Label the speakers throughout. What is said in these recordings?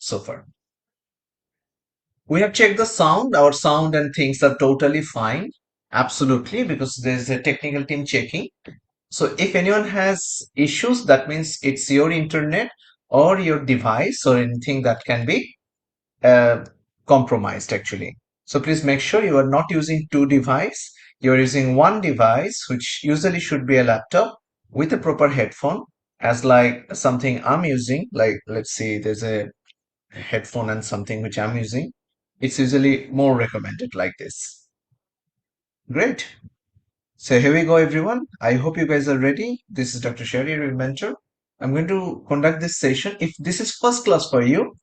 Speaker 1: so far. We have checked the sound. Our sound and things are totally fine. Absolutely, because there's a technical team checking. So if anyone has issues, that means it's your internet or your device or anything that can be uh, compromised actually. So please make sure you are not using two devices. You're using one device, which usually should be a laptop with a proper headphone, as like something I'm using. Like let's see, there's a headphone and something which I'm using. It's usually more recommended like this. Great. So here we go, everyone. I hope you guys are ready. This is Dr. Sherry, your mentor. I'm going to conduct this session. If this is first class for you,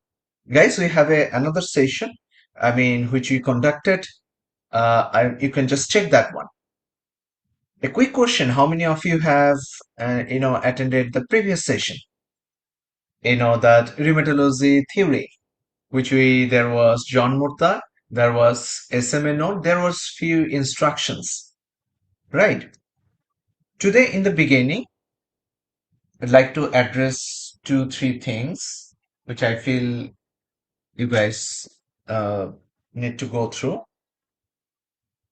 Speaker 1: guys, we have another session, which we conducted. You can just check that one. A quick question: how many of you have, attended the previous session? That rheumatology theory, which there was John Murtha, there was SMA note, there was few instructions, right? Today, in the beginning, I'd like to address two, three things which I feel you guys uh, need to go through.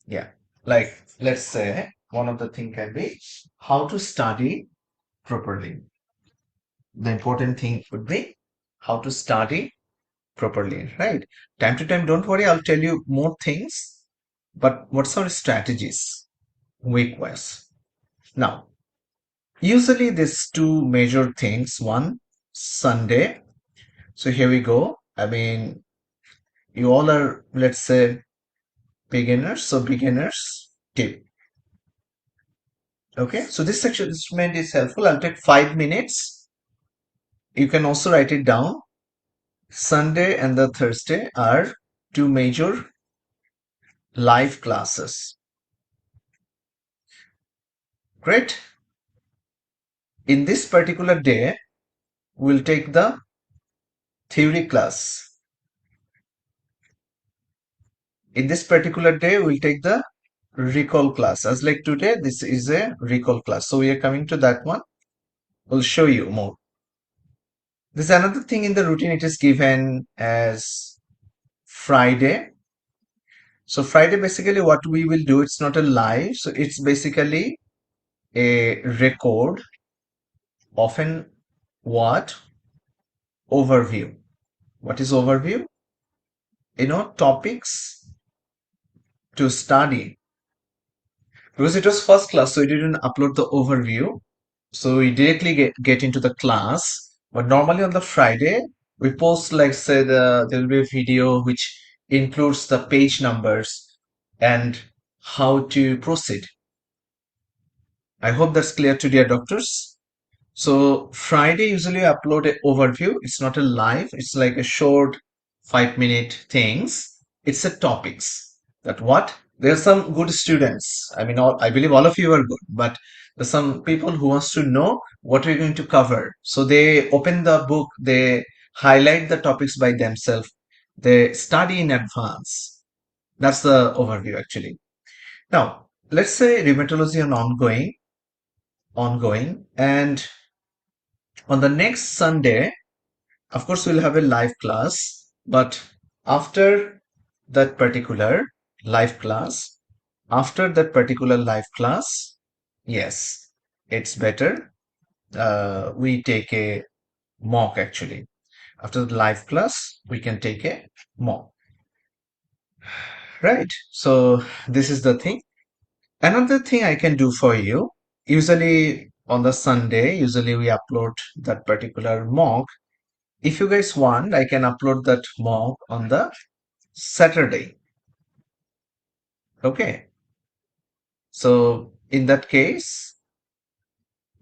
Speaker 1: Yeah, like let's say one of the thing can be how to study properly. The important thing would be how to study properly, right? Time to time, don't worry, I'll tell you more things, but what's our strategies week wise? Now, usually there's two major things. One, Sunday. So here we go. You all are, let's say, beginners. So beginners tip. Okay, so this section instrument is helpful. I'll take 5 minutes. You can also write it down. Sunday and the Thursday are two major live classes. Great. In this particular day, we'll take the theory class. In this particular day, we'll take the recall class. As like today, this is a recall class. So we are coming to that one. We'll show you more. There's another thing in the routine. It is given as Friday. So Friday, basically what we will do, it's not a live. So it's basically a record, often what? Overview. What is overview? Topics to study. Because it was first class, so we didn't upload the overview. So we directly get into the class. But normally on the Friday, we post like say there will be a video which includes the page numbers and how to proceed. I hope that's clear to dear doctors. So Friday usually I upload an overview. It's not a live. It's like a short 5 minute things. It's a topics that what there are some good students. I believe all of you are good, but there's some people who wants to know what we're going to cover. So they open the book, they highlight the topics by themselves, they study in advance. That's the overview actually. Now, let's say rheumatology on ongoing, and on the next Sunday, of course, we'll have a live class, but after that particular live class, after that particular live class, yes, it's better. We take a mock actually. After the live class, we can take a mock. Right. So this is the thing. Another thing I can do for you, usually on the Sunday, usually we upload that particular mock. If you guys want, I can upload that mock on the Saturday. Okay. So in that case,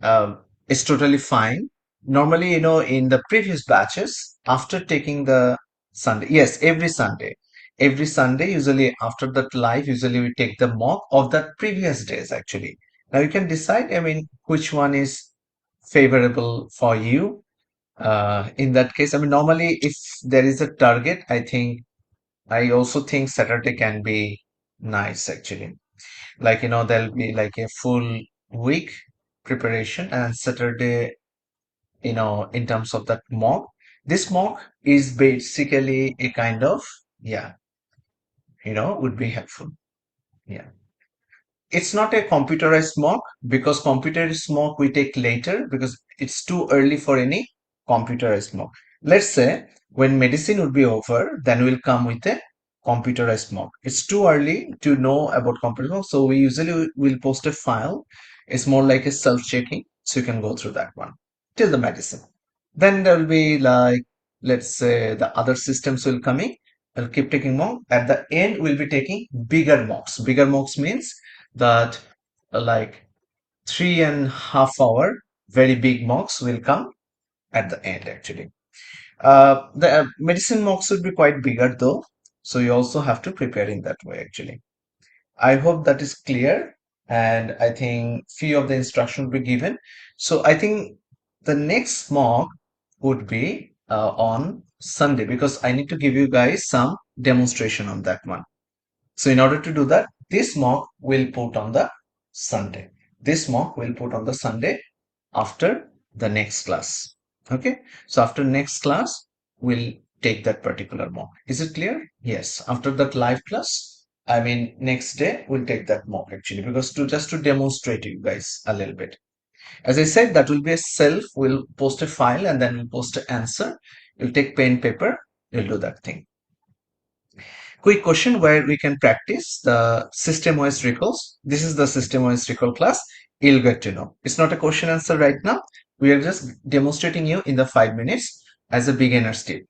Speaker 1: it's totally fine. Normally, in the previous batches, after taking the Sunday, yes, every Sunday, usually after that live, usually we take the mock of the previous days actually. Now you can decide, which one is favorable for you. In that case, normally if there is a target, I also think Saturday can be nice actually. Like, there'll be like a full week preparation and Saturday, in terms of that mock, This mock is basically a kind of, yeah, would be helpful. Yeah. It's not a computerized mock because computerized mock we take later because it's too early for any computerized mock. Let's say when medicine would be over, then we'll come with a computerized mock. It's too early to know about computer mock, so we usually will post a file. It's more like a self-checking, so you can go through that one till the medicine. Then there will be like, let's say the other systems will coming. I'll keep taking mock. At the end, we'll be taking bigger mocks. Bigger mocks means that like 3.5 hour very big mocks will come at the end actually. The medicine mocks would be quite bigger though, so you also have to prepare in that way actually. I hope that is clear, and I think few of the instruction will be given. So I think the next mock would be on Sunday because I need to give you guys some demonstration on that one. So in order to do that, this mock will put on the Sunday. This mock will put on the Sunday after the next class. Okay. So after next class, we'll take that particular mock. Is it clear? Yes. After that live class, I mean next day we'll take that mock actually because to just to demonstrate you guys a little bit. As I said, that will be a self. We'll post a file and then we'll post an answer. You'll take pen, paper. You'll do that thing. Quick question where we can practice the system-wise recalls. This is the system-wise recall class. You'll get to know. It's not a question answer right now. We are just demonstrating you in the 5 minutes as a beginner step.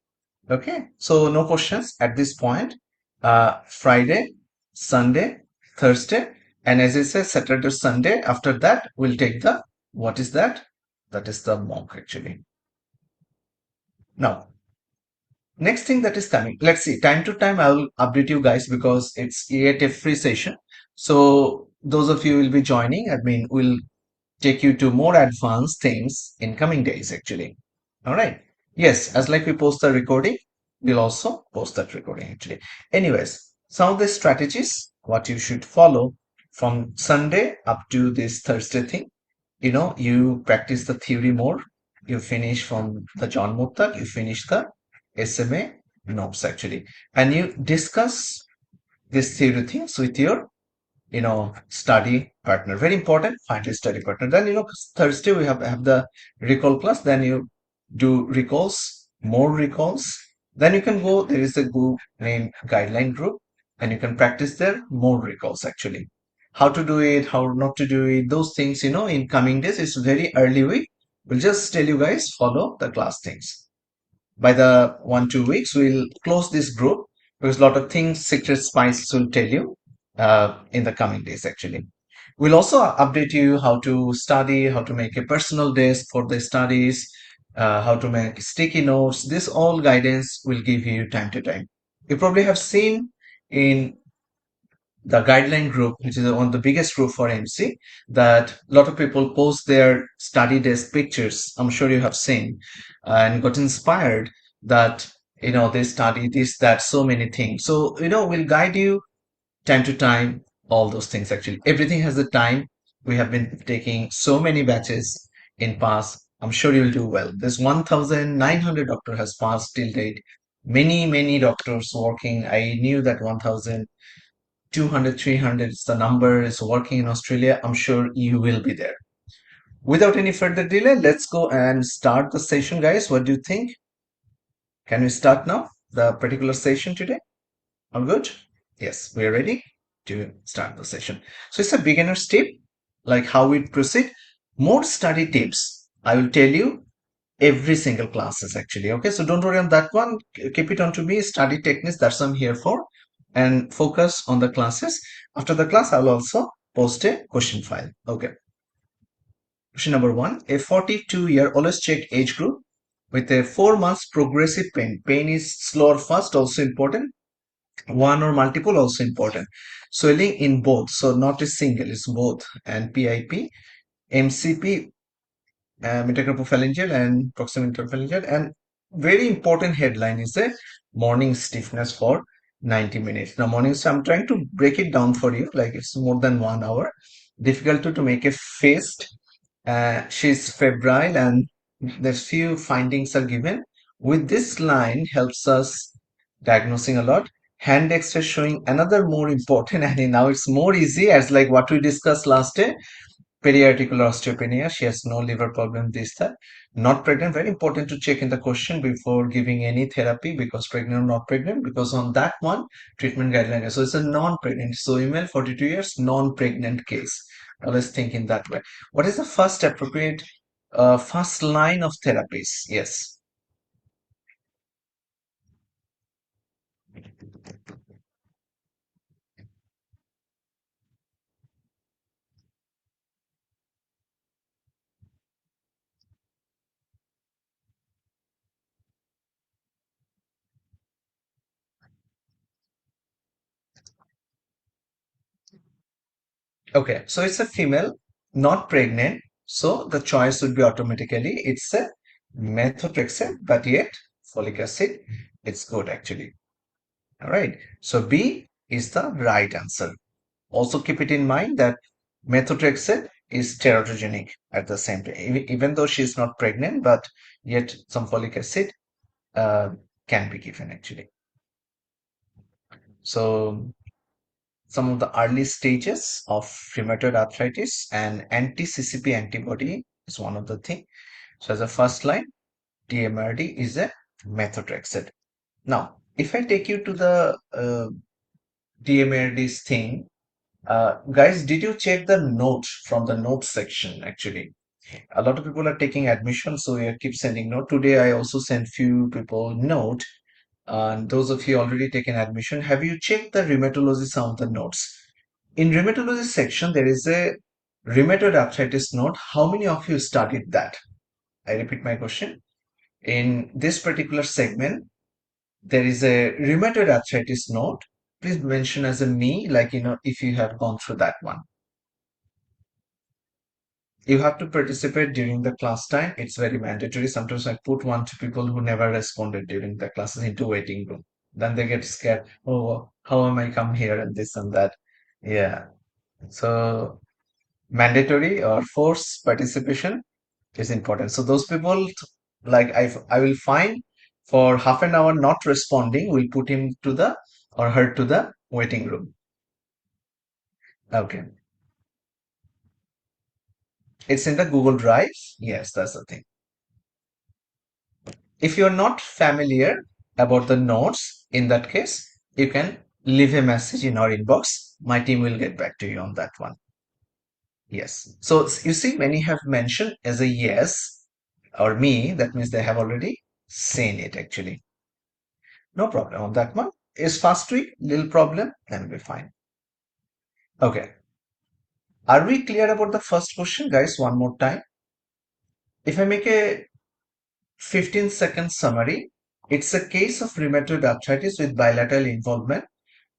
Speaker 1: Okay, so no questions at this point. Friday, Sunday, Thursday, and as I said, Saturday, Sunday. After that, we'll take the, what is that? That is the mock actually. Now, next thing that is coming, let's see, time to time I will update you guys because it's yet a free session. So those of you will be joining, I mean, will take you to more advanced things in coming days actually. All right. Yes, as like we post the recording, we'll also post that recording actually. Anyways, some of the strategies what you should follow from Sunday up to this Thursday thing. You practice the theory more. You finish from the John Muttak, you finish the SMA notes actually, and you discuss these theory things with your study partner. Very important, find a study partner. Then Thursday we have the recall class. Then you do recalls, more recalls. Then you can go. There is a group named guideline group, and you can practice there more recalls actually. How to do it, how not to do it, those things in coming days. It's very early week. We'll just tell you guys follow the class things. By the 1-2 weeks we'll close this group because a lot of things secret spices will tell you in the coming days actually. We'll also update you how to study, how to make a personal desk for the studies, how to make sticky notes. This all guidance will give you time to time. You probably have seen in the guideline group, which is one of the biggest group for AMC, that a lot of people post their study desk pictures. I'm sure you have seen and got inspired that they study this, that, so many things. So we'll guide you time to time, all those things actually. Everything has a time. We have been taking so many batches in past. I'm sure you'll do well. There's 1,900 doctor has passed till date. Many doctors working. I knew that 1,200, 300 is the number is working in Australia. I'm sure you will be there. Without any further delay, let's go and start the session, guys. What do you think? Can we start now? The particular session today? All good? Yes, we are ready to start the session. So it's a beginner step, like how we proceed. More study tips. I will tell you every single classes actually. Okay, so don't worry on that one. Keep it on to me. Study techniques. That's what I'm here for. And focus on the classes. After the class, I will also post a question file. Okay. Question number 1. A 42-year, always check age group with a 4 months progressive pain. Pain is slow or fast, also important. One or multiple, also important. Swelling in both, so not a single, it's both. And PIP, MCP, metacropophalangeal and proximal interphalangeal. And very important headline is the morning stiffness for 90 minutes. Now morning, so I'm trying to break it down for you, like it's more than 1 hour. Difficult to make a fist. She's febrile and there's few findings are given. With this line helps us diagnosing a lot. Hand X-ray showing another more important, and now it's more easy as like what we discussed last day. Periarticular osteopenia. She has no liver problem. This that. Not pregnant. Very important to check in the question before giving any therapy because pregnant or not pregnant. Because on that one treatment guideline. So it's a non-pregnant. So email 42 years non-pregnant case. Always think in that way. What is the first appropriate first line of therapies? Yes. Okay, so it's a female, not pregnant. So the choice would be automatically it's a methotrexate, but yet folic acid, it's good actually. All right. So B is the right answer. Also keep it in mind that methotrexate is teratogenic at the same time, even though she's not pregnant, but yet some folic acid uh, can be given actually. So some of the early stages of rheumatoid arthritis and anti-CCP antibody is one of the thing. So as a first line, DMRD is a methotrexate. Now, if I take you to the DMRD's thing, guys, did you check the note from the note section? Actually, a lot of people are taking admission, so we keep sending note. Today, I also sent few people note. And those of you already taken admission, have you checked the rheumatology some of the notes? In rheumatology section, there is a rheumatoid arthritis note. How many of you studied that? I repeat my question. In this particular segment, there is a rheumatoid arthritis note. Please mention as a me, like if you have gone through that one. You have to participate during the class time. It's very mandatory. Sometimes I put one to people who never responded during the classes into waiting room. Then they get scared. Oh, how am I come here and this and that? Yeah. So mandatory or forced participation is important. So those people, like I will find for half an hour not responding, we'll put him to the or her to the waiting room. Okay. It's in the Google Drive. Yes, that's the thing. If you're not familiar about the notes, in that case, you can leave a message in our inbox. My team will get back to you on that one. Yes. So you see, many have mentioned as a yes or me. That means they have already seen it actually. No problem on that one. Is fast tweak, little problem, then we'll be fine. Okay. Are we clear about the first question, guys? One more time. If I make a 15-second summary, it's a case of rheumatoid arthritis with bilateral involvement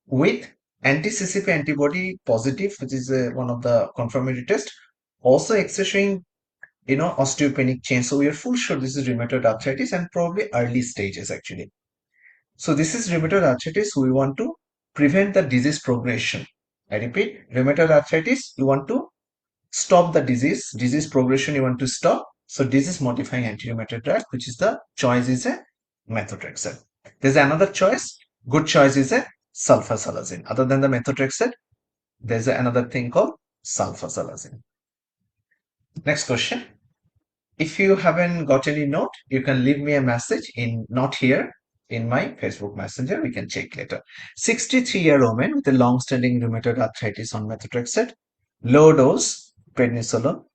Speaker 1: with anti-CCP antibody positive, which is one of the confirmatory tests. Also, X-ray showing, osteopenic change. So we are full sure this is rheumatoid arthritis and probably early stages actually. So this is rheumatoid arthritis. We want to prevent the disease progression. I repeat, rheumatoid arthritis, you want to stop the disease progression you want to stop. So disease modifying anti-rheumatoid drug, which is the choice is a methotrexate. There's another choice. Good choice is a sulfasalazine. Other than the methotrexate, there's another thing called sulfasalazine. Next question. If you haven't got any note, you can leave me a message in not here in my Facebook Messenger. We can check later. 63-year-old woman with a long-standing rheumatoid arthritis on methotrexate, low dose prednisolone,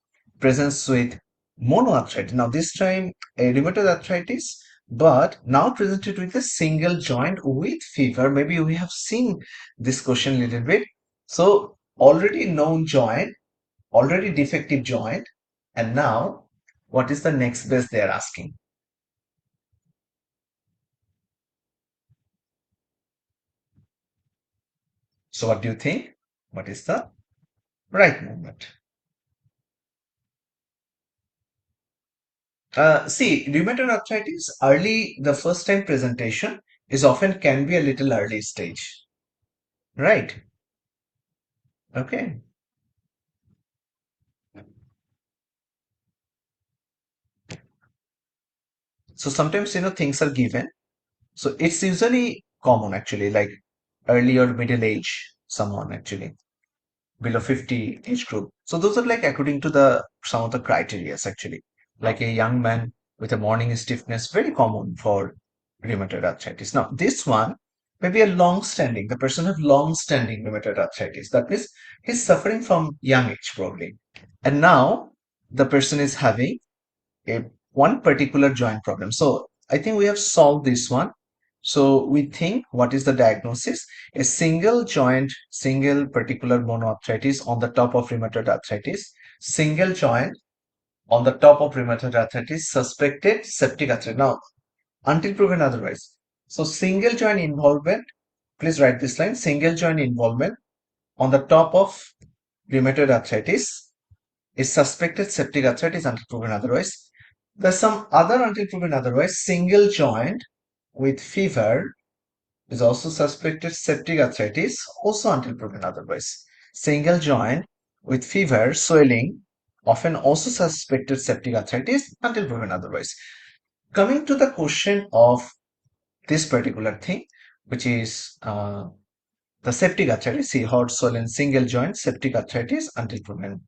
Speaker 1: presents with monoarthritis. Now this time a rheumatoid arthritis, but now presented with a single joint with fever. Maybe we have seen this question a little bit. So already known joint, already defective joint, and now what is the next best they are asking? So what do you think? What is the right movement? See, rheumatoid arthritis, early, the first time presentation is often can be a little early stage, right? Okay. So sometimes, things are given. So it's usually common actually, like early or middle age, someone actually below 50 age group. So those are like according to the some of the criterias actually. Like a young man with a morning stiffness, very common for rheumatoid arthritis. Now this one may be a long-standing. The person have long-standing rheumatoid arthritis. That means he's suffering from young age probably, and now the person is having a one particular joint problem. So I think we have solved this one. So we think what is the diagnosis? A single joint, single particular monoarthritis on the top of rheumatoid arthritis, single joint on the top of rheumatoid arthritis, suspected septic arthritis. Now, until proven otherwise. So single joint involvement, please write this line, single joint involvement on the top of rheumatoid arthritis is suspected septic arthritis until proven otherwise. There's some other until proven otherwise. Single joint with fever is also suspected septic arthritis, also until proven otherwise. Single joint with fever, swelling, often also suspected septic arthritis until proven otherwise. Coming to the question of this particular thing, which is the septic arthritis, see hot swollen single joint septic arthritis until proven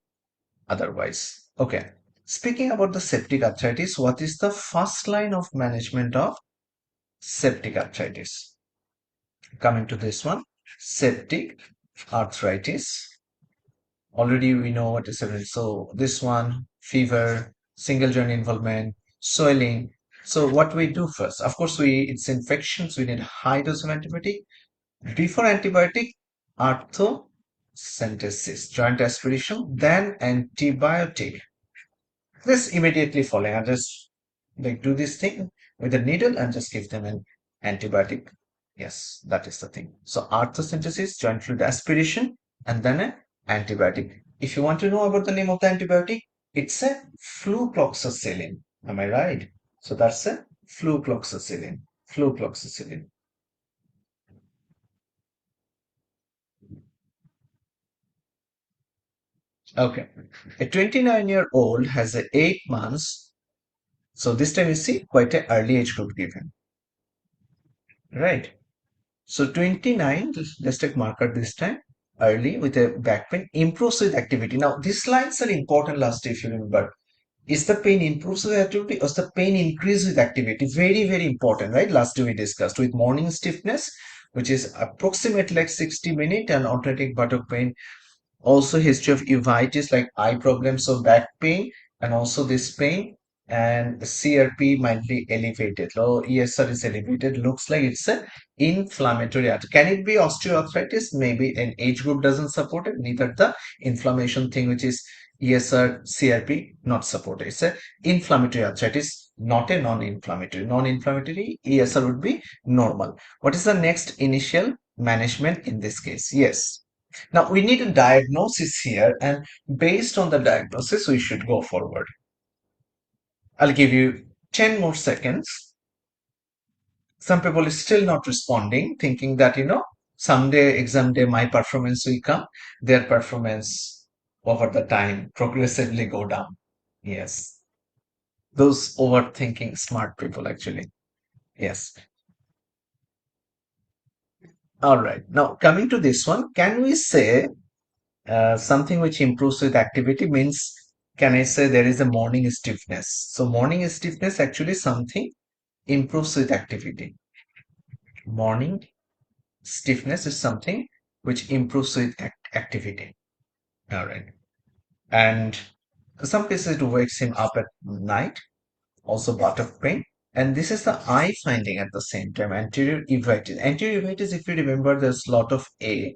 Speaker 1: otherwise. Okay. Speaking about the septic arthritis, what is the first line of management of septic arthritis? Coming to this one, septic arthritis. Already we know what is septic. So this one, fever, single joint involvement, swelling. So what we do first? Of course, it's infections. We need high dose of antibiotic. Before antibiotic, arthrocentesis, joint aspiration, then antibiotic. This immediately following. I just like do this thing with a needle and just give them an antibiotic. Yes, that is the thing. So arthrocentesis, joint fluid aspiration, and then an antibiotic. If you want to know about the name of the antibiotic, it's a flucloxacillin. Am I right? So that's a flucloxacillin. Flucloxacillin. Okay. A 29-year-old has a 8 months. So this time you see quite an early age group given. Right. So 29, let's take marker this time, early with a back pain, improves with activity. Now, these lines are important last if you remember. Is the pain improves with activity or is the pain increase with activity? Very, very important, right? Last we discussed with morning stiffness, which is approximately like 60 minute and alternating buttock pain, also history of uveitis like eye problems or back pain, and also this pain, and CRP mildly elevated. Low ESR is elevated. Looks like it's a inflammatory can it be osteoarthritis? Maybe an age group doesn't support it. Neither the inflammation thing, which is ESR, CRP, not supported. It's a inflammatory arthritis, not a non-inflammatory. Non-inflammatory ESR would be normal. What is the next initial management in this case? Yes, now we need a diagnosis here, and based on the diagnosis, we should go forward. I'll give you 10 more seconds. Some people is still not responding, thinking that, someday, exam day, my performance will come. Their performance over the time progressively go down. Yes. Those overthinking smart people, actually. Yes. All right. Now, coming to this one, can we say something which improves with activity means, can I say there is a morning stiffness? So morning stiffness actually something improves with activity. Morning stiffness is something which improves with activity. All right. And some cases it wakes him up at night, also buttock pain. And this is the eye finding at the same time, anterior uveitis. Anterior uveitis, if you remember, there's a lot of A,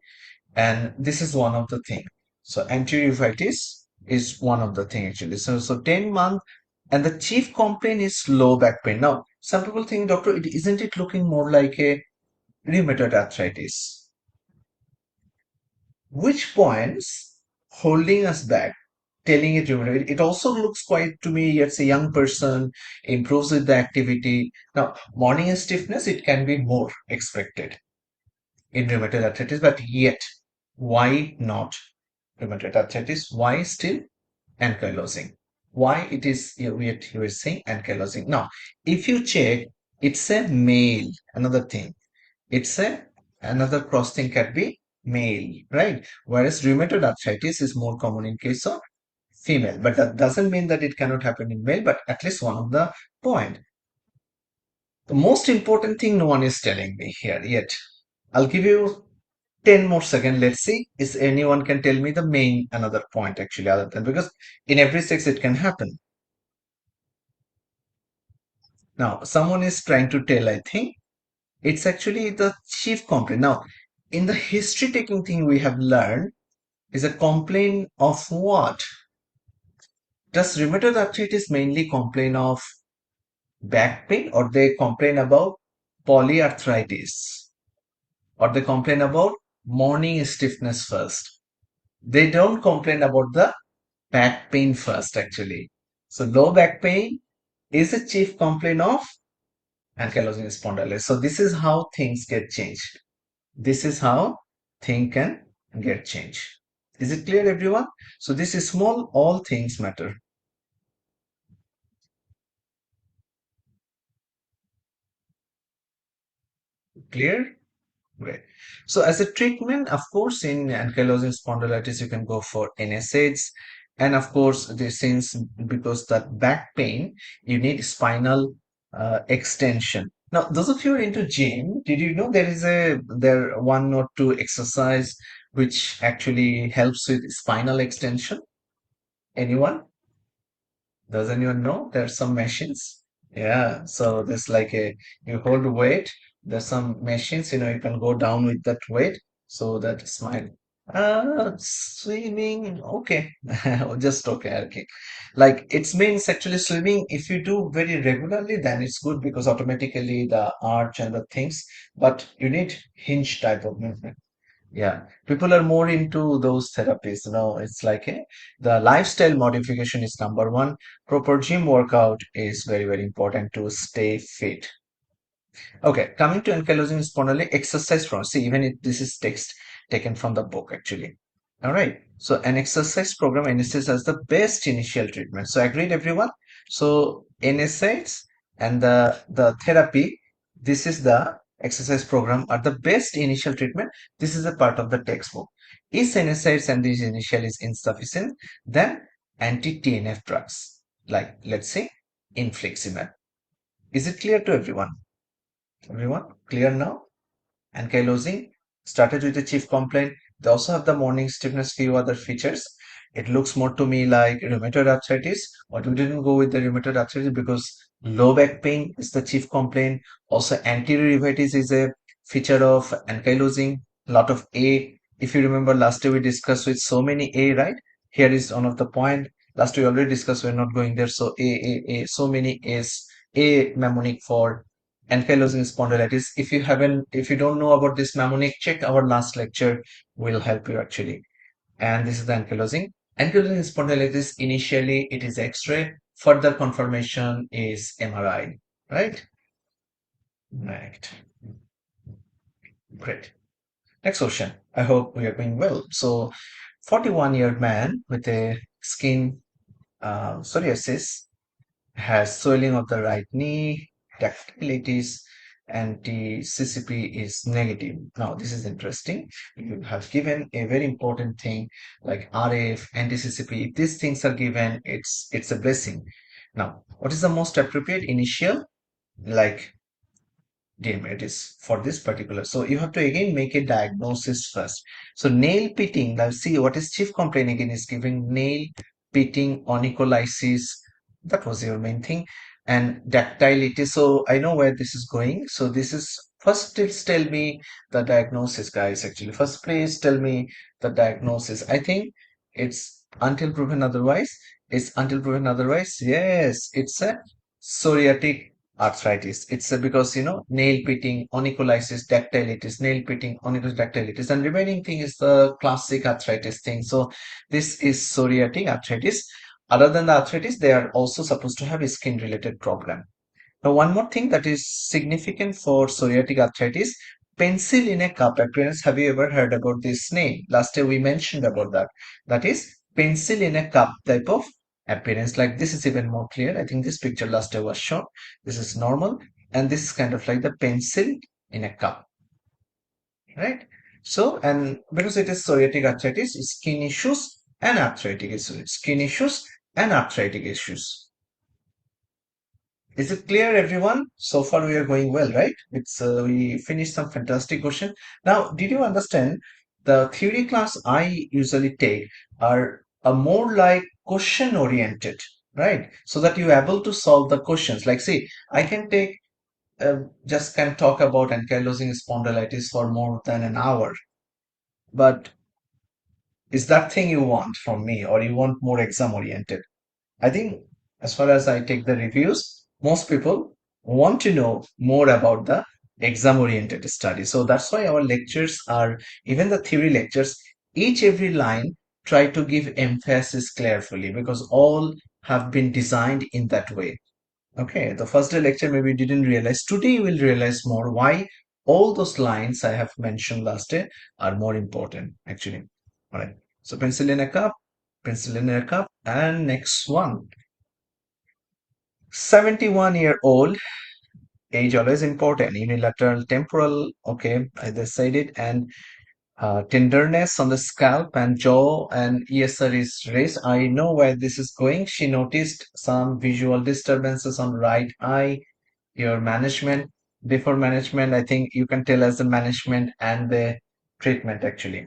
Speaker 1: and this is one of the thing. So anterior uveitis is one of the thing actually. So 10 month, and the chief complaint is low back pain. Now some people think, doctor, isn't it looking more like a rheumatoid arthritis? Which points holding us back, telling it rheumatoid? It also looks quite to me, it's a young person, improves with the activity. Now morning stiffness, it can be more expected in rheumatoid arthritis, but yet why not rheumatoid arthritis? Why still ankylosing? Why it is you were saying ankylosing. Now, if you check, it's a male. Another thing, it's a another cross thing can be male, right? Whereas rheumatoid arthritis is more common in case of female, but that doesn't mean that it cannot happen in male. But at least one of the point. The most important thing no one is telling me here yet. I'll give you 10 more seconds. Let's see. Is anyone can tell me the main another point actually other than because in every sex it can happen. Now, someone is trying to tell, I think it's actually the chief complaint. Now, in the history taking thing we have learned is a complaint of what? Does rheumatoid arthritis mainly complain of back pain or they complain about polyarthritis or they complain about morning stiffness first? They don't complain about the back pain first actually. So low back pain is a chief complaint of ankylosing spondylitis. So this is how things get changed. This is how things can get changed. Is it clear, everyone? So this is small, all things matter. Clear? Great. So as a treatment, of course, in ankylosing spondylitis, you can go for NSAIDs. And of course, this since because that back pain, you need spinal extension. Now, those of you who are into gym, did you know there one or two exercise which actually helps with spinal extension? Anyone? Does anyone know? There's some machines. Yeah, so there's like a you hold weight. There's some machines, you can go down with that weight. So that smile. Swimming, okay. Just okay, okay. Like it means actually swimming, if you do very regularly, then it's good because automatically the arch and the things, but you need hinge type of movement. Yeah, people are more into those therapies. It's like the lifestyle modification is number one. Proper gym workout is very, very important to stay fit. Okay, coming to ankylosing spondylitis exercise from. See, even if this is text taken from the book actually. All right. So an exercise program NSAIDs as the best initial treatment. So agreed, everyone. So NSAIDs and the therapy. This is the exercise program are the best initial treatment. This is a part of the textbook. If NSAIDs and this initial is insufficient, then anti-TNF drugs like let's say infliximab. Is it clear to everyone? Everyone clear now? Ankylosing started with the chief complaint. They also have the morning stiffness, few other features. It looks more to me like rheumatoid arthritis, but we didn't go with the rheumatoid arthritis because low back pain is the chief complaint. Also, anterior uveitis is a feature of ankylosing. A lot of A. If you remember last year we discussed with so many A, right? Here is one of the point. Last we already discussed. We're not going there. So A. So many A's. A mnemonic for ankylosing spondylitis. If you don't know about this mnemonic, check our last lecture. Will help you actually. And this is the ankylosing. Ankylosing spondylitis. Initially, it is X-ray. Further confirmation is MRI. Right? Right. Great. Next question. I hope we are going well. So, 41-year man with a skin psoriasis has swelling of the right knee, dactylitis, and the CCP is negative. Now, this is interesting. You have given a very important thing like RF, anti-CCP. If these things are given, it's a blessing. Now, what is the most appropriate initial? Like dermatitis for this particular. So you have to again make a diagnosis first. So nail pitting, now see what is chief complaint again is giving nail pitting, onycholysis. That was your main thing. And dactylitis. So I know where this is going. So this is first please tell me the diagnosis, guys. Actually, first please tell me the diagnosis. I think it's until proven otherwise. It's until proven otherwise. Yes, it's a psoriatic arthritis. It's because nail pitting, onycholysis, dactylitis, nail pitting, onycholysis, dactylitis, and remaining thing is the classic arthritis thing. So this is psoriatic arthritis. Other than the arthritis, they are also supposed to have a skin-related problem. Now, one more thing that is significant for psoriatic arthritis, pencil in a cup appearance. Have you ever heard about this name? Last year we mentioned about that. That is pencil in a cup type of appearance. Like this is even more clear. I think this picture last year was shown. This is normal, and this is kind of like the pencil in a cup, right? So, and because it is psoriatic arthritis, skin issues and arthritic issues, skin issues and arthritic issues. Is it clear, everyone? So far, we are going well, right? It's we finished some fantastic question. Now, did you understand the theory class I usually take are more like question oriented, right? So that you're able to solve the questions. Like, see, I can take just can talk about ankylosing spondylitis for more than an hour, but is that thing you want from me, or you want more exam oriented? I think, as far as I take the reviews, most people want to know more about the exam oriented study. So that's why our lectures are, even the theory lectures, each every line try to give emphasis carefully because all have been designed in that way. Okay, the first day lecture maybe you didn't realize. Today you will realize more why all those lines I have mentioned last day are more important actually. All right. So pencil in a cup, and next one. 71-year-old, age always important, unilateral temporal, okay, I decided, and tenderness on the scalp and jaw, and ESR is raised. I know where this is going. She noticed some visual disturbances on right eye. Your management, before management, I think you can tell us the management and the treatment actually.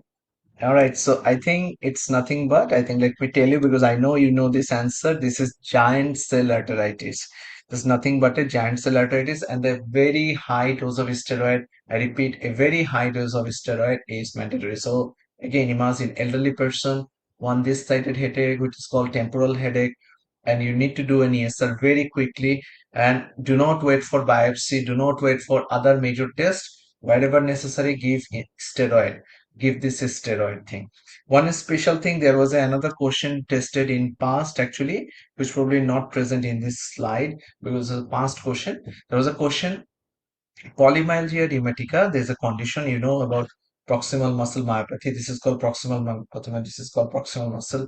Speaker 1: All right, so I think it's nothing but, I think, let me tell you because I know you know this answer. This is giant cell arteritis. There's nothing but a giant cell arteritis, and a very high dose of steroid. I repeat, a very high dose of steroid is mandatory. So again, imagine elderly person, one this-sided headache, which is called temporal headache, and you need to do an ESR very quickly. And do not wait for biopsy. Do not wait for other major tests. Wherever necessary, give steroid, give this steroid thing. One special thing, there was another question tested in past actually, which probably not present in this slide because of the past question. There was a question, polymyalgia rheumatica. There's a condition you know about proximal muscle myopathy. This is called proximal myopathy. This is called proximal muscle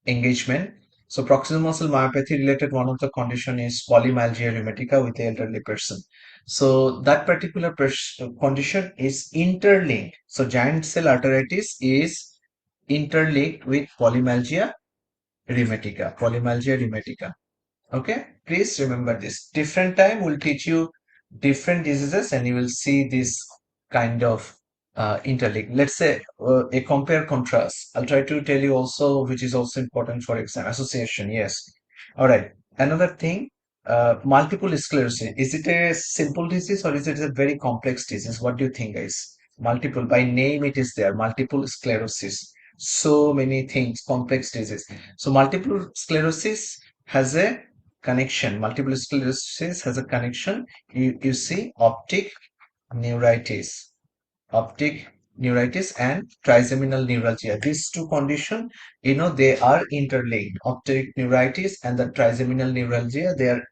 Speaker 1: engagement. So proximal muscle myopathy related one of the condition is polymyalgia rheumatica with the elderly person. So that particular condition is interlinked. So giant cell arteritis is interlinked with polymyalgia rheumatica. Polymyalgia rheumatica. Okay, please remember this. Different time will teach you different diseases, and you will see this kind of interlink. Let's say a compare contrast. I'll try to tell you also, which is also important for exam association. Yes. All right. Another thing, multiple sclerosis. Is it a simple disease or is it a very complex disease? What do you think, guys? Multiple, by name it is there. Multiple sclerosis. So many things, complex disease. So multiple sclerosis has a connection. Multiple sclerosis has a connection. You see neuritis, optic neuritis and trigeminal neuralgia. These two conditions, they are interlinked. Optic neuritis and the trigeminal neuralgia, they are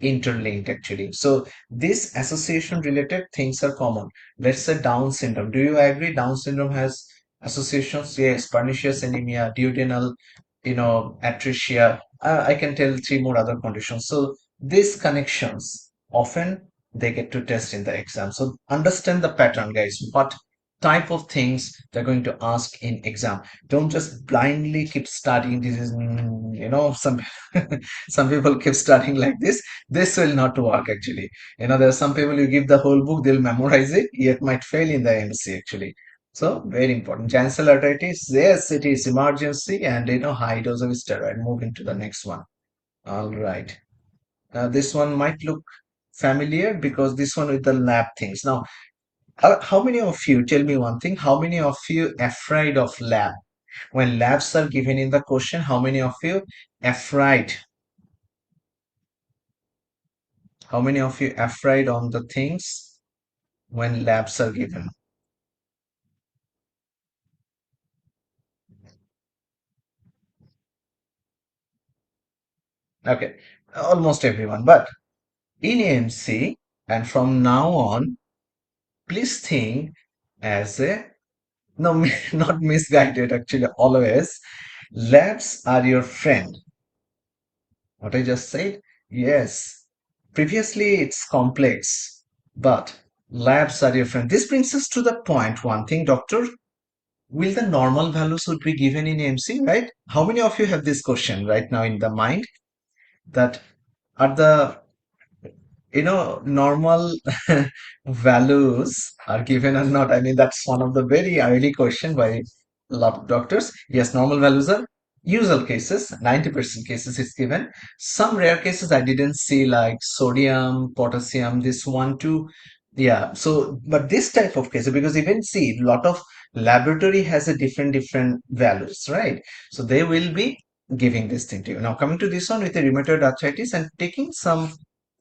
Speaker 1: interlinked actually. So this association related things are common. Let's say Down syndrome. Do you agree Down syndrome has associations? Yes, pernicious anemia, duodenal, atresia. I can tell three more other conditions. So these connections often they get to test in the exam. So understand the pattern, guys. What type of things they're going to ask in exam. Don't just blindly keep studying. This is, some some people keep studying like this will not work actually. There are some people you give the whole book, they'll memorize it, yet might fail in the AMC actually. So very important. Giant arteritis, yes, it is emergency and high dose of steroid. Moving to the next one. All right. Now this one might look familiar because this one with the lab things. Now, how many of you, tell me one thing, how many of you afraid of lab? When labs are given in the question, how many of you afraid? How many of you afraid on the things when labs are given? Okay, almost everyone. But in AMC, and from now on, please think as a, no, not misguided actually, always. Labs are your friend. What I just said? Yes. Previously, it's complex, but labs are different. This brings us to the point. One thing, doctor, will the normal values would be given in AMC, right? How many of you have this question right now in the mind that are the normal values are given or not? I mean, that's one of the very early question by a lot of doctors. Yes, normal values are usual cases, 90% cases is given. Some rare cases I didn't see, like sodium, potassium, this one too. Yeah, so but this type of case, because even see a lot of laboratory has a different values, right? So they will be giving this thing to you. Now coming to this one with the rheumatoid arthritis and taking some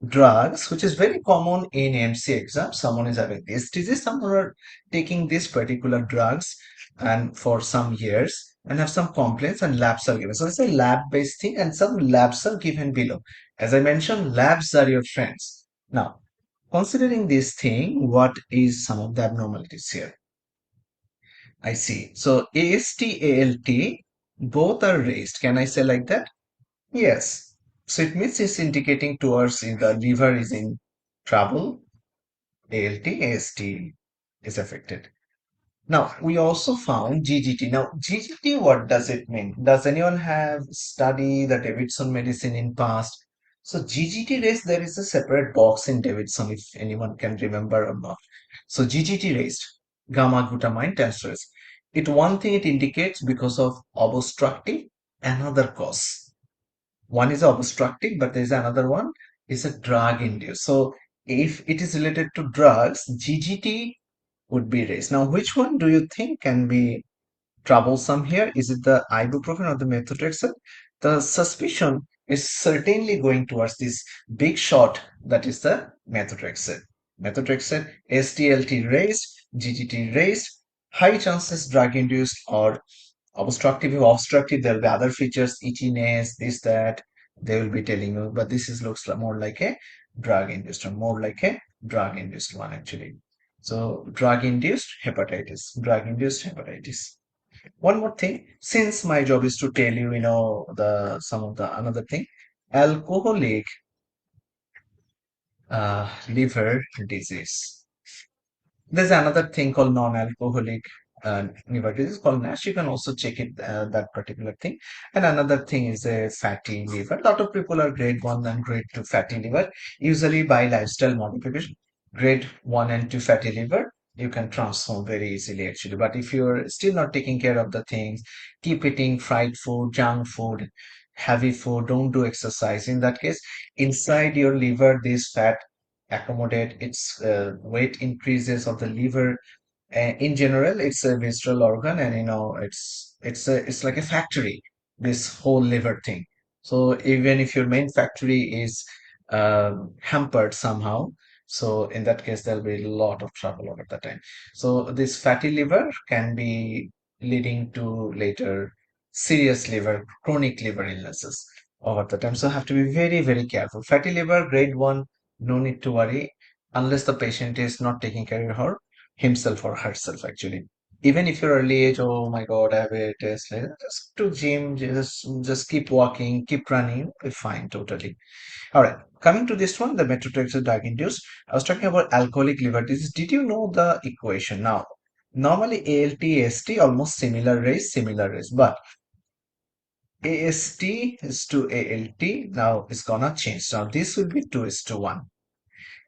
Speaker 1: drugs, which is very common in MC exam. Someone is having this disease, someone are taking these particular drugs and for some years and have some complaints and labs are given. So it's a lab-based thing and some labs are given below. As I mentioned, labs are your friends. Now, considering this thing, what is some of the abnormalities here? I see. So AST, ALT, both are raised. Can I say like that? Yes. So it means it's indicating towards in the liver is in trouble. ALT, AST is affected. Now, we also found GGT. Now, GGT, what does it mean? Does anyone have studied the Davidson medicine in past? So GGT raised, there is a separate box in Davidson if anyone can remember or not. So GGT raised, gamma glutamine transferase. It one thing it indicates because of obstructive, another cause. One is obstructive, but there is another one is a drug induced. So if it is related to drugs, GGT would be raised. Now, which one do you think can be troublesome here? Is it the ibuprofen or the methotrexate? The suspicion is certainly going towards this big shot that is the methotrexate. Methotrexate, STLT raised, GGT raised, high chances drug induced or obstructive. If obstructive, there will be other features, itchiness, this, that, they will be telling you, but this is looks more like a drug induced or more like a drug induced one actually. So drug induced hepatitis, drug induced hepatitis. One more thing, since my job is to tell you, the some of the another thing, alcoholic liver disease. There's another thing called non-alcoholic liver disease called NASH. You can also check it, that particular thing. And another thing is a fatty liver. A lot of people are grade 1 and grade 2 fatty liver, usually by lifestyle modification. Grade 1 and 2 fatty liver, you can transform very easily actually. But if you're still not taking care of the things, keep eating fried food, junk food, heavy food, don't do exercise. In that case, inside your liver, this fat accommodate its weight increases of the liver. In general, it's a visceral organ, and it's like a factory, this whole liver thing. So even if your main factory is hampered somehow, so in that case there'll be a lot of trouble over the time. So this fatty liver can be leading to later serious liver, chronic liver illnesses over the time. So have to be very careful. Fatty liver, grade 1, no need to worry unless the patient is not taking care of her himself or herself actually. Even if you're early age, oh my god, I have a test, like just to gym, just keep walking, keep running, be fine totally. All right, coming to this one, the methotrexate drug induced. I was talking about alcoholic liver disease. Did you know the equation? Now normally ALT AST almost similar race, but AST is to ALT, now it's gonna change. Now this will be 2 is to 1.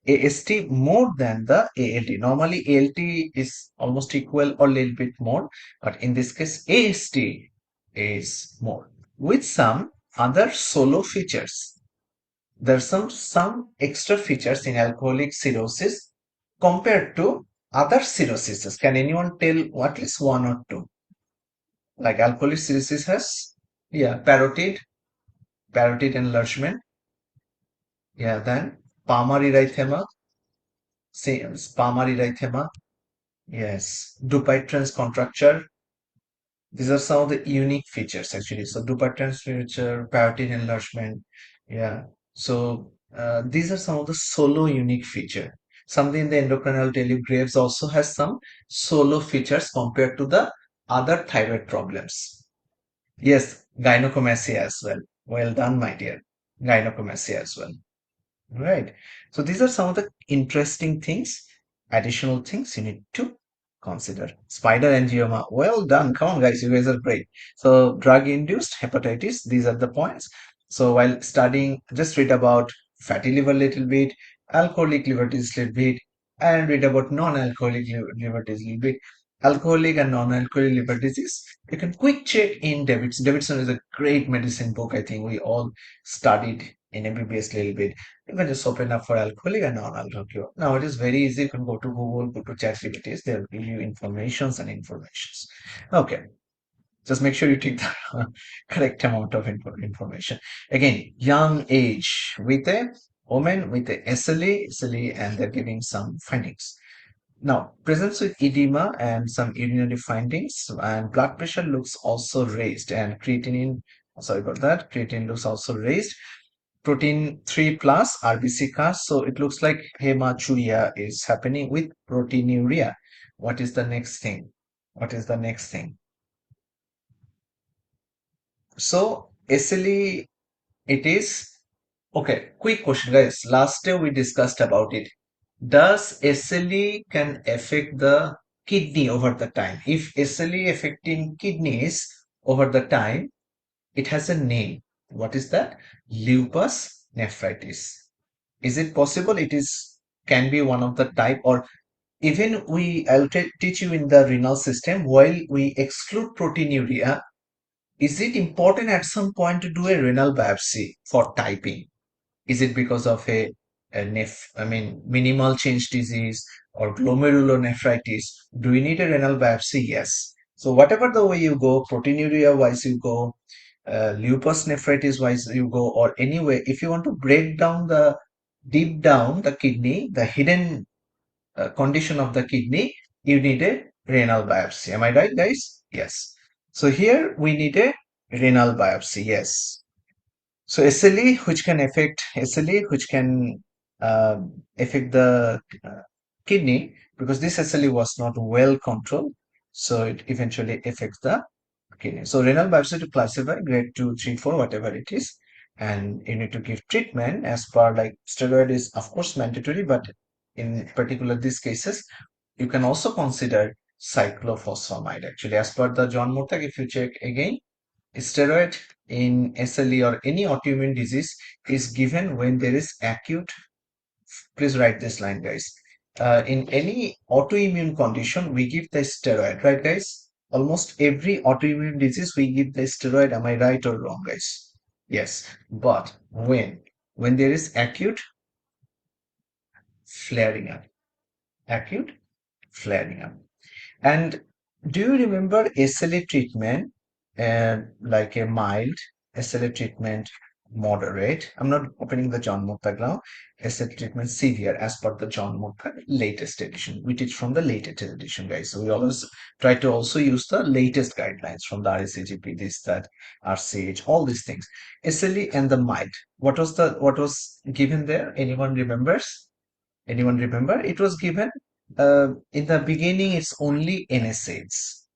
Speaker 1: AST more than the ALT. Normally ALT is almost equal or a little bit more, but in this case AST is more with some other solo features. There's some extra features in alcoholic cirrhosis compared to other cirrhosis. Can anyone tell at least one or two? Like alcoholic cirrhosis has, yeah, parotid enlargement, yeah, then palmar erythema, same palmar erythema, yes, Dupuytren's contracture. These are some of the unique features actually. So Dupuytren's feature, parotid enlargement, yeah. So these are some of the solo unique feature. Something in the endocrine I'll tell you, Graves also has some solo features compared to the other thyroid problems. Yes, gynecomastia as well. Well done, my dear. gynecomastia as well. Right. So these are some of the interesting things, additional things you need to consider. Spider angioma. Well done. Come on, guys. You guys are great. So drug-induced hepatitis. These are the points. So while studying, just read about fatty liver little bit, alcoholic liver disease little bit, and read about non-alcoholic liver disease little bit. Alcoholic and non-alcoholic liver disease. You can quick check in Davidson. Davidson is a great medicine book. I think we all studied in MBBS little bit. You can just open up for alcoholic and non-alcoholic. Now it is very easy. You can go to Google, go to ChatGPT. They'll give you informations and informations. Okay, just make sure you take the correct amount of information. Again, young age with a woman with a SLE, and they're giving some findings. Now, presence with edema and some urinary findings, and blood pressure looks also raised, and creatinine. Sorry about that. Creatinine looks also raised. Protein 3 plus RBC cast. So it looks like hematuria is happening with proteinuria. What is the next thing? What is the next thing? So SLE, it is okay. Quick question, guys. Last day we discussed about it. Does SLE can affect the kidney over the time? If SLE affecting kidneys over the time, it has a name. What is that? Lupus nephritis. Is it possible it is can be one of the type, or even I'll teach you in the renal system while we exclude proteinuria, is it important at some point to do a renal biopsy for typing? Is it because of I mean, minimal change disease or glomerulonephritis? Do we need a renal biopsy? Yes. So whatever the way you go, proteinuria wise you go, lupus nephritis wise you go, or anyway, if you want to break down the deep down the kidney, the hidden condition of the kidney, you need a renal biopsy. Am I right, guys? Yes. So here we need a renal biopsy. Yes. So SLE, which can affect SLE, which can affect the kidney, because this SLE was not well controlled, so it eventually affects the kidney. So renal biopsy to classify grade 2, 3, 4, whatever it is, and you need to give treatment as per, like steroid is of course mandatory, but in particular these cases, you can also consider cyclophosphamide. Actually, as per the John Murtagh, if you check again, steroid in SLE or any autoimmune disease is given when there is acute. Please write this line, guys. In any autoimmune condition, we give the steroid, right, guys? Almost every autoimmune disease, we give the steroid. Am I right or wrong, guys? Yes. But when there is acute flaring up, acute flaring up. And do you remember SLA treatment, like a mild SLA treatment, moderate? I'm not opening the John Murtagh now. SLA treatment severe as per the John Murtagh latest edition. We teach from the latest edition, guys. So we always try to also use the latest guidelines from the RACGP, this, that, RCH, all these things. SLE and the mild. What was given there? Anyone remembers? Anyone remember? It was given in the beginning, it's only NSAIDs.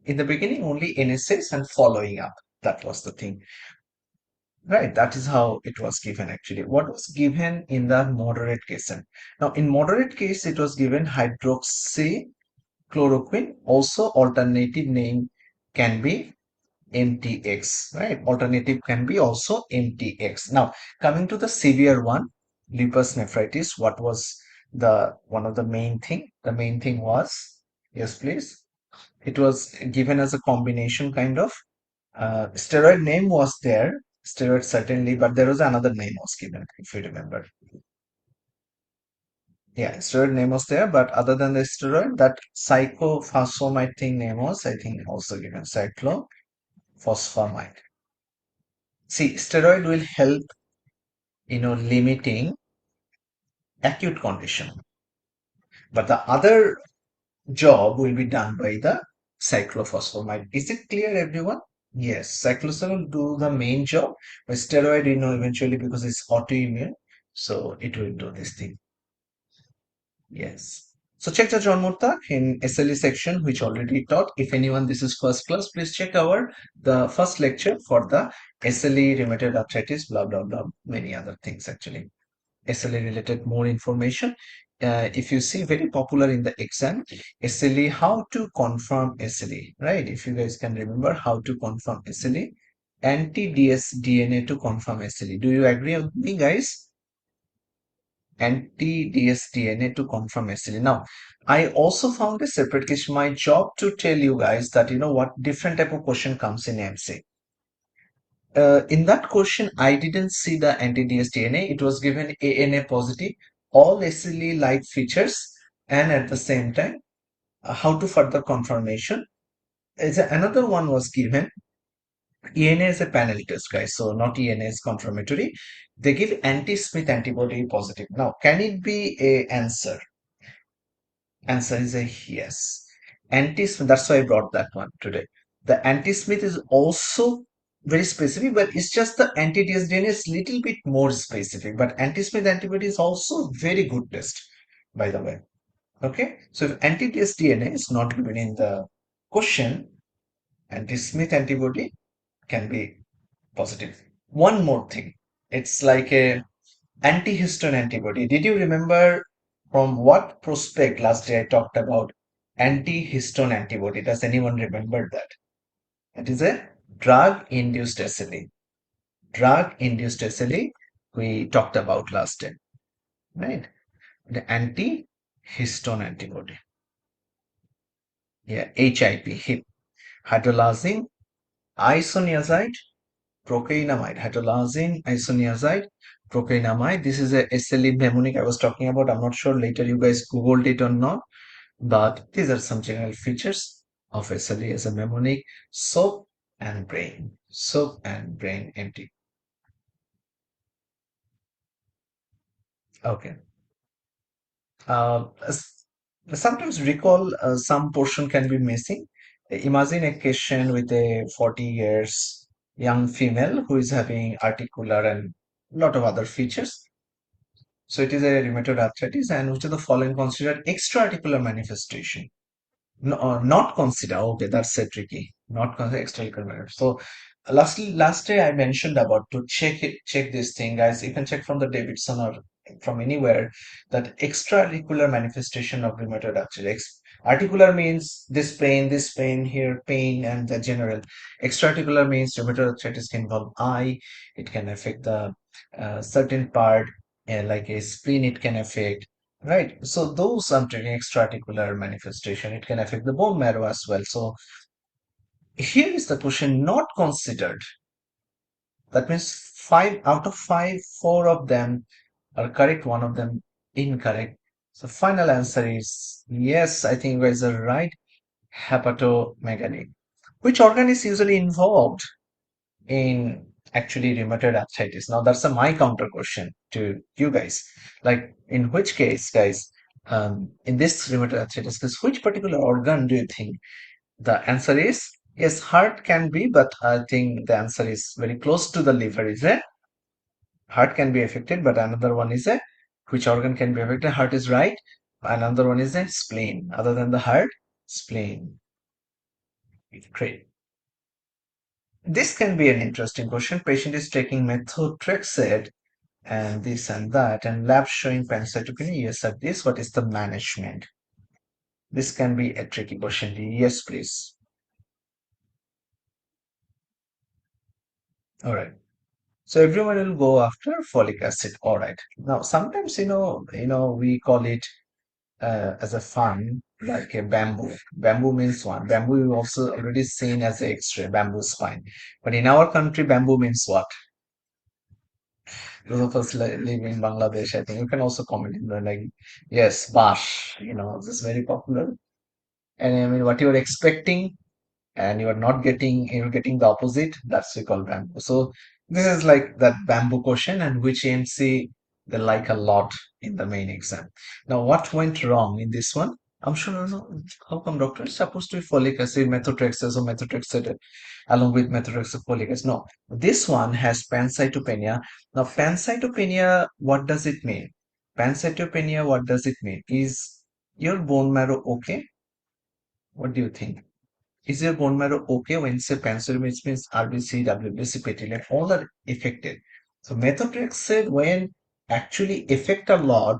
Speaker 1: In the beginning, only NSAIDs and following up. That was the thing. Right, that is how it was given actually. What was given in the moderate case? Now, in moderate case, it was given hydroxychloroquine. Also, alternative name can be MTX, right? Alternative can be also MTX. Now, coming to the severe one, lupus nephritis, what was the one of the main thing? The main thing was, yes, please. It was given as a combination kind of steroid name was there, steroid certainly, but there was another name was given, if you remember. Yeah, steroid name was there, but other than the steroid, that cyclophosphamide thing name was, I think, also given cyclophosphamide. See, steroid will help, limiting acute condition. But the other job will be done by the cyclophosphamide. Is it clear, everyone? Yes, cyclophosphamide will do the main job, but steroid, eventually because it's autoimmune, so it will do this thing. Yes. So check the John Murtagh in SLE section, which already taught. If anyone this is first class, please check our the first lecture for the SLE, rheumatoid arthritis, blah blah blah, many other things actually. SLE related more information. If you see very popular in the exam, SLE, how to confirm SLE, right? If you guys can remember how to confirm SLE, anti-DS DNA to confirm SLE. Do you agree with me, guys? Anti-DS DNA to confirm SLE. Now, I also found a separate case. My job to tell you guys that what different type of question comes in AMC. In that question, I didn't see the anti-DS DNA. It was given ANA positive, all SLE-like features, and at the same time, how to further confirmation. Another one was given. ENA is a panel test, guys, so not ENA is confirmatory. They give anti-Smith antibody positive. Now, can it be a answer? Answer is a yes. Anti-Smith, that's why I brought that one today. The anti-Smith is also very specific, but it's just the anti-DSDN is little bit more specific. But anti-Smith antibody is also very good test, by the way. Okay, so if anti-DSDNA is not given in the question, anti-Smith antibody can be positive. One more thing, it's like a antihistamine antibody. Did you remember from what prospect last day I talked about antihistamine antibody? Does anyone remember that? It is a drug-induced SLE. Drug-induced SLE we talked about last time, right? The antihistamine antibody. Yeah, HIP, hydrolysine isoniazide procainamide, hydrolysine isoniazide procainamide. This is a SLE mnemonic I was talking about. I'm not sure later you guys googled it or not, but these are some general features of SLE as a mnemonic. Soap and brain, soap and brain empty. Okay. Sometimes recall some portion can be missing. Imagine a patient with a 40 years young female who is having articular and lot of other features. So it is a rheumatoid arthritis, and which of the following considered extra-articular manifestation? No, not consider. Okay, that's a tricky. Not consider extra-articular manifestation. So last day I mentioned about to check this thing, guys. You can check from the Davidson or from anywhere that extra-articular manifestation of rheumatoid arthritis. Articular means this pain here, pain, and the general. Extra-articular means rheumatoid arthritis can involve eye. It can affect the certain part, like a spleen. It can affect. Right. So those are extra-articular manifestation. It can affect the bone marrow as well. So here is the question not considered. That means five out of five, four of them are correct, one of them incorrect. So final answer is yes, I think you guys are right. Hepatomegaly. Which organ is usually involved in actually rheumatoid arthritis? Now that's a my counter question to you guys. Like in which case, guys, in this rheumatoid arthritis case, which particular organ do you think? The answer is yes, heart can be, but I think the answer is very close to the liver. Is it? Heart can be affected, but another one is a which organ can be affected? Heart is right. Another one is a spleen. Other than the heart, spleen. Great. This can be an interesting question. Patient is taking methotrexate and this and that, and lab showing pancytopenia. Yes, at this, what is the management? This can be a tricky question. Yes, please. All right. So everyone will go after folic acid. All right. Now, sometimes we call it as a fun, like a bamboo. Bamboo means one. Bamboo is also already seen as a X-ray, bamboo spine. But in our country, bamboo means what? Those of us live in Bangladesh, I think you can also comment in there, like, yes, bash. This is very popular. And I mean, what you're expecting and you're getting the opposite, that's we call bamboo. So this is like that bamboo question, and which AMC they like a lot in the main exam. Now what went wrong in this one? I'm sure you know how come doctor is supposed to be folic acid, methotrexate or methotrexate along with methotrexate folic acid. No, this one has pancytopenia. Now pancytopenia, what does it mean? Pancytopenia, what does it mean? Is Your bone marrow okay? What do you think? Is your bone marrow okay when say cancer, which means RBC, WBC, platelet, all are affected? So methotrexate when actually affect a lot,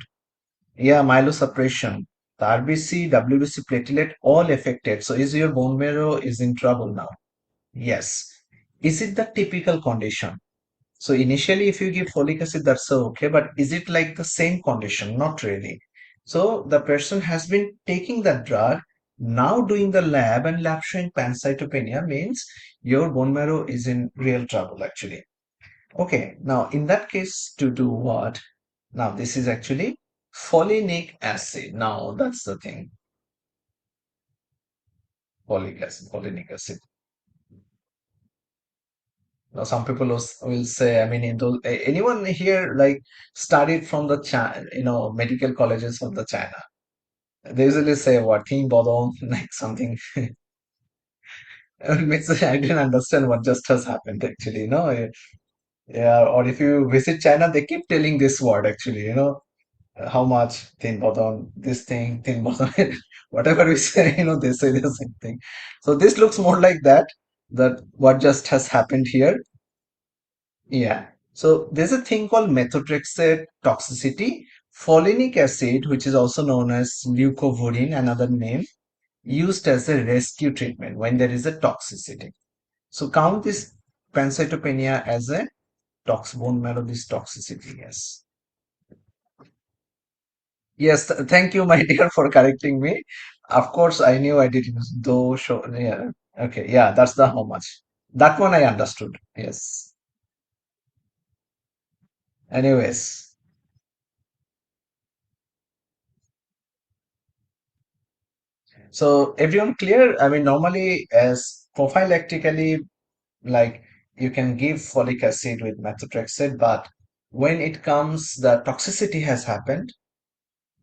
Speaker 1: yeah, myelosuppression, the RBC, WBC, platelet, all affected. So is your bone marrow is in trouble now? Yes. Is it the typical condition? So initially, if you give folic acid, that's okay. But is it like the same condition? Not really. So the person has been taking that drug, now doing the lab, and lab showing pancytopenia means your bone marrow is in real trouble actually. Okay, now in that case, to do what? Now this is actually folinic acid. Now that's the thing. Folic acid, folinic acid. Now, some people will say, I mean, anyone here like studied from the China, medical colleges of the China. They usually say what teen bodong, like something. Means I didn't understand what just has happened actually, Yeah, or if you visit China, they keep telling this word actually, how much teen bodong, this thing, teen bodong, whatever we say, they say the same thing. So this looks more like that what just has happened here. Yeah. So there's a thing called methotrexate toxicity. Folinic acid, which is also known as leucovorin, another name, used as a rescue treatment when there is a toxicity. So count this pancytopenia as a bone marrow this toxicity. Yes. Yes. Thank you, my dear, for correcting me. Of course, I knew I did use though. Show. Yeah. Okay. Yeah. That's the how much. That one I understood. Yes. Anyways. So everyone clear? I mean, normally as prophylactically, like you can give folic acid with methotrexate, but when it comes, the toxicity has happened,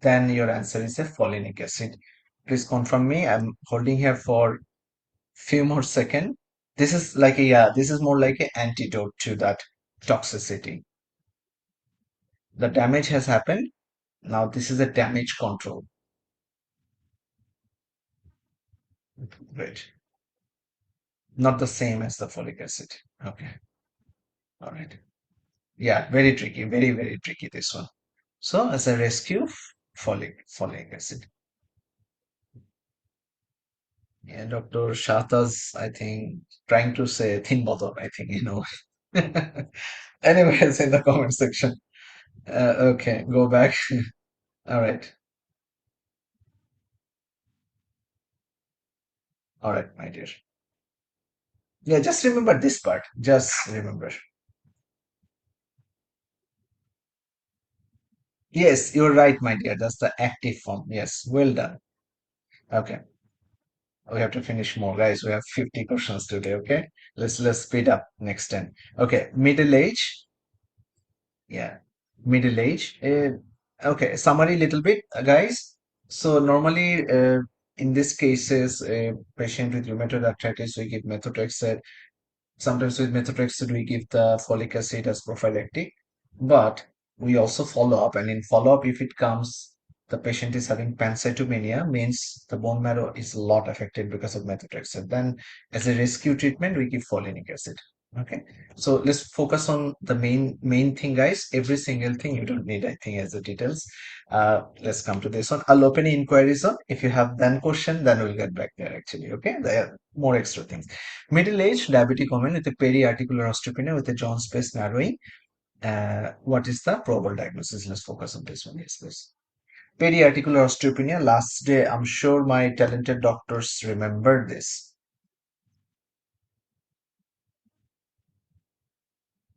Speaker 1: then your answer is a folinic acid. Please confirm me. I'm holding here for few more seconds. This is like this is more like an antidote to that toxicity. The damage has happened. Now this is a damage control. Great. Not the same as the folic acid. Okay. All right. Yeah, very tricky, very, very tricky this one. So as a rescue, folic acid. Yeah, Dr. Shata's, I think, trying to say thin bottom, I think. Anyways, in the comment section. Okay, go back. All right. All right, my dear. Yeah, just remember this part. Just remember. Yes, you're right, my dear. That's the active form. Yes, well done. Okay. We have to finish more, guys. We have 50 questions today. Okay, let's speed up next time. Okay, middle age. Yeah, middle age. Okay, summary little bit, guys. So normally, in these cases, a patient with rheumatoid arthritis, we give methotrexate. Sometimes with methotrexate, we give the folic acid as prophylactic, but we also follow up. And in follow up, if it comes, the patient is having pancytopenia, means the bone marrow is a lot affected because of methotrexate. Then, as a rescue treatment, we give folinic acid. Okay, so let's focus on the main thing, guys. Every single thing you don't need, I think, as the details. Let's come to this one. I'll open inquiries on. If you have then question, then we'll get back there. Actually, okay, there are more extra things. Middle-aged diabetic woman with a periarticular osteopenia with a joint space narrowing. What is the probable diagnosis? Let's focus on this one. Yes, please. Periarticular osteopenia. Last day, I'm sure my talented doctors remember this.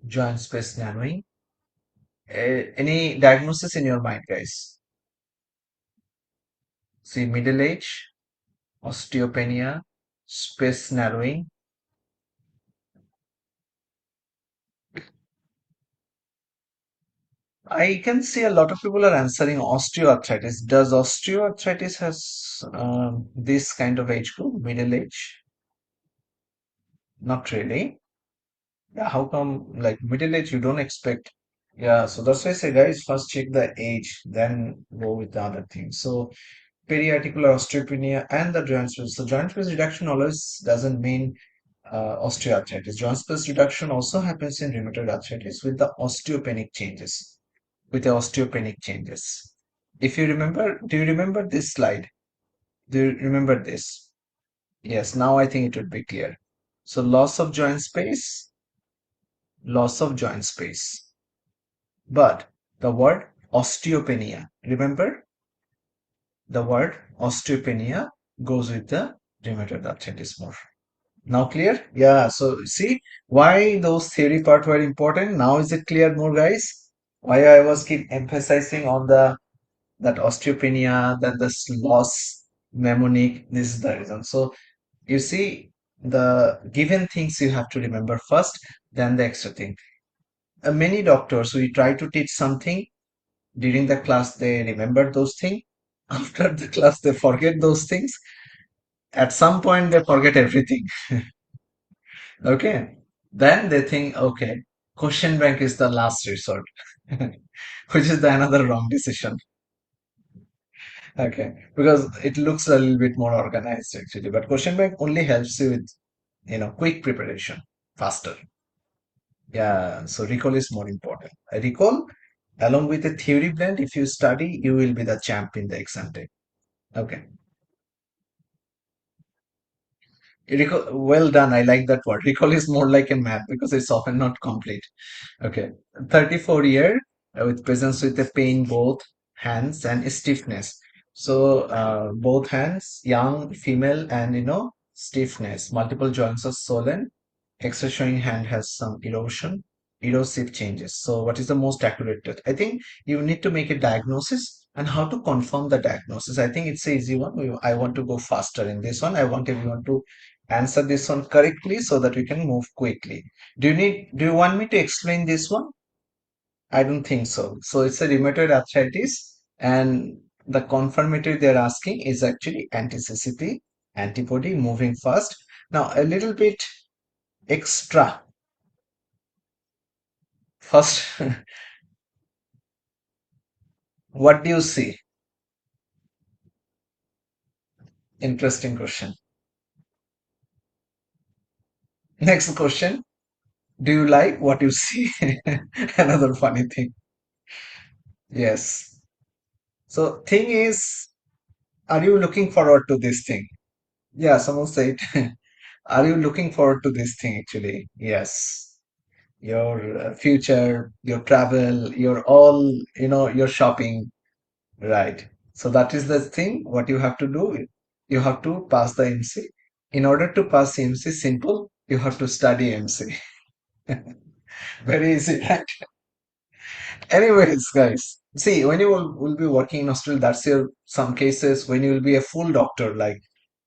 Speaker 1: Joint space narrowing. Any diagnosis in your mind, guys? See, middle age, osteopenia, space narrowing. I can see a lot of people are answering osteoarthritis. Does osteoarthritis has this kind of age group, middle age? Not really. Yeah, how come like middle age you don't expect? Yeah, so that's why I say guys first check the age, then go with the other things. So periarticular osteopenia and the joint space. So joint space reduction always doesn't mean osteoarthritis. Joint space reduction also happens in rheumatoid arthritis with the osteopenic changes. With the osteopenic changes. If you remember, do you remember this slide? Do you remember this? Yes, now I think it would be clear. So loss of joint space. But the word osteopenia, remember the word osteopenia goes with the rheumatoid arthritis more. Now clear? Yeah, so see why those theory part were important. Now is it clear more, guys? Why I was keep emphasizing on the that osteopenia, then this loss mnemonic, this is the reason. So you see the given things you have to remember first, then the extra thing. Many doctors, we try to teach something during the class, they remember those things. After the class, they forget those things. At some point, they forget everything. Okay. Then they think, okay, question bank is the last resort, which is the another wrong decision. Okay. Because it looks a little bit more organized actually. But question bank only helps you with, quick preparation, faster. Yeah. So recall is more important. Recall, along with the theory blend, if you study, you will be the champ in the exam day. Okay. Recall, well done. I like that word. Recall is more like a math because it's often not complete. Okay. 34-year with presence with the pain both hands and stiffness. So both hands, young, female, and stiffness. Multiple joints are swollen. X-ray showing hand has some erosive changes. So what is the most accurate test? I think you need to make a diagnosis and how to confirm the diagnosis. I think it's an easy one. I want to go faster in this one. I want everyone to answer this one correctly so that we can move quickly. Do you want me to explain this one? I don't think so. So it's a rheumatoid arthritis, and the confirmatory they're asking is actually anti-CCP, antibody moving fast. Now a little bit extra. First, what do you see? Interesting question. Next question. Do you like what you see? Another funny thing. Yes. So thing is, are you looking forward to this thing? Yeah, someone said, are you looking forward to this thing actually? Yes. Your future, your travel, your all, your shopping, right? So that is the thing. What you have to do, you have to pass the MC. In order to pass MC, simple, you have to study MC. Very easy, right? Anyways, guys, see, when you will be working in Australia, that's your some cases when you will be a full doctor, like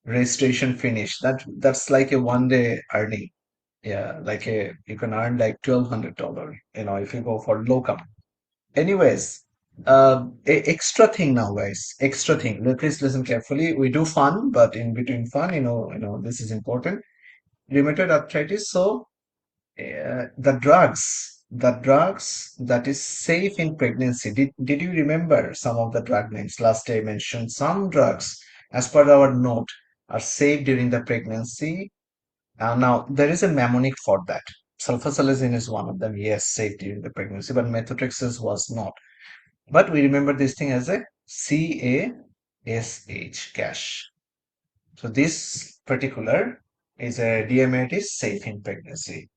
Speaker 1: registration finish. That's like a 1 day earning. Yeah, like you can earn like $1,200, if you go for locum. Anyways, extra thing now, guys. Extra thing. Please listen carefully. We do fun, but in between fun, this is important. Rheumatoid arthritis. So the drugs that is safe in pregnancy. Did you remember some of the drug names? Last I mentioned some drugs, as per our note, are safe during the pregnancy. Now there is a mnemonic for that. Sulfasalazine is one of them. Yes, safe during the pregnancy, but methotrexate was not. But we remember this thing as a CASH, cash. So this particular is a DMA, it is safe in pregnancy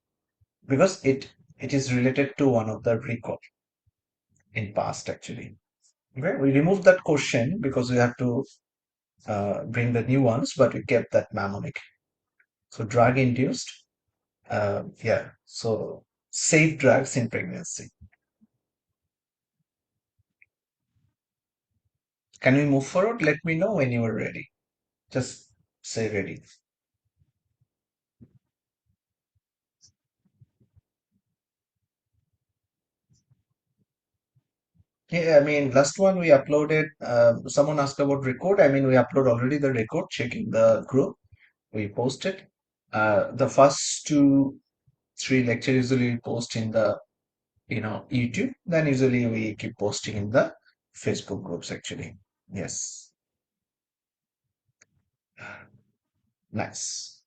Speaker 1: because it is related to one of the recall in past actually. Okay, we removed that question because we have to bring the new ones, but we kept that mnemonic. So drug induced, yeah. So safe drugs in pregnancy. Can we move forward? Let me know when you are ready. Just say ready. Yeah, I mean, last one we uploaded. Someone asked about record. I mean, we upload already the record. Checking the group, we posted. The first two, three lectures usually we post in the YouTube. Then usually we keep posting in the Facebook groups. Actually, yes. Nice.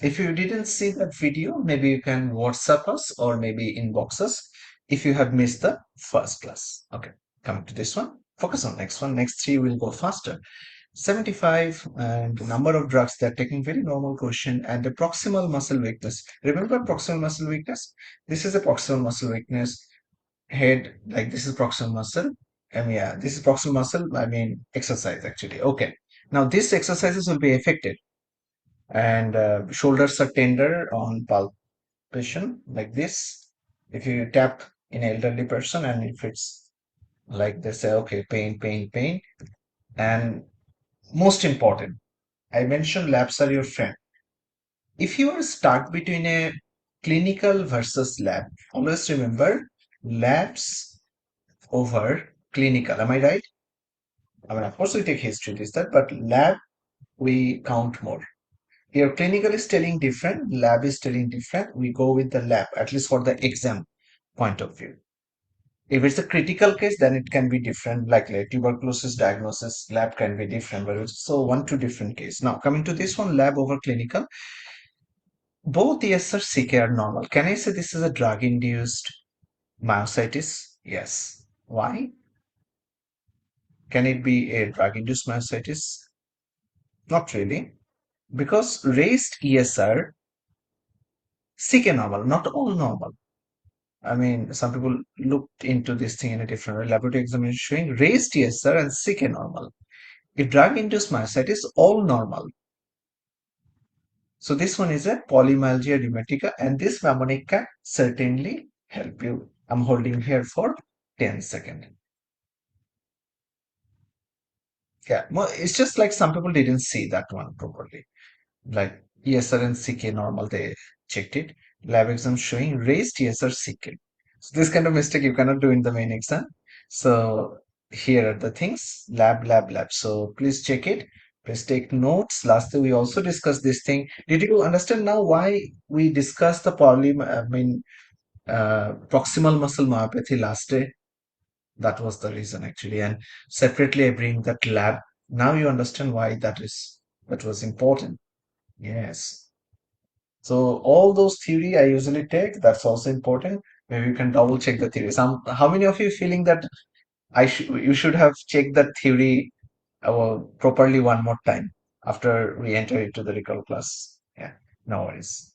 Speaker 1: If you didn't see that video, maybe you can WhatsApp us or maybe inbox us if you have missed the first class. Okay, coming to this one. Focus on next one. Next three will go faster. 75 and the number of drugs they're taking, very normal question. And the proximal muscle weakness. Remember proximal muscle weakness? This is a proximal muscle weakness. Head, like this is proximal muscle. Yeah, this is proximal muscle. I mean, exercise actually. Okay. Now, these exercises will be affected and shoulders are tender on palpation like this. If you tap in an elderly person and if it's like they say, okay, pain, pain, pain. And most important, I mentioned labs are your friend. If you are stuck between a clinical versus lab, always remember labs over clinical. Am I right? I mean, of course, we take history, this, that, but lab, we count more. Your clinical is telling different, lab is telling different. We go with the lab, at least for the exam point of view. If it's a critical case, then it can be different, like tuberculosis diagnosis, lab can be different, but it's so one to different case. Now, coming to this one, lab over clinical, both yes or CK are normal. Can I say this is a drug-induced myositis? Yes. Why? Can it be a drug-induced myositis? Not really. Because raised ESR, CK normal, not all normal. I mean, some people looked into this thing in a different way. Laboratory examination showing raised TSR and CK normal. If drug-induced myositis, all normal. So this one is a polymyalgia rheumatica, and this mnemonic can certainly help you. I'm holding here for 10 seconds. Yeah, it's just like some people didn't see that one properly. Like ESR and CK normal, they checked it. Lab exam showing raised ESR CK. So this kind of mistake you cannot do in the main exam. So here are the things, lab. So please check it. Please take notes. Last day we also discussed this thing. Did you understand now why we discussed the proximal muscle myopathy last day? That was the reason actually. And separately I bring that lab. Now you understand why that was important. Yes. So all those theory I usually take, that's also important. Maybe you can double check the theory. How many of you feeling that you should have checked that theory properly one more time after we enter into the recall class? Yeah, no worries.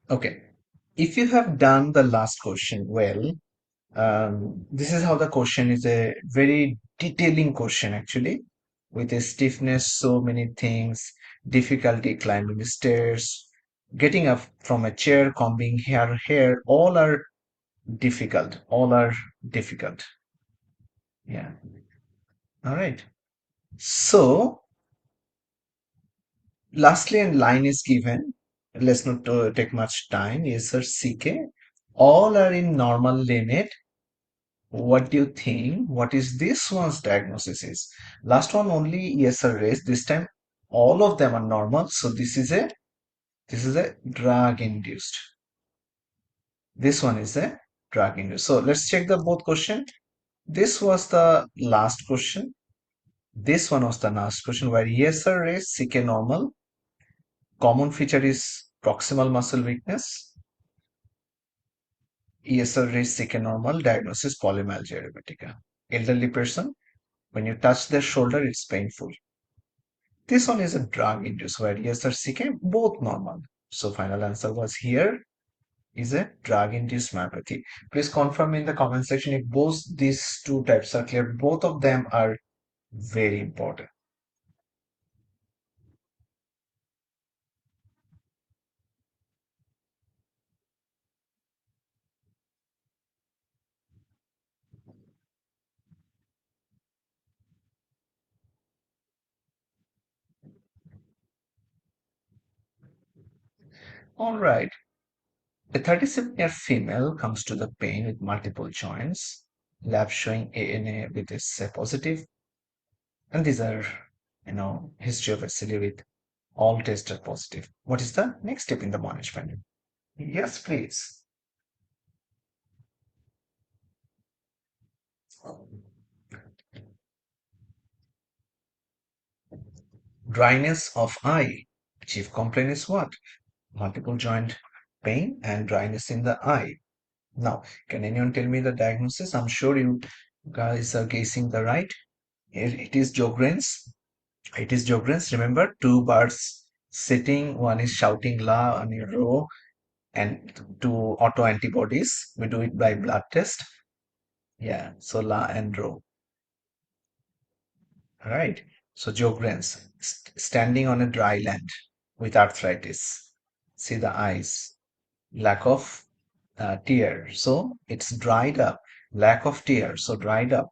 Speaker 1: Okay. If you have done the last question well, this is how the question is, a very detailing question actually, with a stiffness, so many things, difficulty climbing stairs, getting up from a chair, combing hair, all are difficult. Yeah. All right. So lastly, a line is given. Let's not take much time. Yes, sir. CK. All are in normal limit. What do you think? What is this one's diagnosis is? Last one only yes or raised. This time all of them are normal. So this is a drug induced. This one is a drug induced. So let's check the both question. This was the last question. This one was the last question where yes or raised CK normal. Common feature is proximal muscle weakness. ESR raised CK normal. Diagnosis polymyalgia rheumatica. Elderly person, when you touch their shoulder, it's painful. This one is a drug induced where yes or CK both normal. So final answer was here is a drug induced myopathy. Please confirm in the comment section if both these two types are clear. Both of them are very important. All right. A 37-year female comes to the pain with multiple joints, lab showing ANA with a positive, and these are, history of SLE with all tests are positive. What is the next step in the management? Yes, please. Dryness of eye. Chief complaint is what? Multiple joint pain and dryness in the eye. Now, can anyone tell me the diagnosis? I'm sure you guys are guessing the right. It is Sjogren's. It is Sjogren's. Remember, two birds sitting. One is shouting la on your row, and two autoantibodies. We do it by blood test. Yeah, so la and row. Right. So Sjogren's standing on a dry land with arthritis. See the eyes. Lack of tear. So it's dried up. Lack of tear. So dried up.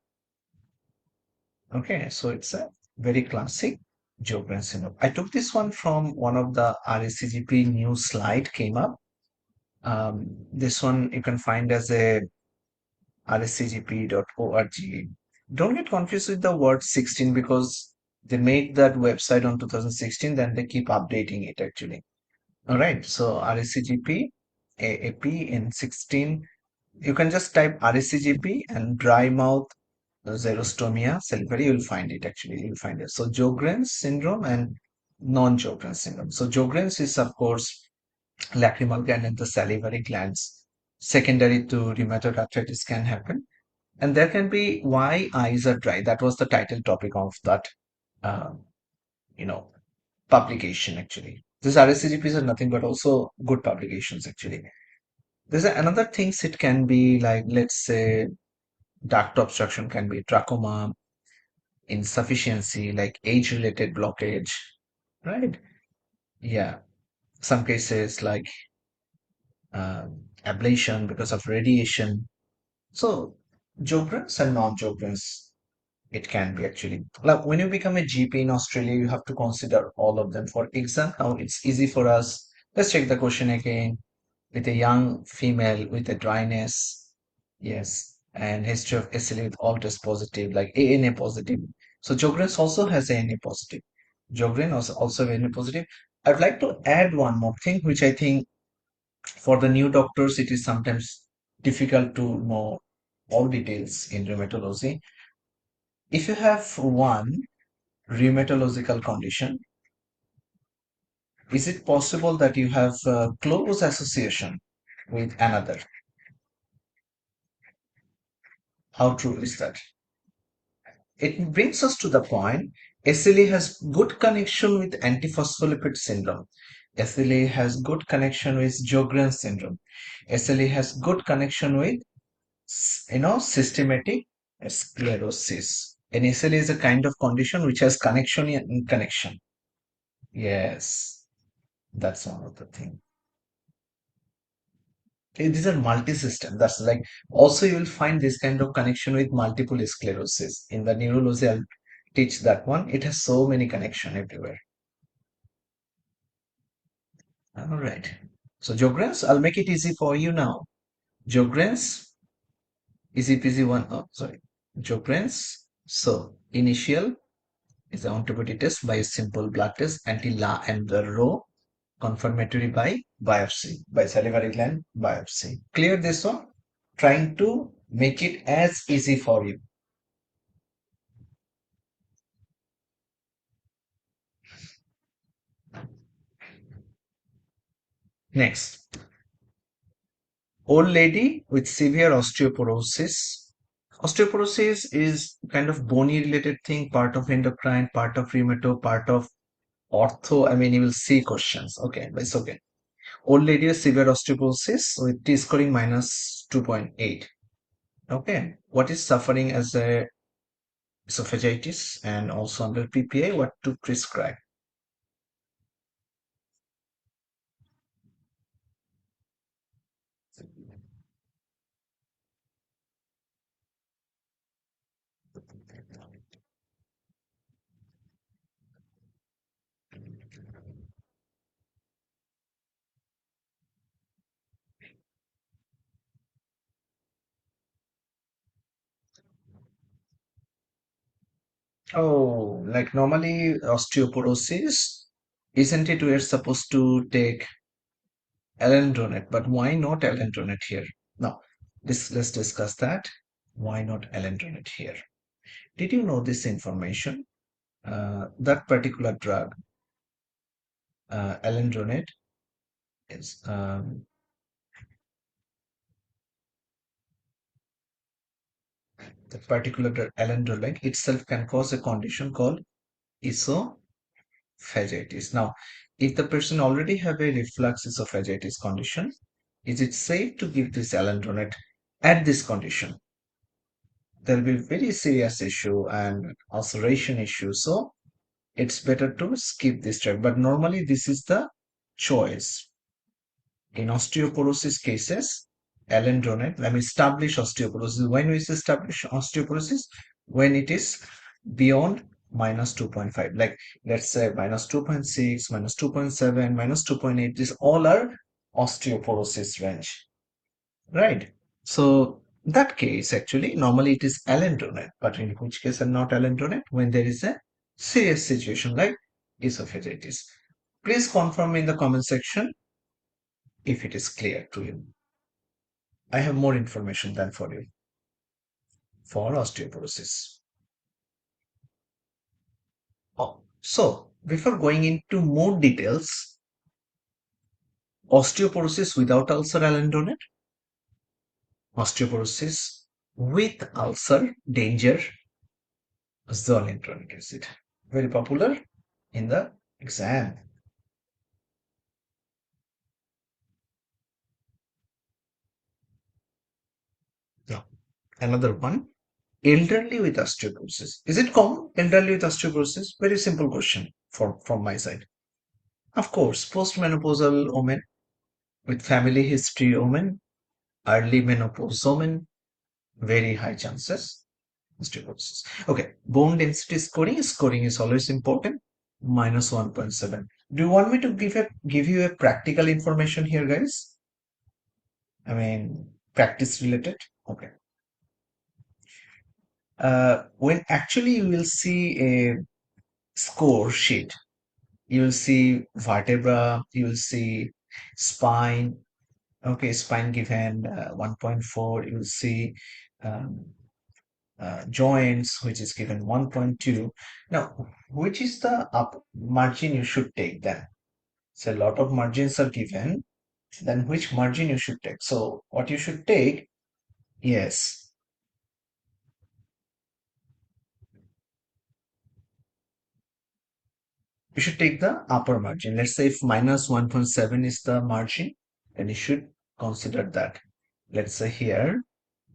Speaker 1: Okay, so it's a very classic Sjogren's syndrome. I took this one from one of the RACGP news slide came up. This one you can find as a rscgp.org. Don't get confused with the word 16 because they made that website on 2016, then they keep updating it actually. All right, so rscgp AAP in 16. You can just type rscgp and dry mouth xerostomia salivary, you'll find it actually. You'll find it. So Sjogren's syndrome and non-Sjogren's syndrome. So Sjogren's is of course lacrimal gland and the salivary glands. Secondary to rheumatoid arthritis can happen. And there can be why eyes are dry. That was the title topic of that, uh, you know, publication actually. These RSCGPs are nothing but also good publications actually. There's another things it can be like, let's say, duct obstruction can be trachoma, insufficiency, like age-related blockage, right? Yeah, some cases like ablation because of radiation. So, Sjogren's and non-Sjogren's, it can be actually. Like when you become a GP in Australia, you have to consider all of them. For example, now it's easy for us. Let's check the question again. With a young female with a dryness, yes, and history of SLE with all test positive, like ANA positive. So Sjogren's also has ANA positive. Sjogren also ANA positive. I'd like to add one more thing, which I think for the new doctors, it is sometimes difficult to know all details in rheumatology. If you have one rheumatological condition, is it possible that you have a close association with another? How true is that? It brings us to the point SLE has good connection with antiphospholipid syndrome. SLE has good connection with Sjogren's syndrome. SLE has good connection with systematic sclerosis. And SLE is a kind of condition which has connection in connection. Yes, that's one of the thing. Okay, these are multi-system. That's like also you will find this kind of connection with multiple sclerosis. In the neurology, I'll teach that one. It has so many connection everywhere. All right. So Sjogren's, I'll make it easy for you now. Sjogren's, easy peasy one. Oh, sorry. Sjogren's. So initial is the antibody test by a simple blood test, anti-La and the Rho, confirmatory by biopsy, by salivary gland biopsy. Clear this one? Trying to make it as easy for you. Next, old lady with severe osteoporosis. Osteoporosis is kind of bony related thing, part of endocrine, part of rheumato, part of ortho. I mean, you will see questions. Okay, but it's okay. Old lady with severe osteoporosis with T scoring minus 2.8. Okay, what is suffering as a esophagitis and also under PPA? What to prescribe? Oh, like normally osteoporosis, isn't it we're supposed to take alendronate, but why not alendronate here? Now, let's discuss that. Why not alendronate here? Did you know this information? that particular drug, alendronate, is the particular drug alendronate itself can cause a condition called esophagitis. Now, if the person already have a reflux esophagitis condition, is it safe to give this alendronate at this condition? There will be very serious issue and ulceration issue. So it's better to skip this drug. But normally this is the choice. In osteoporosis cases, alendronate, let me establish osteoporosis. When we establish osteoporosis, when it is beyond minus 2.5, like let's say minus 2.6, minus 2.7, minus 2.8, these all are osteoporosis range, right? So that case actually normally it is alendronate, but in which case and not alendronate when there is a serious situation like esophagitis. Please confirm in the comment section if it is clear to you. I have more information than for you for osteoporosis. So before going into more details, osteoporosis without ulcer alendronate, osteoporosis with ulcer danger zoledronic acid. Very popular in the exam. Now, another one, elderly with osteoporosis. Is it common? Elderly with osteoporosis? Very simple question from my side. Of course, postmenopausal women with family history women, early menopause women, very high chances osteoporosis. Okay, bone density scoring. Scoring is always important. Minus 1.7. Do you want me to give you a practical information here, guys? I mean, practice related. Okay. When actually you will see a score sheet, you will see vertebra, you will see spine. Okay, spine given 1.4. You will see um, joints, which is given 1.2. Now, which is the up margin you should take then? So a lot of margins are given. Then which margin you should take? So what you should take? Yes, you should take the upper margin. Let's say if minus 1.7 is the margin, then you should consider that. Let's say here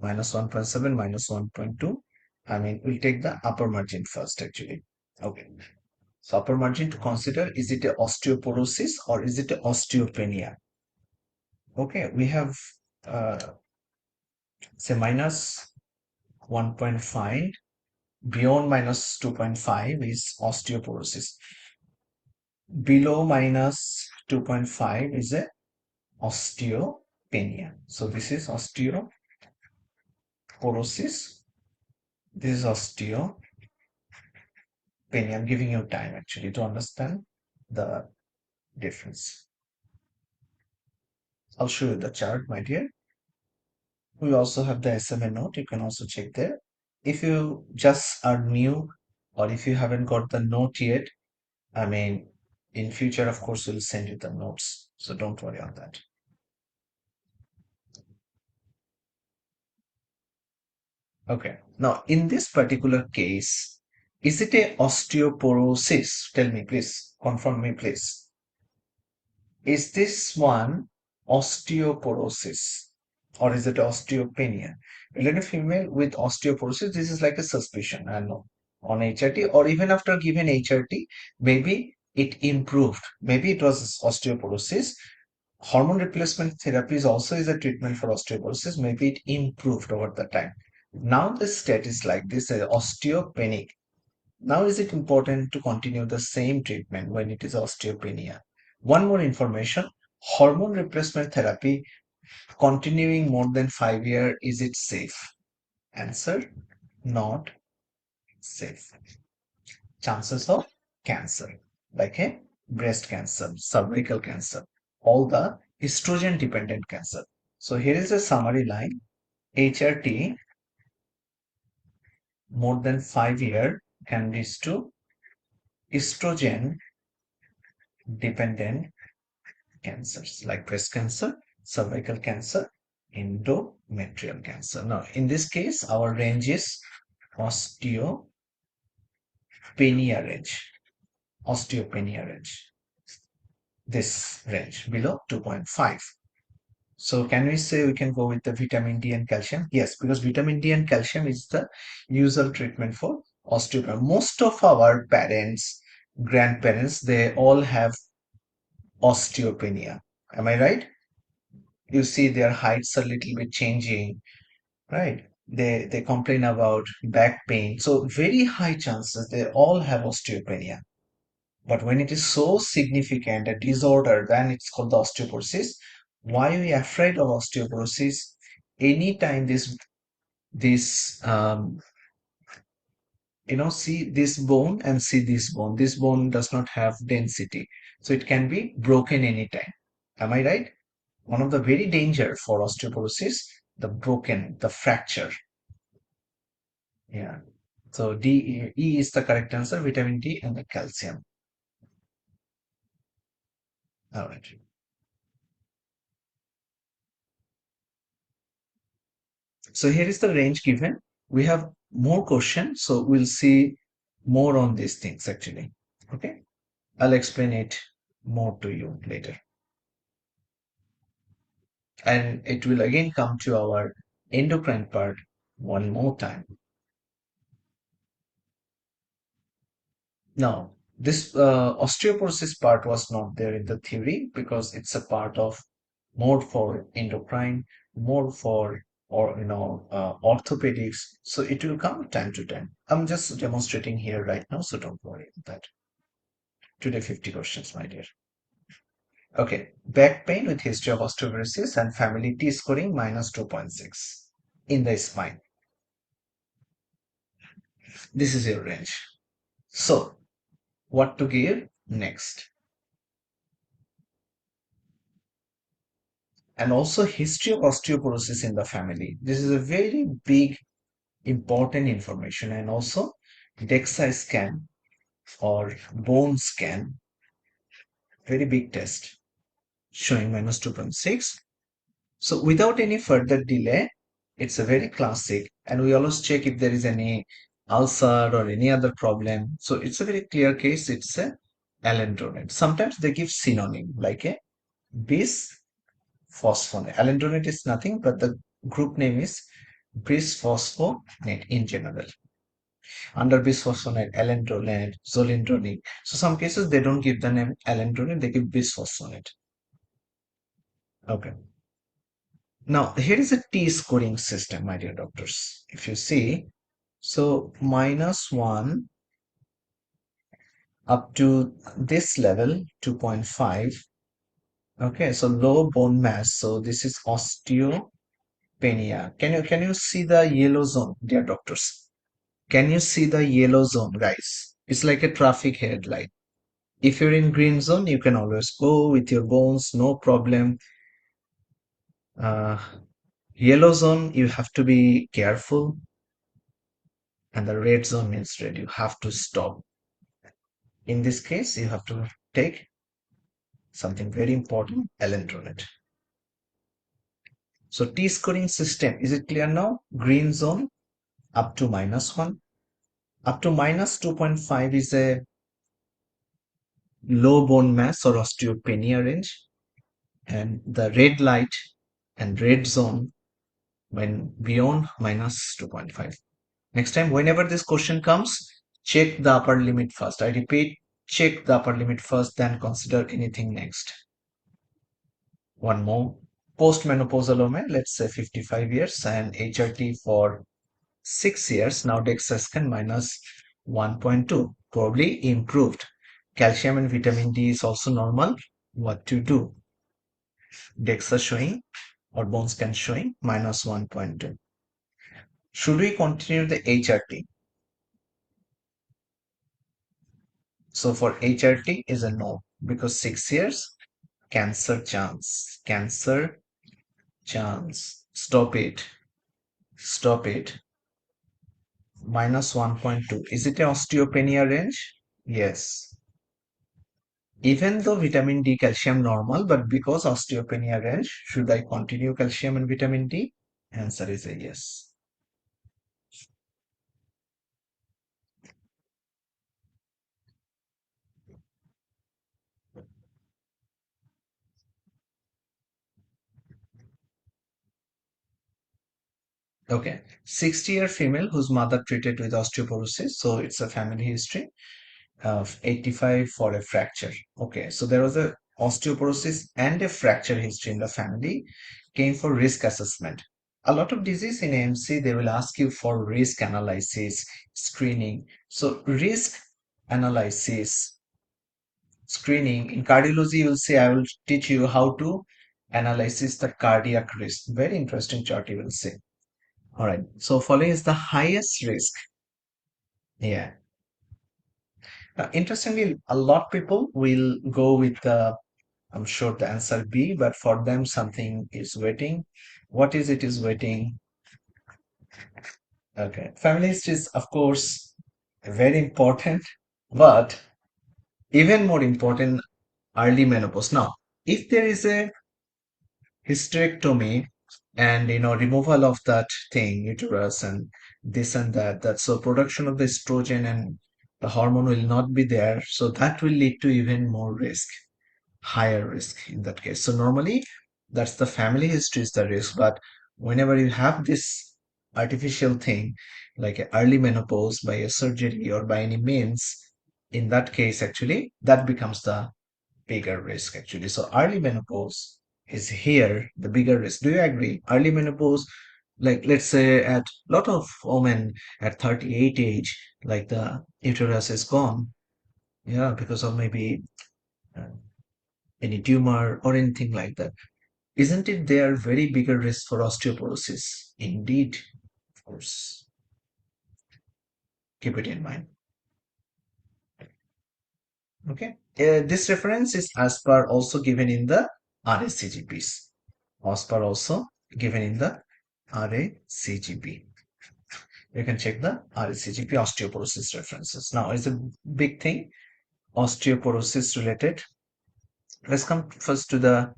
Speaker 1: minus 1.7, minus 1.2. I mean, we'll take the upper margin first actually. Okay. So upper margin to consider, is it a osteoporosis or is it a osteopenia? Okay, we have say minus 1.5, beyond minus 2.5 is osteoporosis. Below minus 2.5 is a osteopenia. So this is osteoporosis. This is osteopenia. I'm giving you time actually to understand the difference. I'll show you the chart, my dear. We also have the SMA note. You can also check there. If you just are new or if you haven't got the note yet, I mean, in future, of course, we'll send you the notes. So don't worry on that. Okay. Now, in this particular case, is it a osteoporosis? Tell me, please. Confirm me, please. Is this one osteoporosis or is it osteopenia? In a female with osteoporosis, this is like a suspicion. I know on HRT or even after given HRT, maybe it improved. Maybe it was osteoporosis. Hormone replacement therapy is also is a treatment for osteoporosis. Maybe it improved over the time. Now the state is like this, osteopenic. Now, is it important to continue the same treatment when it is osteopenia? One more information, hormone replacement therapy continuing more than 5 years, is it safe? Answer, not safe. Chances of cancer, like a breast cancer, cervical cancer, all the estrogen dependent cancer. So here is a summary line. HRT more than 5 years can lead to estrogen dependent cancers like breast cancer, cervical cancer, endometrial cancer. Now, in this case, our range is osteopenia range. Osteopenia range. This range below 2.5. So can we say we can go with the vitamin D and calcium? Yes, because vitamin D and calcium is the usual treatment for osteopenia. Most of our parents, grandparents, they all have osteopenia. Am I right? You see their heights are a little bit changing, right? They complain about back pain. So very high chances they all have osteopenia. But when it is so significant a disorder, then it's called the osteoporosis. Why are we afraid of osteoporosis? Anytime this see this bone and see this bone. This bone does not have density, so it can be broken anytime. Am I right? One of the very danger for osteoporosis, the fracture. Yeah. So E is the correct answer, vitamin D and the calcium. All right. So here is the range given. We have more questions, so we'll see more on these things actually. Okay. I'll explain it more to you later. And it will again come to our endocrine part one more time. Now, this osteoporosis part was not there in the theory because it's a part of more for endocrine, more for orthopedics. So it will come time to time. I'm just demonstrating here right now, so don't worry about that. Today 50 questions, my dear. Okay, back pain with history of osteoporosis and family T scoring minus 2.6 in the spine. This is your range. So, what to give next? And also history of osteoporosis in the family. This is a very big, important information. And also DEXA scan or bone scan, very big test showing minus 2.6. So without any further delay, it's a very classic. And we always check if there is any ulcer or any other problem. So it's a very clear case. It's a alendronate. Sometimes they give synonym like a bisphosphonate. Alendronate is nothing but the group name is bisphosphonate in general. Under bisphosphonate, alendronate, zolindronate. So some cases they don't give the name alendronate, they give bisphosphonate. Okay. Now here is a T scoring system, my dear doctors. If you see, so -1 up to this level, 2.5. Okay, so low bone mass. So this is osteopenia. Can you see the yellow zone, dear doctors? Can you see the yellow zone, guys? It's like a traffic headlight. If you're in green zone, you can always go with your bones, no problem. Uh, Yellow zone, you have to be careful. And the red zone means red. You have to stop. In this case, you have to take something very important, alendronate. So T scoring system, is it clear now? Green zone up to -1. Up to minus 2.5 is a low bone mass or osteopenia range. And the red light and red zone when beyond minus 2.5. Next time, whenever this question comes, check the upper limit first. I repeat, check the upper limit first, then consider anything next. One more. Postmenopausal women, let's say 55 years and HRT for 6 years. Now DEXA scan minus 1.2, probably improved. Calcium and vitamin D is also normal. What to do? DEXA showing or bone scan showing minus 1.2. Should we continue the HRT? So for HRT is a no because 6 years, cancer chance. Stop it. Minus 1.2. Is it a osteopenia range? Yes. Even though vitamin D, calcium normal, but because osteopenia range, should I continue calcium and vitamin D? Answer is a yes. Okay. 60-year female whose mother treated with osteoporosis. So it's a family history of 85 for a fracture. Okay. So there was a osteoporosis and a fracture history in the family. Came for risk assessment. A lot of disease in AMC, they will ask you for risk analysis, screening. So risk analysis, screening. In cardiology, you will say, I will teach you how to analysis the cardiac risk. Very interesting chart, you will say. All right. So following is the highest risk. Yeah. Interestingly, a lot of people will go with the, I'm sure the answer B, but for them something is waiting. What is it is waiting? Okay. Family history is, of course, very important, but even more important, early menopause. Now, if there is a hysterectomy and removal of that thing uterus and this and that so production of the estrogen and the hormone will not be there, so that will lead to even more risk, higher risk in that case. So normally that's the family history is the risk, but whenever you have this artificial thing like a early menopause by a surgery or by any means, in that case actually that becomes the bigger risk actually. So early menopause is here the bigger risk. Do you agree? Early menopause, like let's say at lot of women at 38 age, like the uterus is gone, yeah, because of maybe uh, any tumor or anything like that. Isn't it there very bigger risk for osteoporosis? Indeed, of course. Keep it in mind. Okay. This reference is as per also given in the RACGPs. As per also given in the RACGP. You can check the RACGP osteoporosis references. Now, it's a big thing, osteoporosis related. Let's come first to the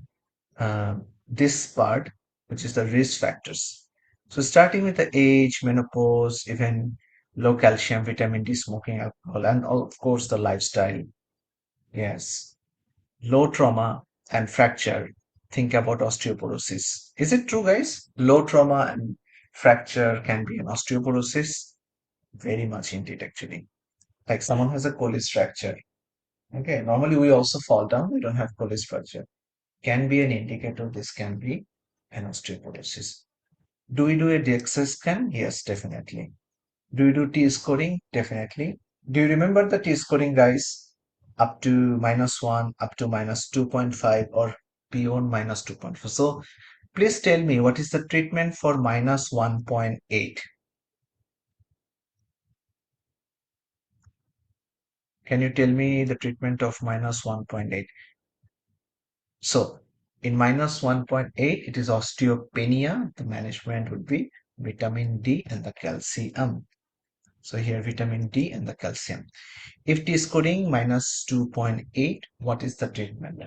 Speaker 1: this part, which is the risk factors. So, starting with the age, menopause, even low calcium, vitamin D, smoking, alcohol, and of course the lifestyle. Yes, low trauma and fracture. Think about osteoporosis. Is it true, guys? Low trauma and fracture can be an osteoporosis. Very much indeed, actually. Like someone has a Colles fracture. Okay, normally we also fall down. We don't have Colles fracture. Can be an indicator. This can be an osteoporosis. Do we do a DXA scan? Yes, definitely. Do you do T scoring? Definitely. Do you remember the T scoring, guys? Up to -1, up to -2.5, or beyond -2.4. So please tell me what is the treatment for -1.8? Can you tell me the treatment of -1.8? So in -1.8, it is osteopenia. The management would be vitamin D and the calcium. So here vitamin D and the calcium. If T scoring -2.8, what is the treatment?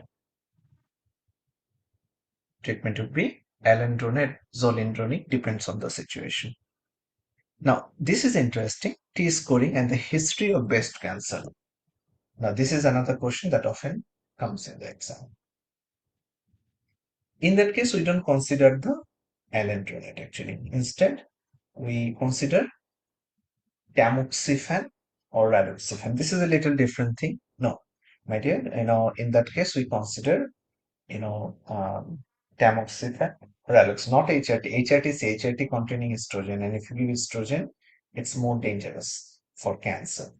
Speaker 1: Treatment would be alendronate, zolindronic, depends on the situation. Now, this is interesting, T scoring and the history of breast cancer. Now, this is another question that often comes in the exam. In that case, we don't consider the alendronate actually. Instead, we consider tamoxifen or raloxifene. This is a little different thing. No, my dear, in that case, we consider tamoxifen, Ralux, not HRT. HRT is HRT containing estrogen, and if you give estrogen, it's more dangerous for cancer.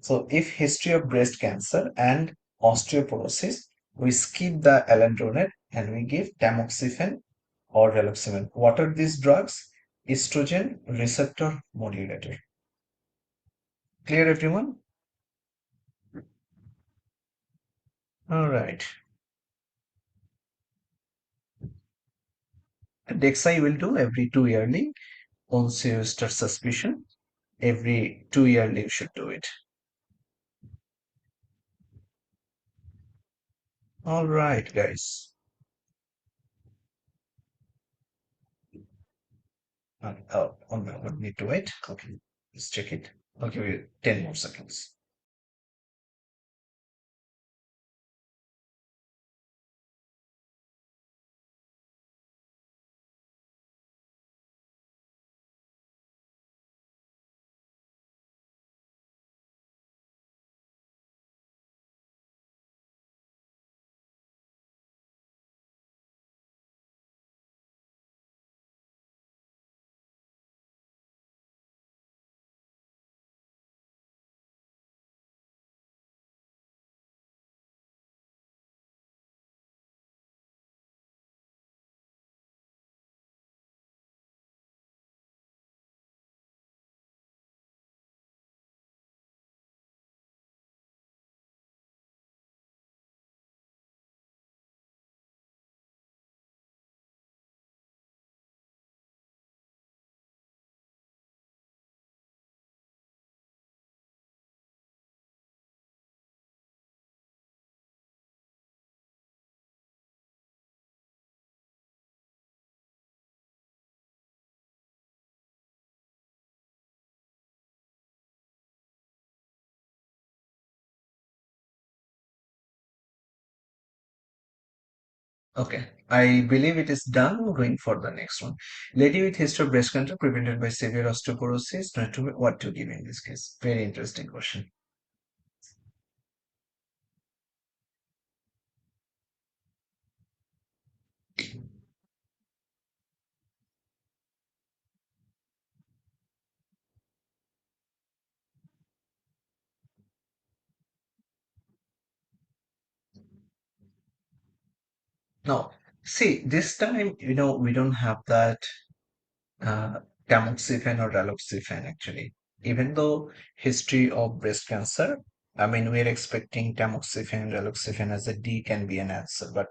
Speaker 1: So, if history of breast cancer and osteoporosis, we skip the alendronate and we give tamoxifen or raloxifene. What are these drugs? Estrogen receptor modulator. Clear, everyone? All right. DEXA you will do every 2 yearly. Once you start suspicion, every 2 yearly you should do it. All right, guys. Oh, one need to wait. Okay, let's check it. I'll give you 10 more seconds. Okay, I believe it is done. Going for the next one. Lady with history of breast cancer prevented by severe osteoporosis. Not to what to give in this case. Very interesting question. Now, see, this time, we don't have that uh, tamoxifen or raloxifene actually. Even though history of breast cancer, I mean, we're expecting tamoxifen, raloxifene as a D can be an answer, but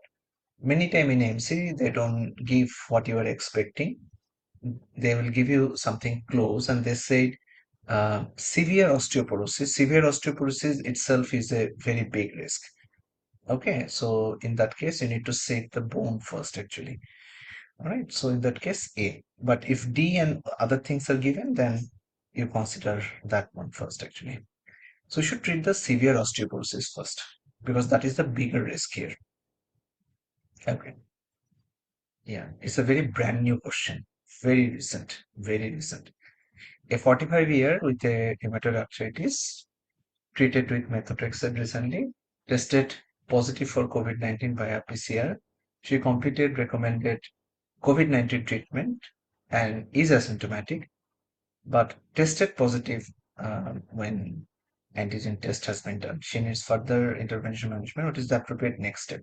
Speaker 1: many time in AMC, they don't give what you are expecting. They will give you something close, and they say severe osteoporosis. Severe osteoporosis itself is a very big risk. Okay, so in that case, you need to save the bone first, actually. All right, so in that case, A. But if D and other things are given, then you consider that one first, actually. So you should treat the severe osteoporosis first, because that is the bigger risk here. Okay, yeah, it's a very brand new question, very recent, very recent. A 45-year with a rheumatoid arthritis treated with methotrexate recently, tested positive for COVID-19 via PCR. She completed recommended COVID-19 treatment and is asymptomatic, but tested positive when antigen test has been done. She needs further intervention management. What is the appropriate next step?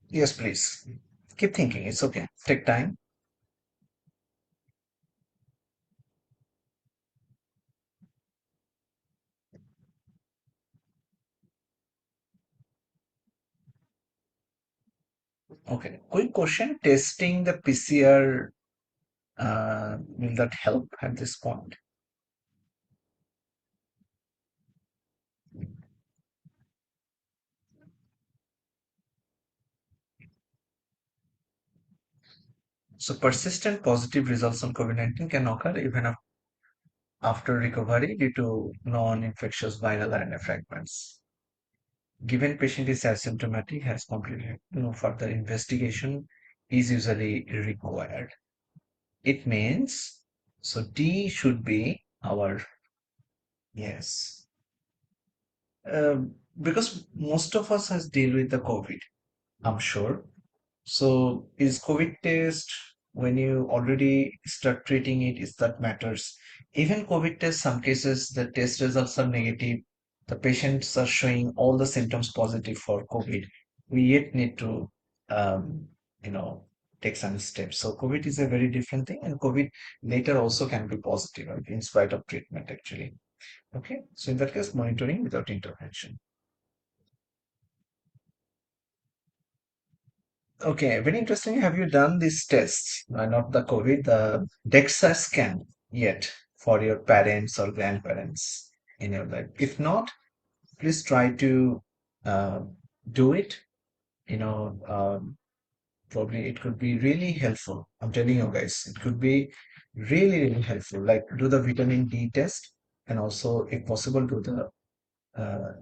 Speaker 1: Yes, please. Keep thinking. It's okay. Take time. Okay. Quick question. Testing the PCR, will that help at this point? So persistent positive results on COVID-19 can occur even after recovery due to non-infectious viral RNA fragments. Given patient is asymptomatic, has completed no further investigation is usually required. It means so D should be our yes. Because most of us has deal with the COVID, I'm sure. So is COVID test when you already start treating it, is that matters. Even COVID test, some cases the test results are negative. The patients are showing all the symptoms positive for COVID. We yet need to, um, you know, take some steps. So COVID is a very different thing, and COVID later also can be positive in spite of treatment, actually. Okay, so in that case, monitoring without intervention. Okay, very interesting. Have you done these tests? Not the COVID, the DEXA scan. yet for your parents or grandparents in your life. If not, please try to uh, do it. You know, probably it could be really helpful. I'm telling you guys, it could be really, really helpful. Like do the vitamin D test, and also, if possible, do the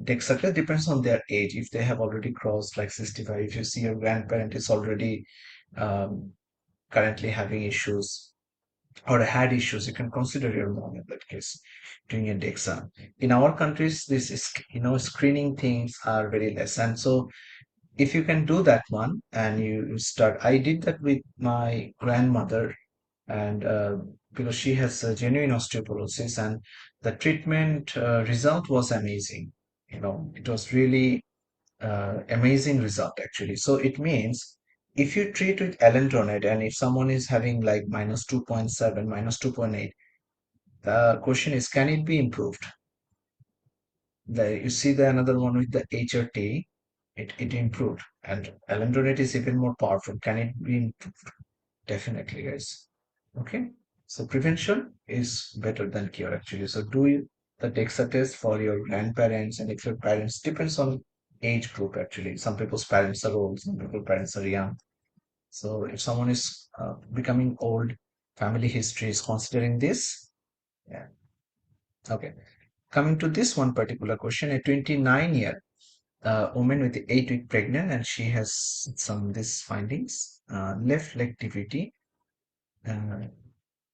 Speaker 1: Dexter depends on their age. If they have already crossed like 65, if you see your grandparent is already um, currently having issues or had issues, you can consider your mom in that case doing a DEXA. In our countries, this is, screening things are very less. And so if you can do that one and you start, I did that with my grandmother, and because she has a genuine osteoporosis, and the treatment result was amazing. It was really amazing result actually. So it means if you treat with alendronate, and if someone is having like minus 2.7, minus 2.8, the question is, can it be improved? You see the another one with the HRT, it improved, and alendronate is even more powerful. Can it be improved? Definitely, guys. Okay. So prevention is better than cure actually. So the DEXA test for your grandparents, and if your parents, depends on age group actually. Some people's parents are old, some people's parents are young. So if someone is becoming old, family history is considering this. Yeah. Okay. Coming to this one particular question, a 29-year woman with 8 week pregnant, and she has some this findings: left leg DVT, uh,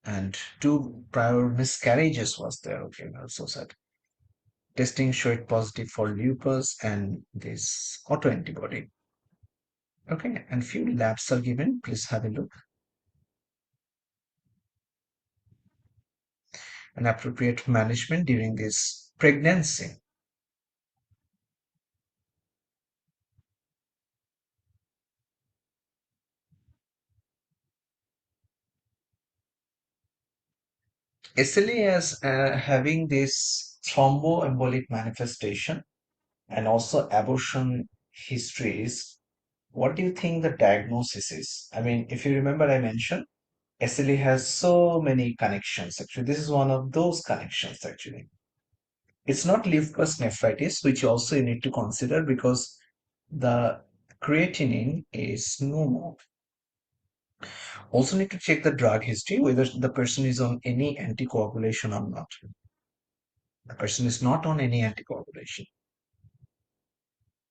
Speaker 1: and two prior miscarriages was there. Okay, also said testing showed positive for lupus and this autoantibody. Okay, and few labs are given. Please have a look. And appropriate management during this pregnancy. SLE as having this thromboembolic manifestation and also abortion histories. What do you think the diagnosis is? I mean, if you remember, I mentioned SLE has so many connections. Actually, this is one of those connections. Actually, it's not lupus nephritis, which also you need to consider because the creatinine is normal. Also, need to check the drug history whether the person is on any anticoagulation or not. The person is not on any anticoagulation.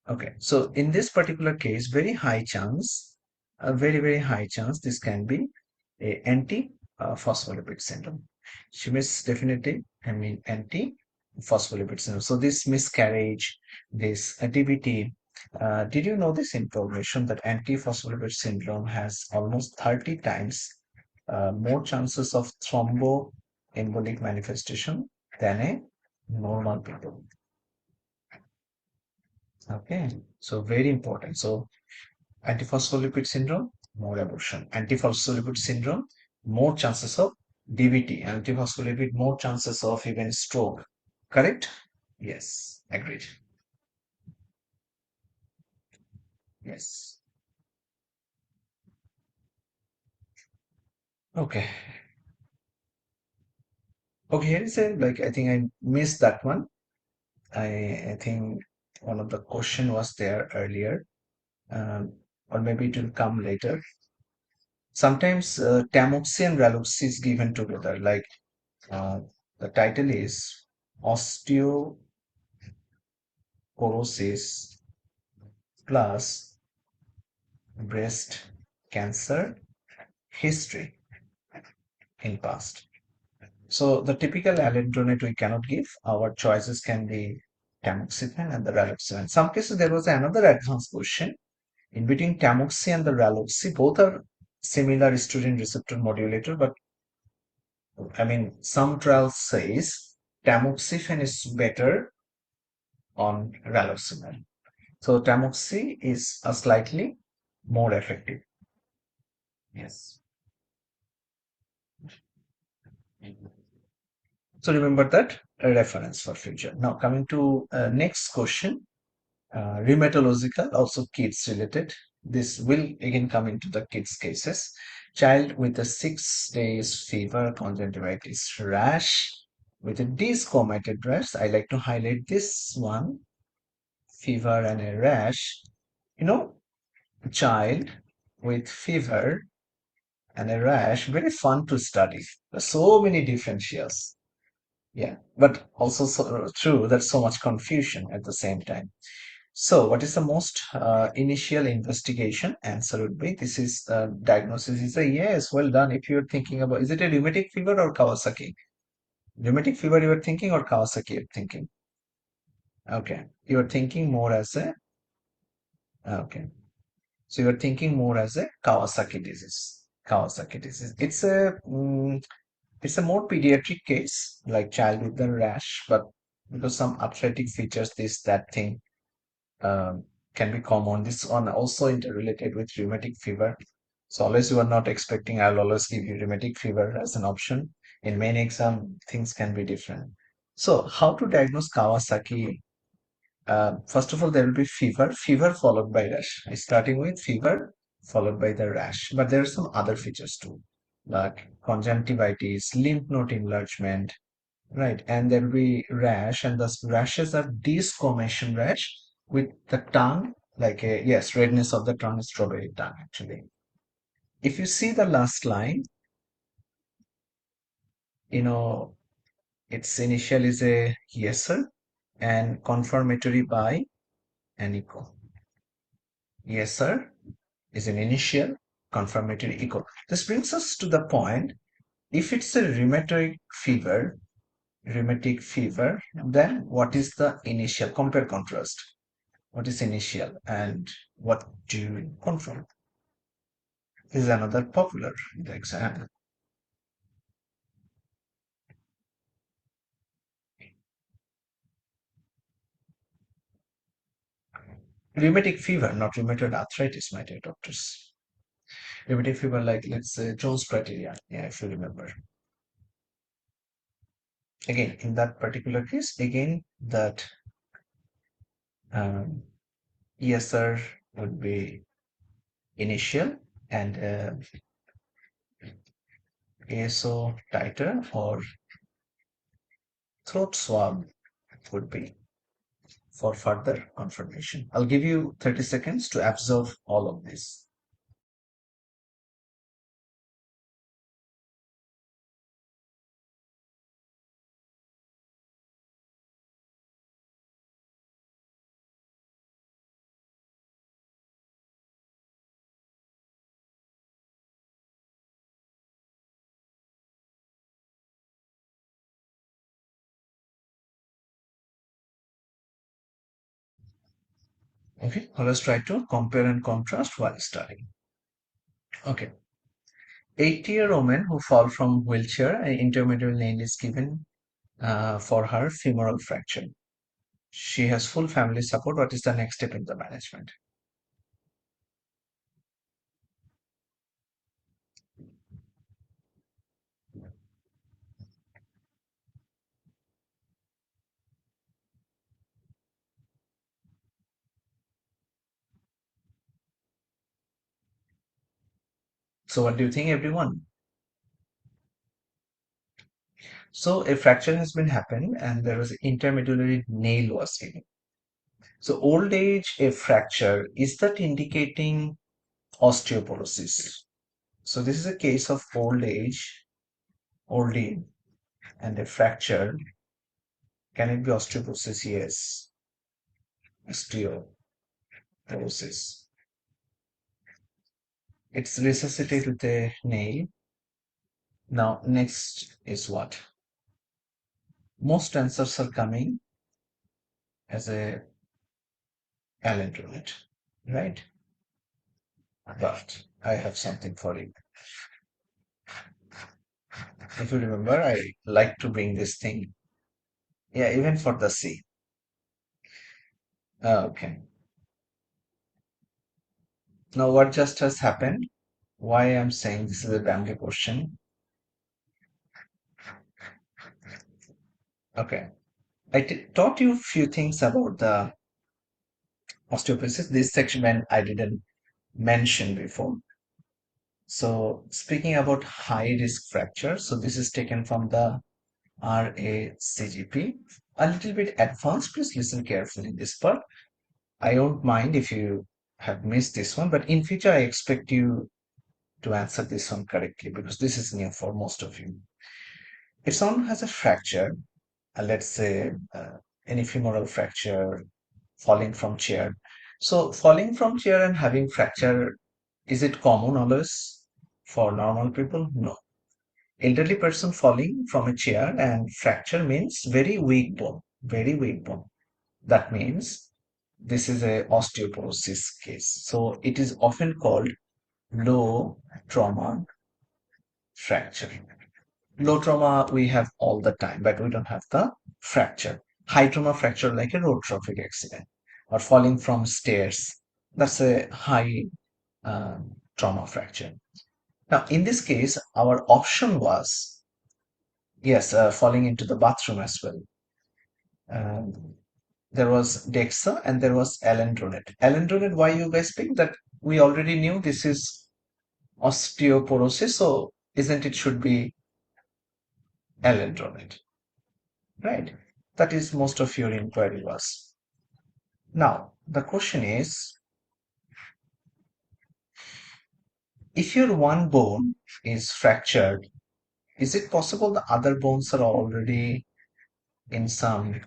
Speaker 1: Okay, so in this particular case, very high chance, a very, very high chance this can be a anti-phospholipid syndrome. She is definitely, I mean, anti-phospholipid syndrome. So this miscarriage, this DVT, did you know this information that anti-phospholipid syndrome has almost 30 times more chances of thromboembolic manifestation than a normal people? Okay, so very important. So antiphospholipid syndrome, more abortion. Antiphospholipid syndrome, more chances of DVT. Antiphospholipid, more chances of even stroke. Correct? Yes, agreed. Yes. Okay. Okay, here is a, like, I think I missed that one. I think one of the question was there earlier, or maybe it will come later. Sometimes tamoxi and raloxi is given together, like uh, the title is Osteoporosis plus breast cancer history in past. So the typical alendronate we cannot give. Our choices can be tamoxifen and the raloxifene. In some cases, there was another advanced question in between tamoxi and the raloxi. Both are similar estrogen receptor modulator, but I mean, some trials says tamoxifen is better on raloxifene. So tamoxi is a slightly more effective. Yes. So remember that a reference for future. Now coming to next question, rheumatological, also kids related. This will again come into the kids cases. Child with a 6 days fever, conjunctivitis rash with a desquamated rash. I like to highlight this one, fever and a rash. You know, child with fever and a rash, very fun to study. There's so many differentials. Yeah, but also true that so much confusion at the same time. So, what is the most initial investigation? Answer would be this is diagnosis is a yes, well done. If you're thinking about, is it a rheumatic fever or Kawasaki? Rheumatic fever you are thinking or Kawasaki you're thinking? Okay, you're thinking more as a, okay. So you're thinking more as a Kawasaki disease. Kawasaki disease. It's a more pediatric case, like child with the rash, but because some arthritic features, this, that thing um, can be common. This one also interrelated with rheumatic fever. So always you are not expecting, I'll always give you rheumatic fever as an option. In main exam, things can be different. So how to diagnose Kawasaki? First of all, there will be fever, fever followed by rash. Starting with fever followed by the rash. But there are some other features too, like conjunctivitis, lymph node enlargement, right? And there will be rash, and the rashes are desquamation rash with the tongue, like a, yes, redness of the tongue, strawberry tongue, actually. If you see the last line, you know, its initial is a yes, sir, and confirmatory by an echo. Yes, sir is an initial, confirmatory echo. This brings us to the point, if it's a rheumatic fever, then what is the initial? Compare contrast. What is initial and what do you confirm? This is another popular example. Rheumatic fever, not rheumatoid arthritis, my dear doctors. Rheumatic fever, like let's say Jones criteria, yeah, if you remember. Again, in that particular case, again, that um, ESR would be initial and ASO titer or throat swab would be for further confirmation. I'll give you 30 seconds to absorb all of this. Okay, let's try to compare and contrast while studying. Okay, 80-year woman who fall from wheelchair, an intermediate nail is given for her femoral fracture. She has full family support. What is the next step in the management? So, what do you think, everyone? So, a fracture has been happened, and there was intermedullary nail was given. So, old age, a fracture, is that indicating osteoporosis? So, this is a case of old age, and a fracture. Can it be osteoporosis? Yes, osteoporosis. It's resuscitated with a nail. Now, next is what? Most answers are coming as a alendronate, right? But I have something for you. If you remember, I like to bring this thing. Yeah, even for the C. Okay. Now, what just has happened? Why I'm saying this is a bamboo question? Okay. Taught you a few things about the osteoporosis. This section when I didn't mentioned before. So speaking about high risk fracture, so this is taken from the RACGP. A little bit advanced, please listen carefully this part. I don't mind if you have missed this one, but in future I expect you to answer this one correctly because this is new for most of you. If someone has a fracture, let's say any femoral fracture, falling from chair. So falling from chair and having fracture, is it common always for normal people? No. Elderly person falling from a chair and fracture means very weak bone, very weak bone. That means this is a osteoporosis case. So it is often called low trauma fracture. Low trauma we have all the time, but we don't have the fracture. High trauma fracture like a road traffic accident or falling from stairs. That's a high uh, trauma fracture. Now, in this case, our option was yes, falling into the bathroom as well. Um, there was DEXA and there was alendronate. Alendronate, why you guys picked that? We already knew this is osteoporosis, so isn't it should be alendronate, right? That is most of your inquiry was. Now, the question is, if your one bone is fractured, is it possible the other bones are already in some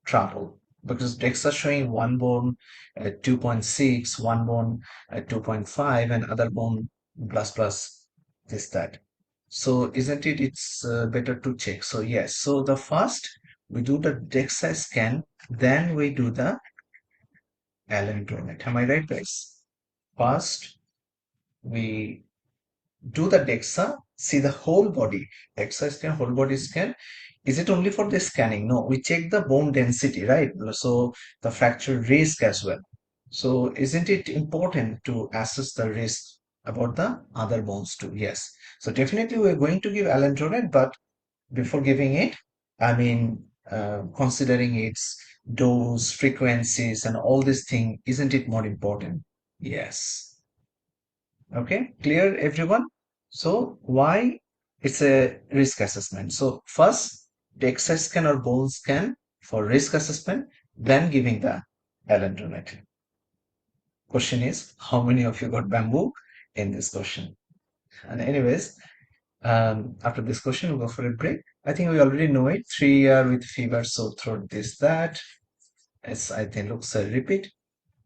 Speaker 1: trouble? Because DEXA showing one bone at 2.6, one bone at 2.5, and other bone plus this that. So isn't it? It's better to check. So yes. So the first we do the DEXA scan, then we do the alendronate. Am I right, guys? First we do the DEXA, see the whole body. DEXA scan, whole body scan. Is it only for the scanning? No, we check the bone density, right? So the fracture risk as well. So isn't it important to assess the risk about the other bones too? Yes. So definitely we're going to give alendronate, but before giving it, I mean, considering its dose, frequencies, and all this thing, isn't it more important? Yes. Okay, clear everyone? So why it's a risk assessment? So first the DEXA scan or bone scan for risk assessment, then giving the alendronate. Question is, how many of you got bamboo in this question? And anyways, after this question, we'll go for a break. I think we already know it. 3 year with fever, sore throat, this, that. It's, I think, looks a repeat.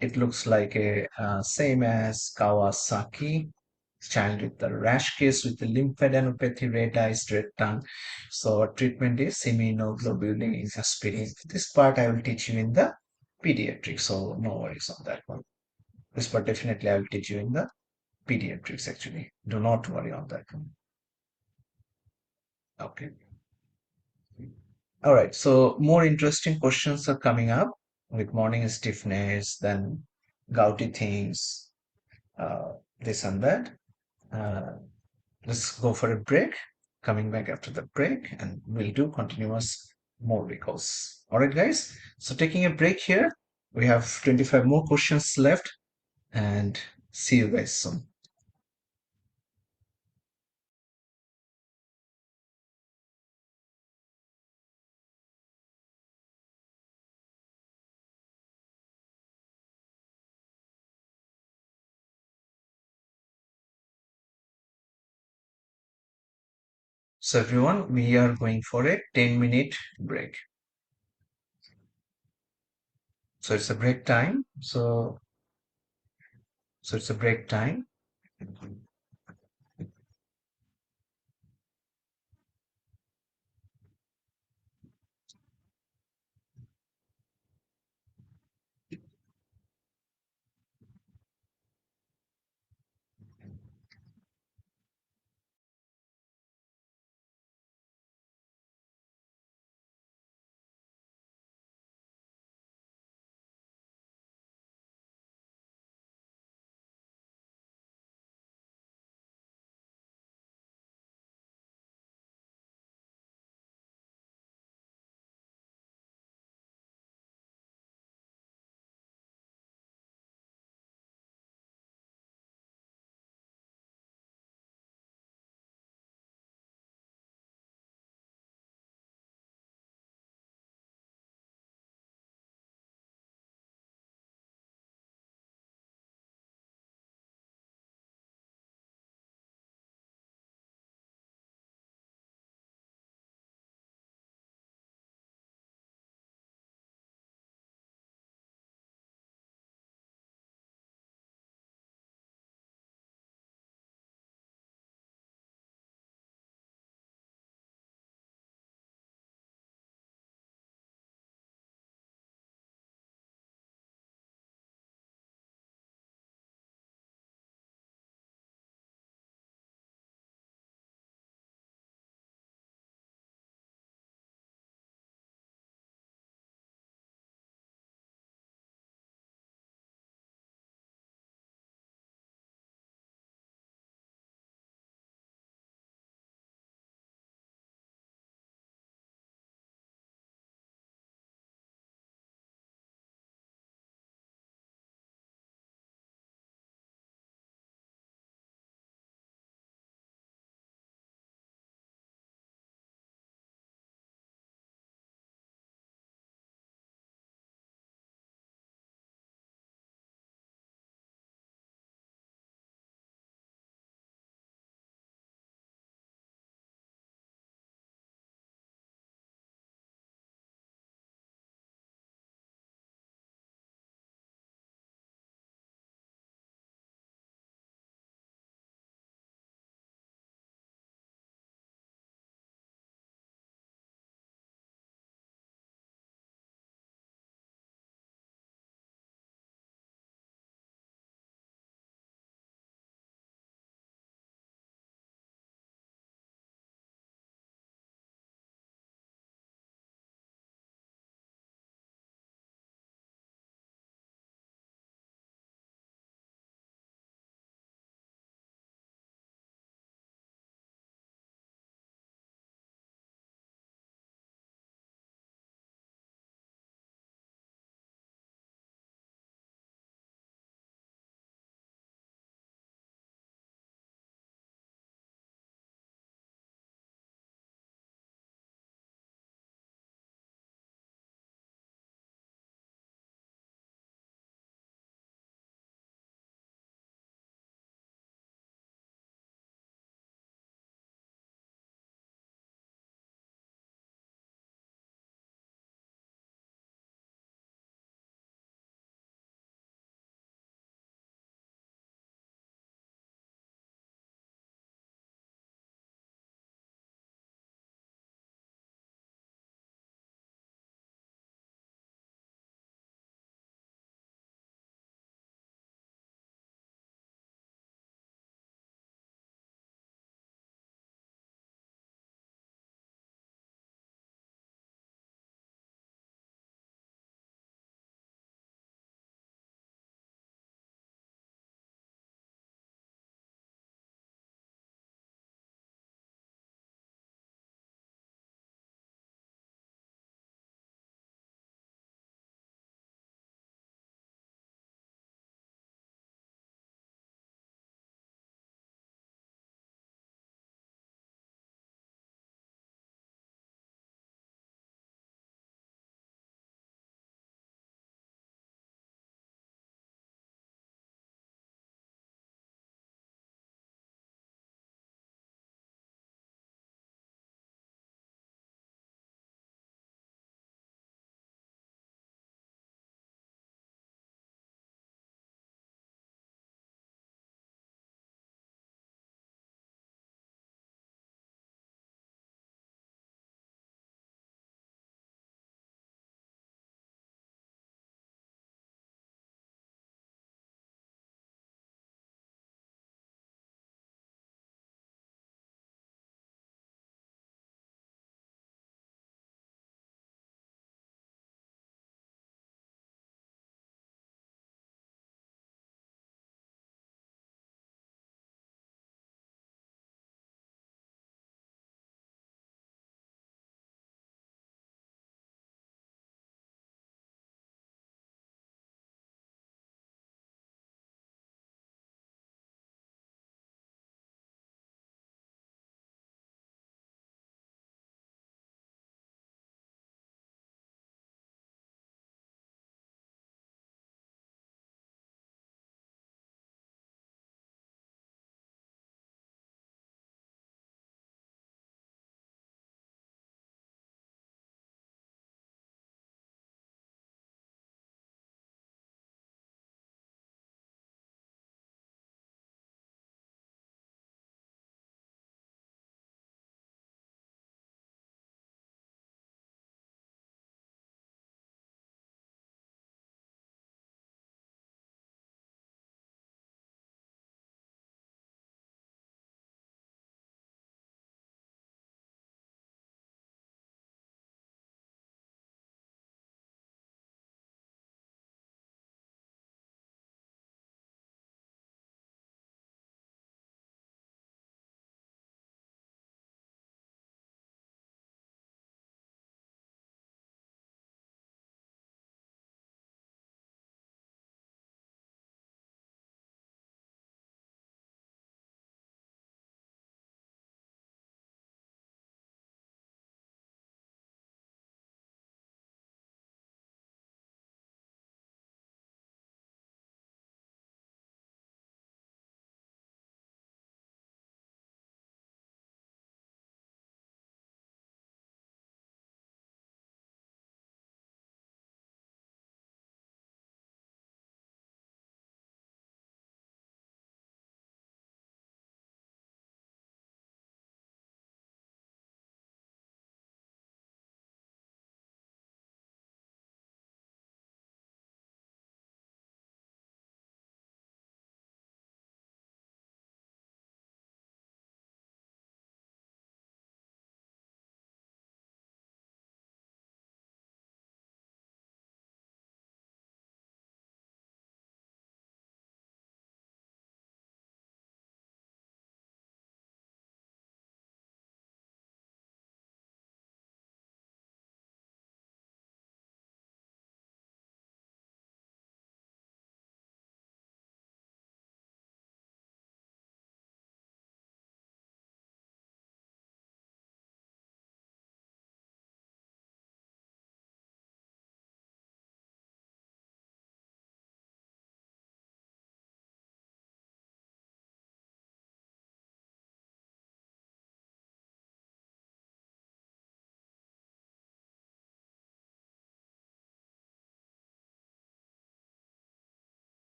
Speaker 1: It looks like a same as Kawasaki child with the rash case with the lymphadenopathy, red eyes, red tongue. So our treatment is immunoglobulin is aspirin. This part I will teach you in the pediatrics, so no worries on that one. This part definitely I will teach you in the pediatrics actually. Do not worry on that one. Okay. All right. So more interesting questions are coming up with morning stiffness, then gouty things, this and that. Uh, let's go for a break. Coming back after the break, and we'll do continuous more recalls. All right, guys. So taking a break here. We have 25 more questions left, and see you guys soon. So everyone, we are going for a 10-minute break. So it's a break time. So it's a break time.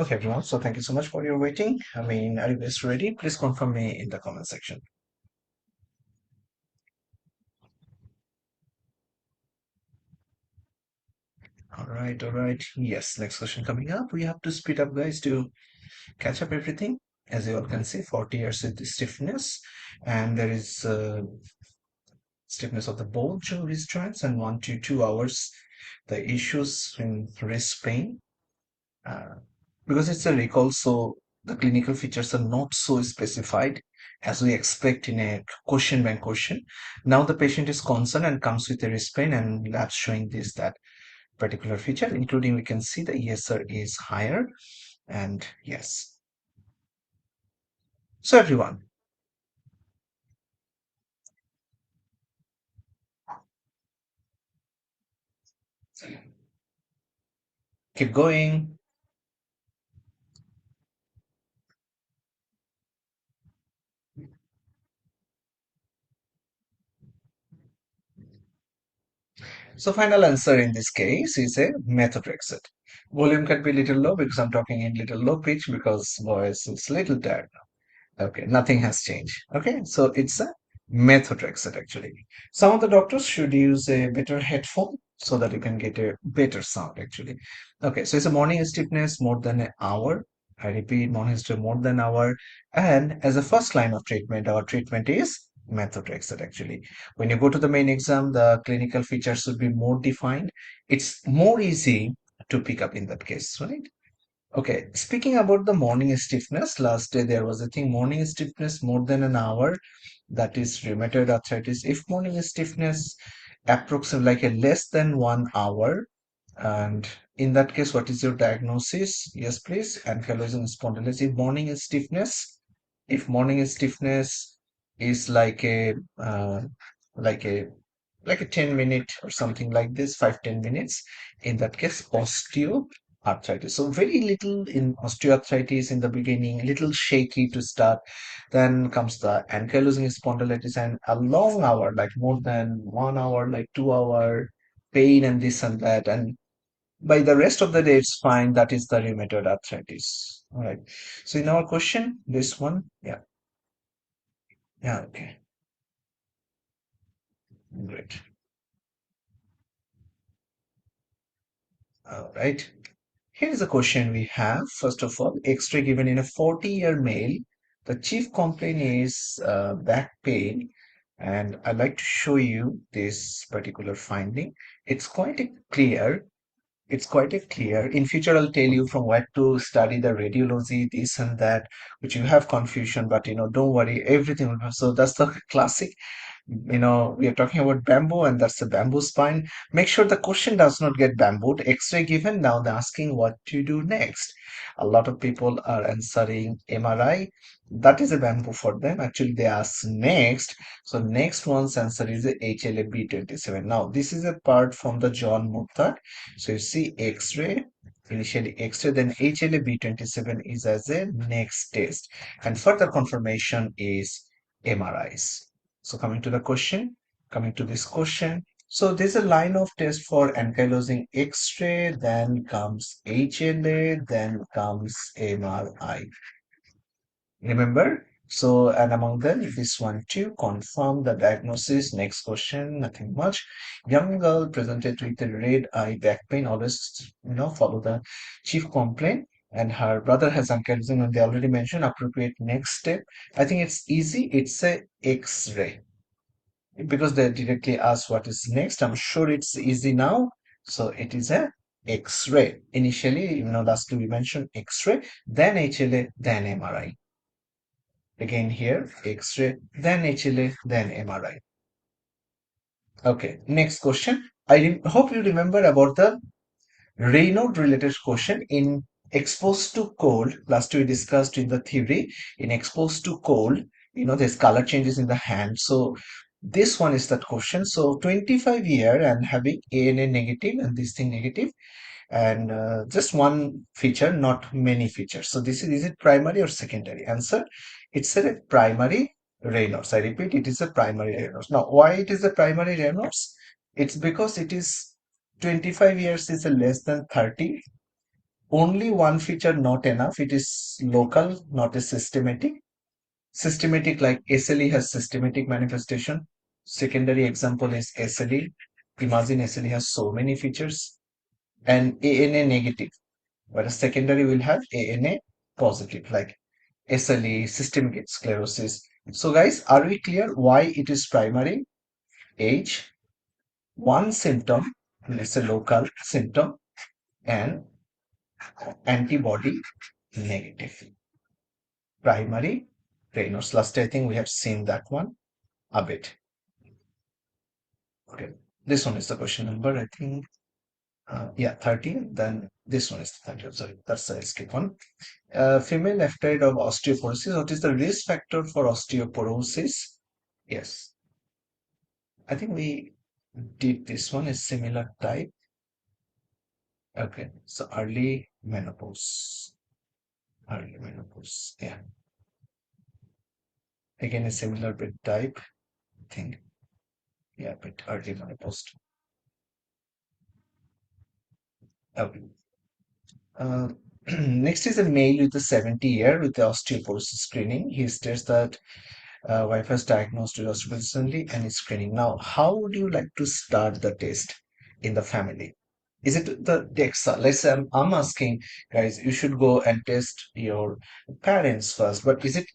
Speaker 1: Okay, everyone. So thank you so much for your waiting. I mean, are you guys ready? Please confirm me in the comment section. All right, all right. Yes, next question coming up. We have to speed up, guys, to catch up everything. As you all can see, 40 years with the stiffness, and there is stiffness of the bone to wrist joints, and 1 to 2 hours the issues in wrist pain. Uh, because it's a recall, so the clinical features are not so specified as we expect in a question bank question. Now the patient is concerned and comes with a wrist pain and labs showing this that particular feature, including we can see the ESR is higher and yes. So everyone, keep going. So final answer in this case is a methotrexate. Volume can be little low because I'm talking in little low pitch because voice is little tired. Okay, nothing has changed. Okay, so it's a methotrexate actually. Some of the doctors should use a better headphone so that you can get a better sound actually. Okay, so it's a morning stiffness more than an hour. I repeat, morning stiffness more than an hour. And as a first line of treatment, our treatment is methotrexate actually. When you go to the main exam, the clinical features should be more defined. It's more easy to pick up in that case, right? Okay, speaking about the morning stiffness, last day there was a thing morning stiffness more than an hour, that is rheumatoid arthritis. If morning stiffness approximately like a less than 1 hour, and in that case, what is your diagnosis? Yes, please. Ankylosing spondylitis. If morning stiffness is like a like a 10 minute or something like this, 5-10 minutes, in that case osteoarthritis. So very little in osteoarthritis in the beginning, little shaky to start, then comes the ankylosing spondylitis and a long hour, like more than 1 hour, like 2 hour pain and this and that, and by the rest of the day it's fine. That is the rheumatoid arthritis. All right, so in our question, this one, yeah, yeah, okay, great. All right. Here's a question we have. First of all, X-ray given in a 40-year male. The chief complaint is back pain, and I'd like to show you this particular finding. It's quite a clear. It's quite a clear. In future, I'll tell you from where to study the radiology, this and that, which you have confusion, but don't worry, everything will be. So that's the classic. We are talking about bamboo, and that's the bamboo spine. Make sure the question does not get bambooed. X-ray given. Now they're asking what to do next. A lot of people are answering MRI. That is a bamboo for them. Actually, they ask next. So next one's answer is a HLA-B27. Now this is a part from the John Muther. So you see X-ray. Initially X-ray, then HLA-B27 is as a next test, and further confirmation is MRIs. So coming to this question. So there's a line of test for ankylosing X-ray, then comes HLA, then comes MRI. Remember? So, and among them, this one too, confirm the diagnosis. Next question, nothing much. Young girl presented with a red eye back pain, always, follow the chief complaint. And her brother has ankylosing, and they already mentioned appropriate next step. I think it's easy. It's a X-ray because they directly ask what is next. I'm sure it's easy now. So it is a X-ray. Initially, lastly we mentioned X-ray, then HLA, then MRI. Again here, X-ray, then HLA, then MRI. Okay, next question. Hope you remember about the Raynaud related question in exposed to cold. Last we discussed in the theory, in exposed to cold, there's color changes in the hand. So this one is that question. So 25-year and having ANA negative and this thing negative, and just one feature, not many features. So is it primary or secondary? Answer, it's a primary Raynaud's. I repeat, it is a primary Raynaud's. Now, why it is a primary Raynaud's? It's because it is 25 years is a less than 30. Only one feature not enough. It is local, not a systematic. Systematic, like SLE has systematic manifestation. Secondary example is SLE. Imagine SLE has so many features. And ANA negative, whereas secondary will have ANA positive, like SLE, systemic sclerosis. So, guys, are we clear why it is primary? Age, one symptom, let's say local symptom, and antibody negative. Primary Raynaud's. Last, I think we have seen that one a bit. Okay, this one is the question number, I think. Yeah, 13. Then this one is the 30. Sorry, that's the skip one. Female afraid of osteoporosis. What is the risk factor for osteoporosis? Yes, I think we did this one, is similar type. Okay, so early menopause. Early menopause. Yeah, again a similar bit type thing. Yeah, but early menopause. Okay. Uh, Next is a male with a 70-year with the osteoporosis screening. He states that wife has diagnosed with osteoporosis recently and is screening. Now, how would you like to start the test in the family? Is it the DEXA? Let's say I'm asking, guys, you should go and test your parents first, but is it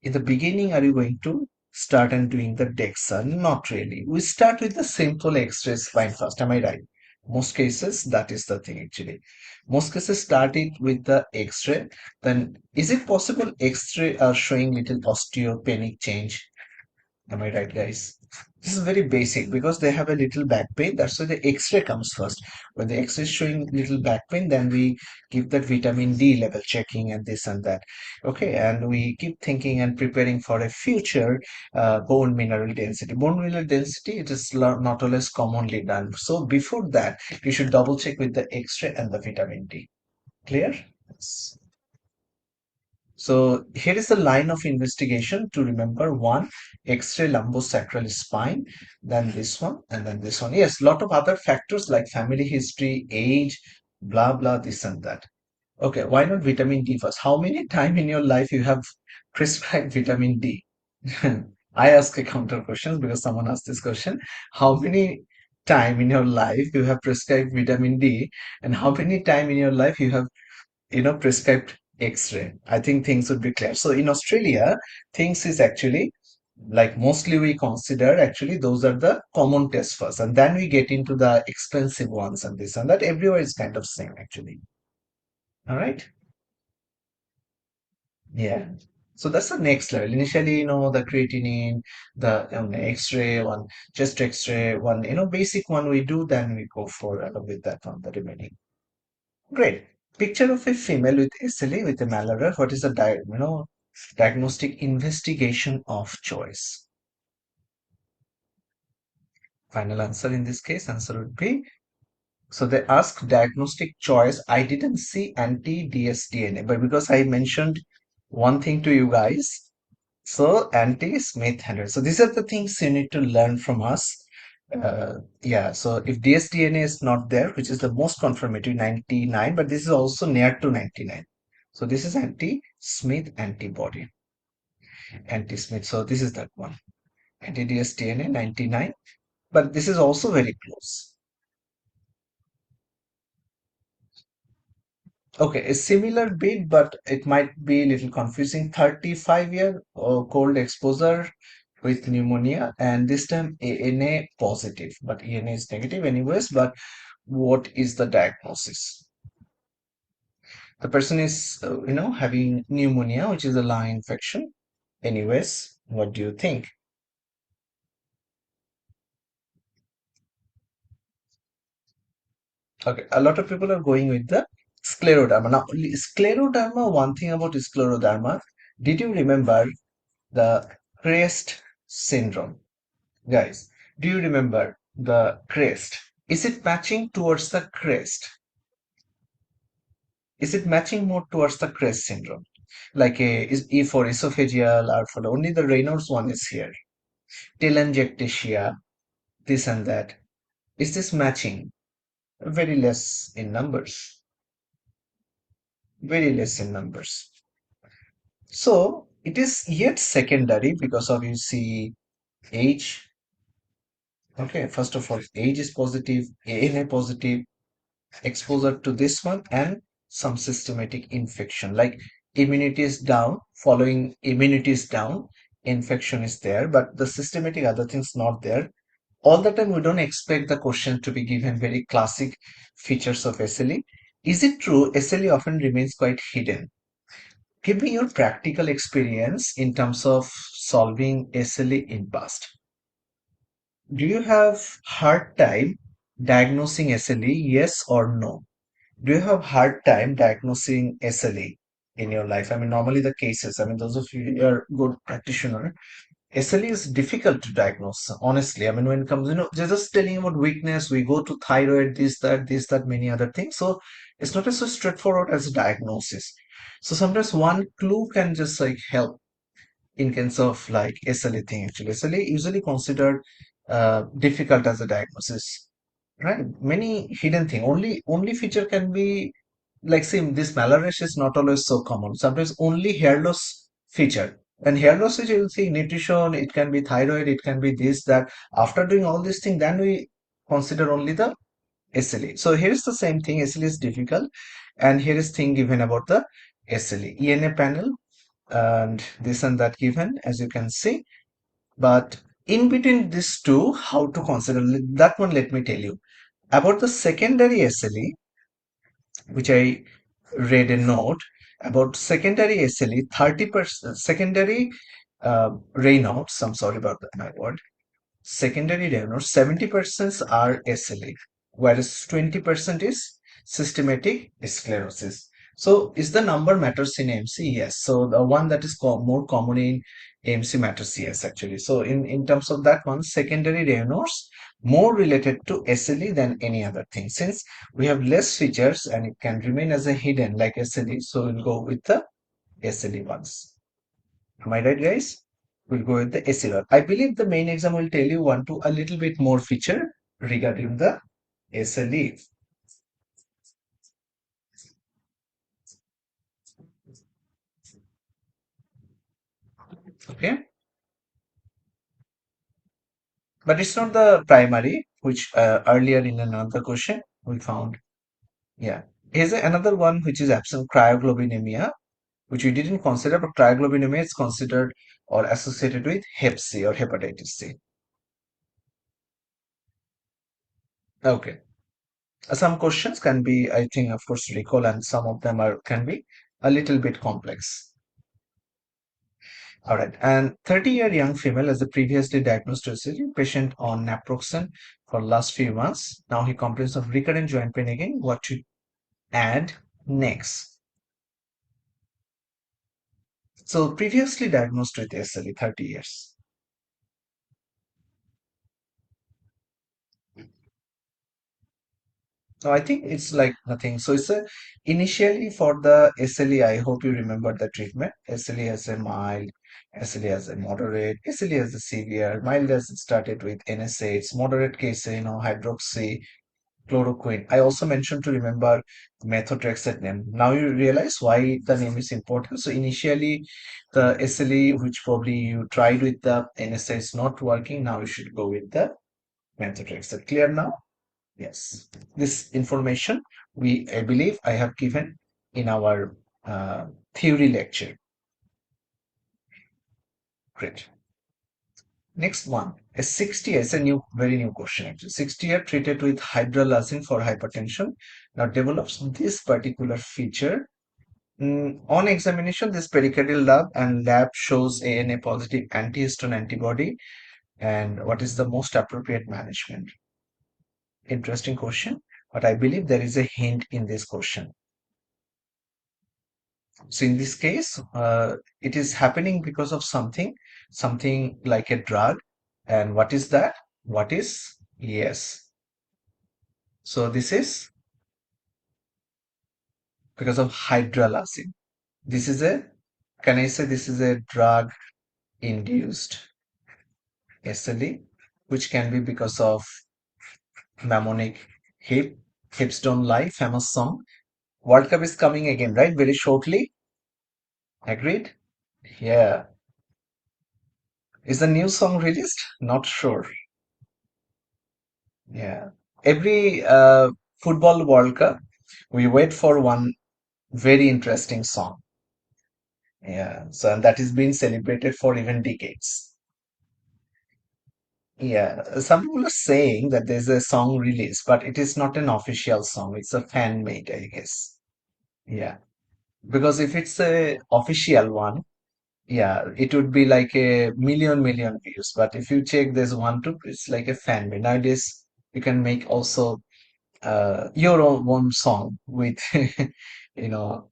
Speaker 1: in the beginning, are you going to start and doing the DEXA? Not really. We start with the simple X-ray spine first. Am I right? Most cases, that is the thing actually. Most cases start it with the X-ray. Then, is it possible X-ray are showing little osteopenic change? Am I right, guys? This is very basic because they have a little back pain. That's why the X-ray comes first. When the X-ray is showing little back pain, then we give that vitamin D level checking and this and that. Okay, and we keep thinking and preparing for a future bone mineral density. Bone mineral density, it is not always commonly done. So before that, you should double check with the X-ray and the vitamin D. Clear? Yes. So here is the line of investigation to remember. One, X-ray lumbosacral spine, then this one, and then this one. Yes, lot of other factors like family history, age, blah blah, this and that. Okay, why not vitamin D first? How many time in your life you have prescribed vitamin D? I ask a counter question because someone asked this question. How many time in your life you have prescribed vitamin D, and how many time in your life you have prescribed X-ray? I think things would be clear. So in Australia, things is actually like mostly we consider actually those are the common tests first, and then we get into the expensive ones and this and that. Everywhere is kind of same actually. All right. Yeah. So that's the next level. Initially, the creatinine, the X-ray one, just X-ray one, basic one we do, then we go for with that one, the remaining. Great. Picture of a female with SLE with a malaria. What is the diagnostic investigation of choice? Final answer in this case, answer would be, so they asked diagnostic choice. I didn't see anti-dsDNA, but because I mentioned one thing to you guys, so anti-Smith Henry. So these are the things you need to learn from us. Yeah, so if dsDNA is not there, which is the most confirmative, 99, but this is also near to 99. So this is anti-Smith antibody, anti-Smith. So this is that one, anti-dsDNA 99, but this is also very close. Okay, a similar bit, but it might be a little confusing. 35-year cold exposure with pneumonia, and this time ANA positive, but ENA is negative anyways. But what is the diagnosis? The person is, having pneumonia, which is a lung infection. Anyways, what do you think? Okay, a lot of people are going with the scleroderma. Now, scleroderma, one thing about scleroderma, did you remember the crest syndrome? Guys, do you remember the crest? Is it matching towards the crest? Is it matching more towards the crest syndrome? Like is E for esophageal, or for only the Raynaud's one is here. Telangiectasia, this and that. Is this matching? Very less in numbers. very less in numbers. So it is yet secondary because of you see age. Okay, first of all, age is positive, ANA positive, exposure to this one, and some systematic infection like immunity is down. Following immunity is down, infection is there, but the systematic other things not there. All the time we don't expect the question to be given very classic features of SLE. Is it true SLE often remains quite hidden? Give me your practical experience in terms of solving SLE in past. Do you have hard time diagnosing SLE, yes or no? Do you have hard time diagnosing SLE in your life? I mean, normally the cases, I mean, those of you who are good practitioner, SLE is difficult to diagnose, honestly. I mean, when it comes, they're just telling about weakness, we go to thyroid, this, that, many other things. So it's not as so straightforward as a diagnosis. So sometimes one clue can just like help in case of like SLE thing. Actually, SLE usually considered difficult as a diagnosis, right? Many hidden thing. Only feature can be like see this malarious is not always so common. Sometimes only hair loss feature. And hair loss is you will see nutrition, it can be thyroid, it can be this, that. After doing all these things, then we consider only the SLE. So here is the same thing. SLE is difficult, and here is thing given about the SLE. ENA panel and this and that given as you can see. But in between these two, how to consider that one, let me tell you about the secondary SLE, which I read a note about secondary SLE. 30% secondary Raynaud's, I'm sorry about that, my word. Secondary Raynaud's, 70% are SLE, whereas 20% is systematic sclerosis. So is the number matters in AMC? Yes. So the one that is more common in AMC matters, yes, actually. So in terms of that one, secondary Raynaud's more related to SLE than any other thing. Since we have less features and it can remain as a hidden like SLE, so we'll go with the SLE ones. Am I right, guys? We'll go with the SLE. I believe the main exam will tell you one to a little bit more feature regarding the SLE. Okay, but it's not the primary, which earlier in another question we found. Yeah, here's another one which is absent, cryoglobulinemia, which we didn't consider, but cryoglobulinemia is considered or associated with Hep C or hepatitis C. Okay. Some questions can be, I think, of course, recall, and some of them are can be a little bit complex. All right. And 30-year young female as a previously diagnosed SLE patient on naproxen for last few months. Now he complains of recurrent joint pain again. What to add next? So previously diagnosed with SLE, 30 years. No, I think it's like nothing. So it's a initially for the SLE. I hope you remember the treatment. SLE as a mild, SLE as a moderate, SLE as a severe. Mild as it started with NSAIDs, moderate case, hydroxy, chloroquine. I also mentioned to remember methotrexate name. Now you realize why the name is important. So initially the SLE, which probably you tried with the NSAIDs not working. Now you should go with the methotrexate. Clear now? Yes, this information I believe I have given in our theory lecture. Great. Next one, a 60 year, it's a very new question actually. 60-year treated with hydralazine for hypertension now develops this particular feature. On examination, this pericardial lab shows ANA positive antihistone antibody. And what is the most appropriate management? Interesting question, but I believe there is a hint in this question. So in this case, it is happening because of something like a drug. And what is that? What is? Yes. So this is because of hydralazine. This is can I say this is a drug-induced SLE, which can be because of mnemonic hip, hips don't lie, famous song. World Cup is coming again, right? Very shortly. Agreed? Yeah. Is the new song released? Not sure. Yeah. Every football World Cup, we wait for one very interesting song. Yeah. So and that is being celebrated for even decades. Yeah. Some people are saying that there's a song release, but it is not an official song. It's a fan made, I guess. Yeah. Because if it's a official one, yeah, it would be like a million views. But if you check this one too, it's like a fan made. Nowadays, you can make also your own song with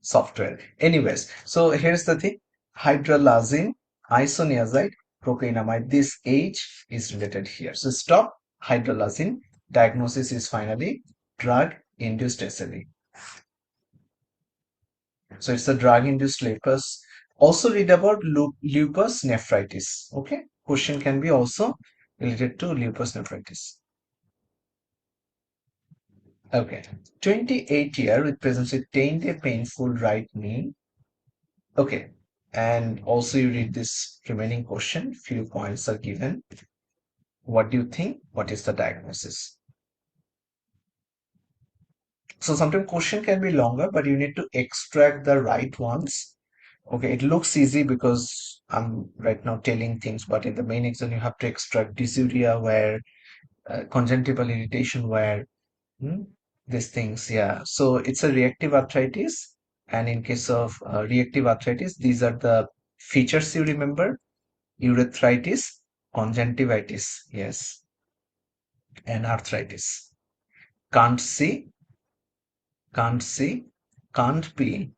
Speaker 1: software. Anyways, so here's the thing: hydralazine, isoniazide, procainamide. This age is related here. So stop hydralazine. Diagnosis is finally drug-induced SLE. So it's a drug-induced lupus. Also read about lupus nephritis. Okay, question can be also related to lupus nephritis. Okay, 28-year with presence with taint a painful right knee. Okay, and also you read this remaining question. Few points are given. What do you think? What is the diagnosis? So sometimes question can be longer, but you need to extract the right ones. Okay, it looks easy because I'm right now telling things, but in the main exam you have to extract dysuria where, conjunctival irritation where, hmm, these things. Yeah. So it's a reactive arthritis, and in case of reactive arthritis, these are the features you remember: urethritis, conjunctivitis, yes, and arthritis. Can't see, can't see, can't pee,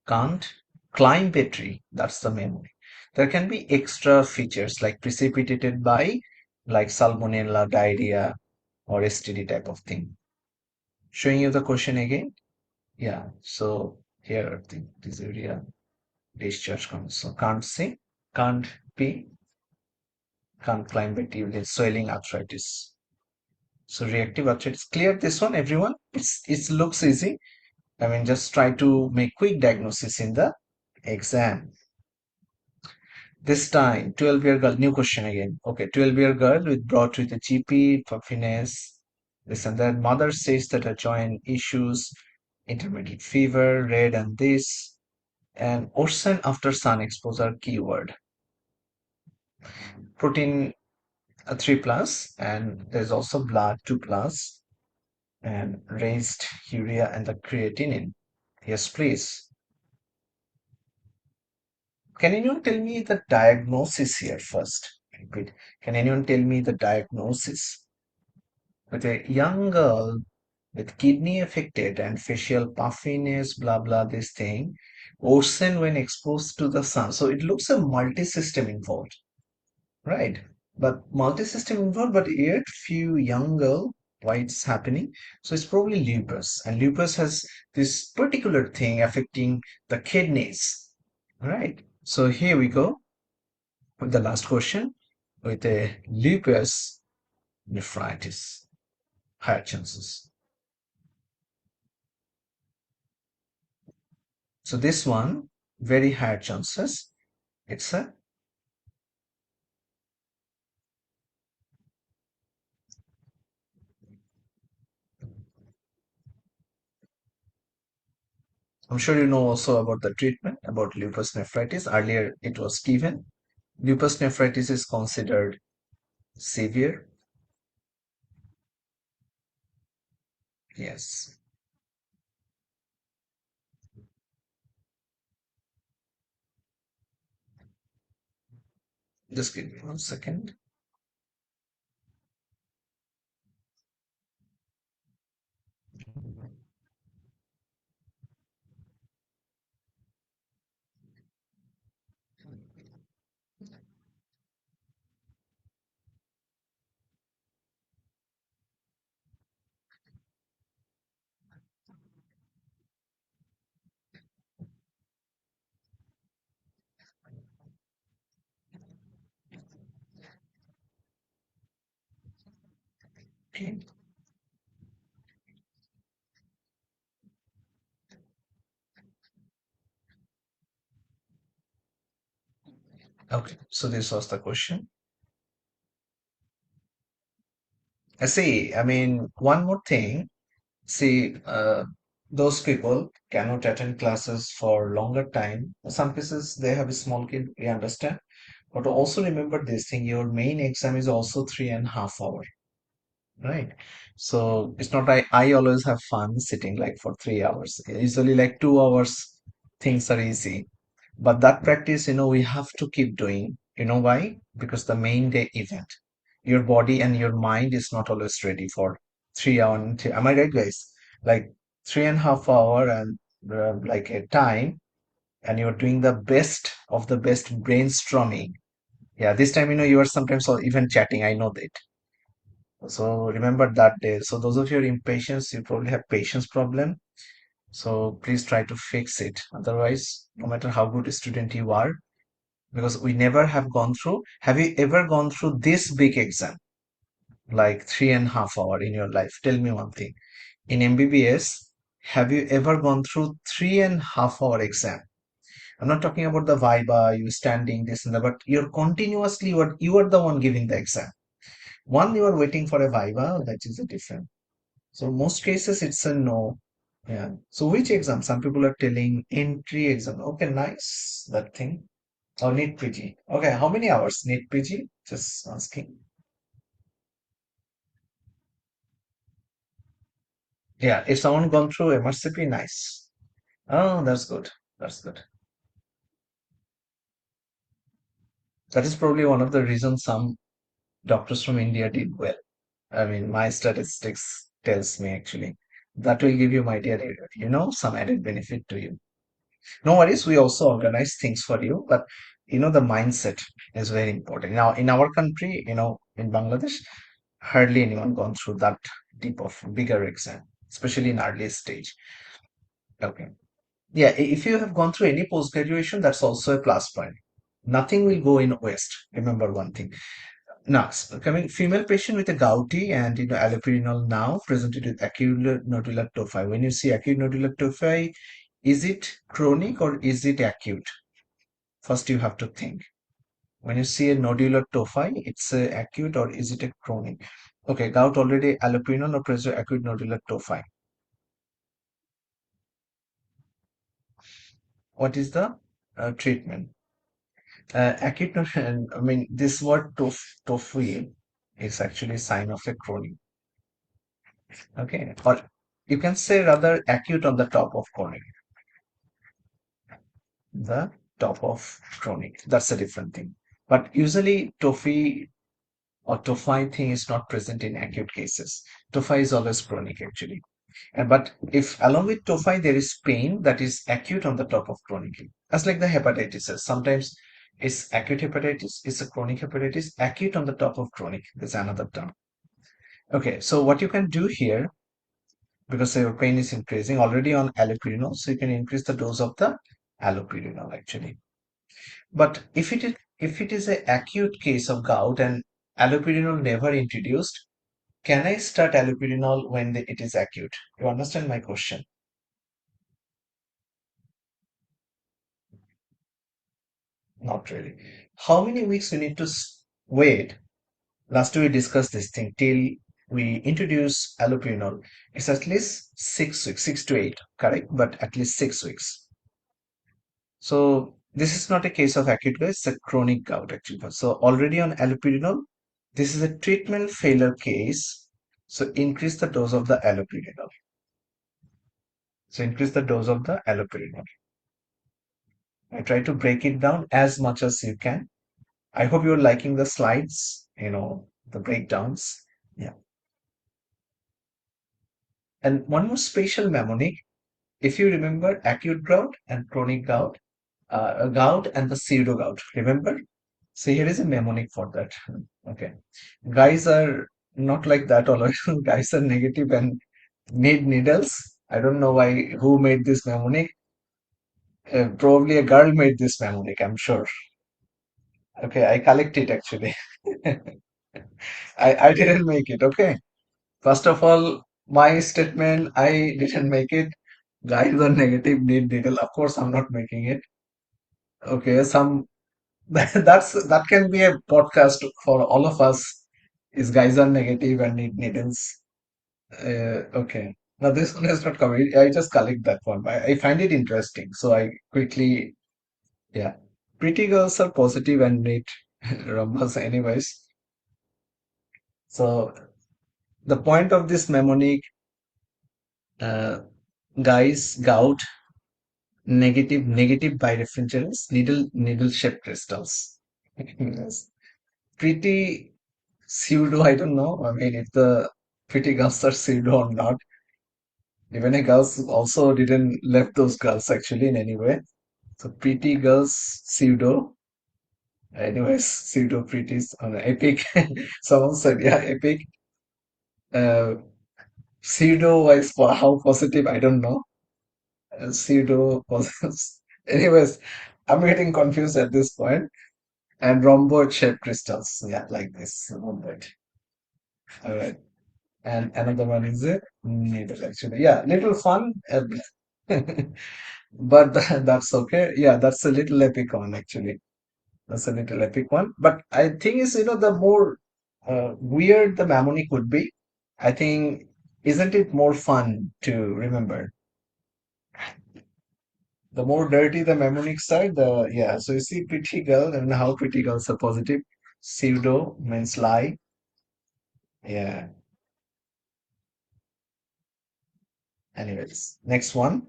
Speaker 1: can't climb a tree. That's the memory. There can be extra features like precipitated by like salmonella, diarrhea, or STD type of thing. Showing you the question again. Yeah. So here the dysuria discharge comes. So can't see, can't pee, can't climb a tree with swelling arthritis. So reactive arthritis. Clear this one, everyone. It looks easy. I mean, just try to make quick diagnosis in the exam. This time, 12-year girl, new question again. Okay, 12-year girl with brought with a GP, puffiness, this and that. Mother says that her joint issues, intermittent fever, red and this, and worsen after sun exposure keyword. Protein 3 plus, and there's also blood 2 plus, and raised urea and the creatinine. Yes, please. Can anyone tell me the diagnosis here first? Repeat. Can anyone tell me the diagnosis? With a young girl with kidney affected and facial puffiness, blah blah, this thing, worsen when exposed to the sun. So it looks a multi-system involved, right? But multi-system involved, but yet few young girl, why it's happening? So it's probably lupus, and lupus has this particular thing affecting the kidneys, right? So here we go with the last question with a lupus nephritis, higher chances. So this one, very high chances. It's a, I'm sure you know also about the treatment about lupus nephritis. Earlier it was given. Lupus nephritis is considered severe. Yes. Just give me 1 second. Okay. Okay, so this was the question. See, I mean, one more thing. See, those people cannot attend classes for longer time. Some cases they have a small kid, we understand. But also remember this thing, your main exam is also 3.5 hours, right? So it's not like I always have fun sitting like for 3 hours. Usually like 2 hours, things are easy. But that practice, we have to keep doing. You know why? Because the main day event, your body and your mind is not always ready for 3 hour. Am I right, guys? Like 3.5 hour and like a time, and you're doing the best of the best brainstorming. Yeah, this time, you are sometimes even chatting. I know that. So remember that day. So those of you who are impatient, you probably have patience problem. So please try to fix it. Otherwise, no matter how good a student you are, because we never have gone through. Have you ever gone through this big exam, like 3.5 hour in your life? Tell me one thing. In MBBS, have you ever gone through 3.5 hour exam? I'm not talking about the viva, you standing this and that, but you're continuously you are the one giving the exam. One, you are waiting for a viva, that is a different. So most cases it's a no. Yeah. So which exam? Some people are telling entry exam. Okay, nice. That thing. Or NEET PG. Okay, how many hours NEET PG? Just asking. Yeah, if someone gone through MRCP, nice. Oh, that's good. That's good. That is probably one of the reasons some doctors from India did well. I mean, my statistics tells me actually. That will give you my dear, some added benefit to you. No worries, we also organize things for you, but the mindset is very important. Now, in our country, in Bangladesh, hardly anyone gone through that deep of bigger exam, especially in early stage. Okay. Yeah, if you have gone through any post graduation, that's also a plus point. Nothing will go in waste. Remember one thing. Now, coming female patient with a gouty and allopurinol now presented with acute nodular tophi. When you see acute nodular tophi, is it chronic or is it acute? First, you have to think. When you see a nodular tophi, it's a acute or is it a chronic? Okay, gout already allopurinol or present acute nodular tophi. What is the treatment? Acute, I mean, this word tophi is actually a sign of a chronic. Okay, or you can say rather acute on the top of chronic. The top of chronic. That's a different thing. But usually tophi or tophi thing is not present in acute cases. Tophi is always chronic actually. But if along with tophi there is pain, that is acute on the top of chronic. As like the hepatitis. Sometimes it's acute hepatitis, it's a chronic hepatitis, acute on the top of chronic. There's another term. Okay, so what you can do here, because your pain is increasing already on allopurinol, so you can increase the dose of the allopurinol actually. But if it is an acute case of gout and allopurinol never introduced, can I start allopurinol when it is acute? You understand my question? Not really. How many weeks we need to wait? Last we discussed this thing till we introduce allopurinol. It's at least 6 weeks, 6 to 8, correct? But at least 6 weeks. So this is not a case of acute gout, it's a chronic gout actually. So already on allopurinol, this is a treatment failure case. So increase the dose of the allopurinol. So increase the dose of the allopurinol. I try to break it down as much as you can. I hope you're liking the slides, the breakdowns. Yeah. And one more special mnemonic. If you remember acute gout and chronic gout, gout and the pseudo gout, remember? So here is a mnemonic for that. Okay. Guys are not like that always. Guys are negative and need needles. I don't know who made this mnemonic. Probably a girl made this mnemonic, I'm sure. Okay, I collect it actually. I didn't make it. Okay. First of all, my statement, I didn't make it. Guys are negative, need needle. Of course, I'm not making it. Okay, some. That can be a podcast for all of us. Is guys are negative and need needles. Okay. Now this one is not coming. I just collect that one. I find it interesting. So I quickly, yeah. Pretty girls are positive and need rumors anyways. So the point of this mnemonic, uh, guys, gout, negative birefringence, needle shaped crystals. Yes. Pretty pseudo, I don't know. I mean, if the pretty girls are pseudo or not. Even a girls also didn't left those girls actually in any way. So pretty girls pseudo. Anyways, pseudo pretties on epic. Someone said, yeah, epic. Uh, pseudo wise, how positive, I don't know. Pseudo positive. Anyways, I'm getting confused at this point. And rhomboid shaped crystals. Yeah, like this. Rhomboid. All right. And another one is a needle actually. Yeah, little fun. But that's okay. Yeah, that's a little epic one actually. That's a little epic one. But I think is the more weird the mnemonic would be, I think isn't it more fun to remember? The more dirty the mnemonic side, the yeah. So you see, pretty girl and how pretty girls are positive. Pseudo means lie. Yeah. Anyways, next one.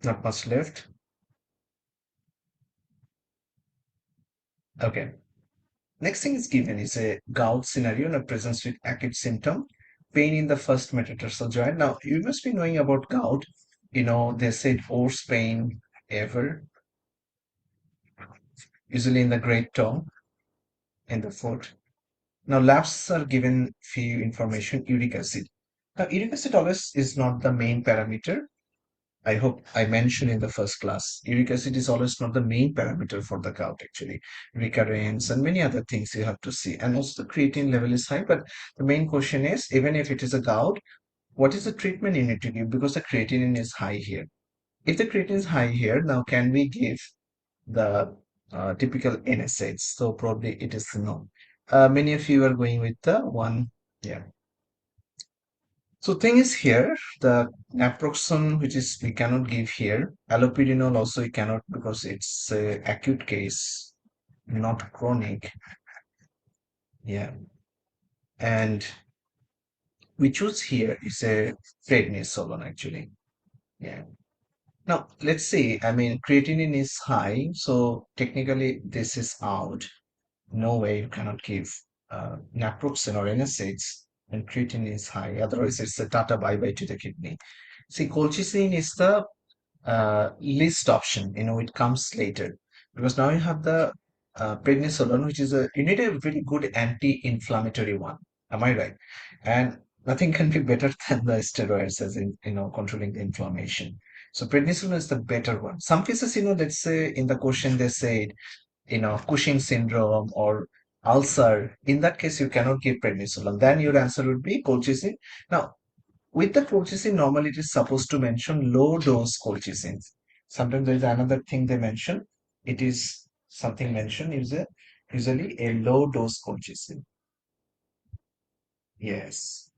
Speaker 1: Not much left. Okay. Next thing is given is a gout scenario that presents with acute symptom, pain in the first metatarsal joint. Now, you must be knowing about gout. They said worst pain ever, usually in the great toe, in the foot. Now, labs are given few information, uric acid. Now, uric acid always is not the main parameter. I hope I mentioned in the first class. Uric acid is always not the main parameter for the gout, actually. Recurrence and many other things you have to see. And also the creatine level is high. But the main question is, even if it is a gout, what is the treatment you need to give? Because the creatinine is high here. If the creatinine is high here, now can we give the typical NSAIDs? So probably it is no. Many of you are going with the one. Yeah. So thing is here, the naproxen, which is we cannot give here, allopurinol also we cannot because it's a acute case, not chronic. Yeah, and we choose here is a prednisolone actually. Yeah. Now let's see. I mean, creatinine is high, so technically this is out. No way you cannot give naproxen or NSAIDs when creatinine is high. Otherwise, it's a tata bye bye to the kidney. See, colchicine is the least option. It comes later because now you have the prednisolone, which is you need a really good anti-inflammatory one. Am I right? And nothing can be better than the steroids as in controlling the inflammation. So prednisolone is the better one. Some cases, let's say in the question they said, Cushing syndrome or ulcer. In that case, you cannot give prednisolone. Then your answer would be colchicine. Now, with the colchicine, normally it is supposed to mention low dose colchicine. Sometimes there is another thing they mention. It is something mentioned is usually a low dose colchicine. Yes.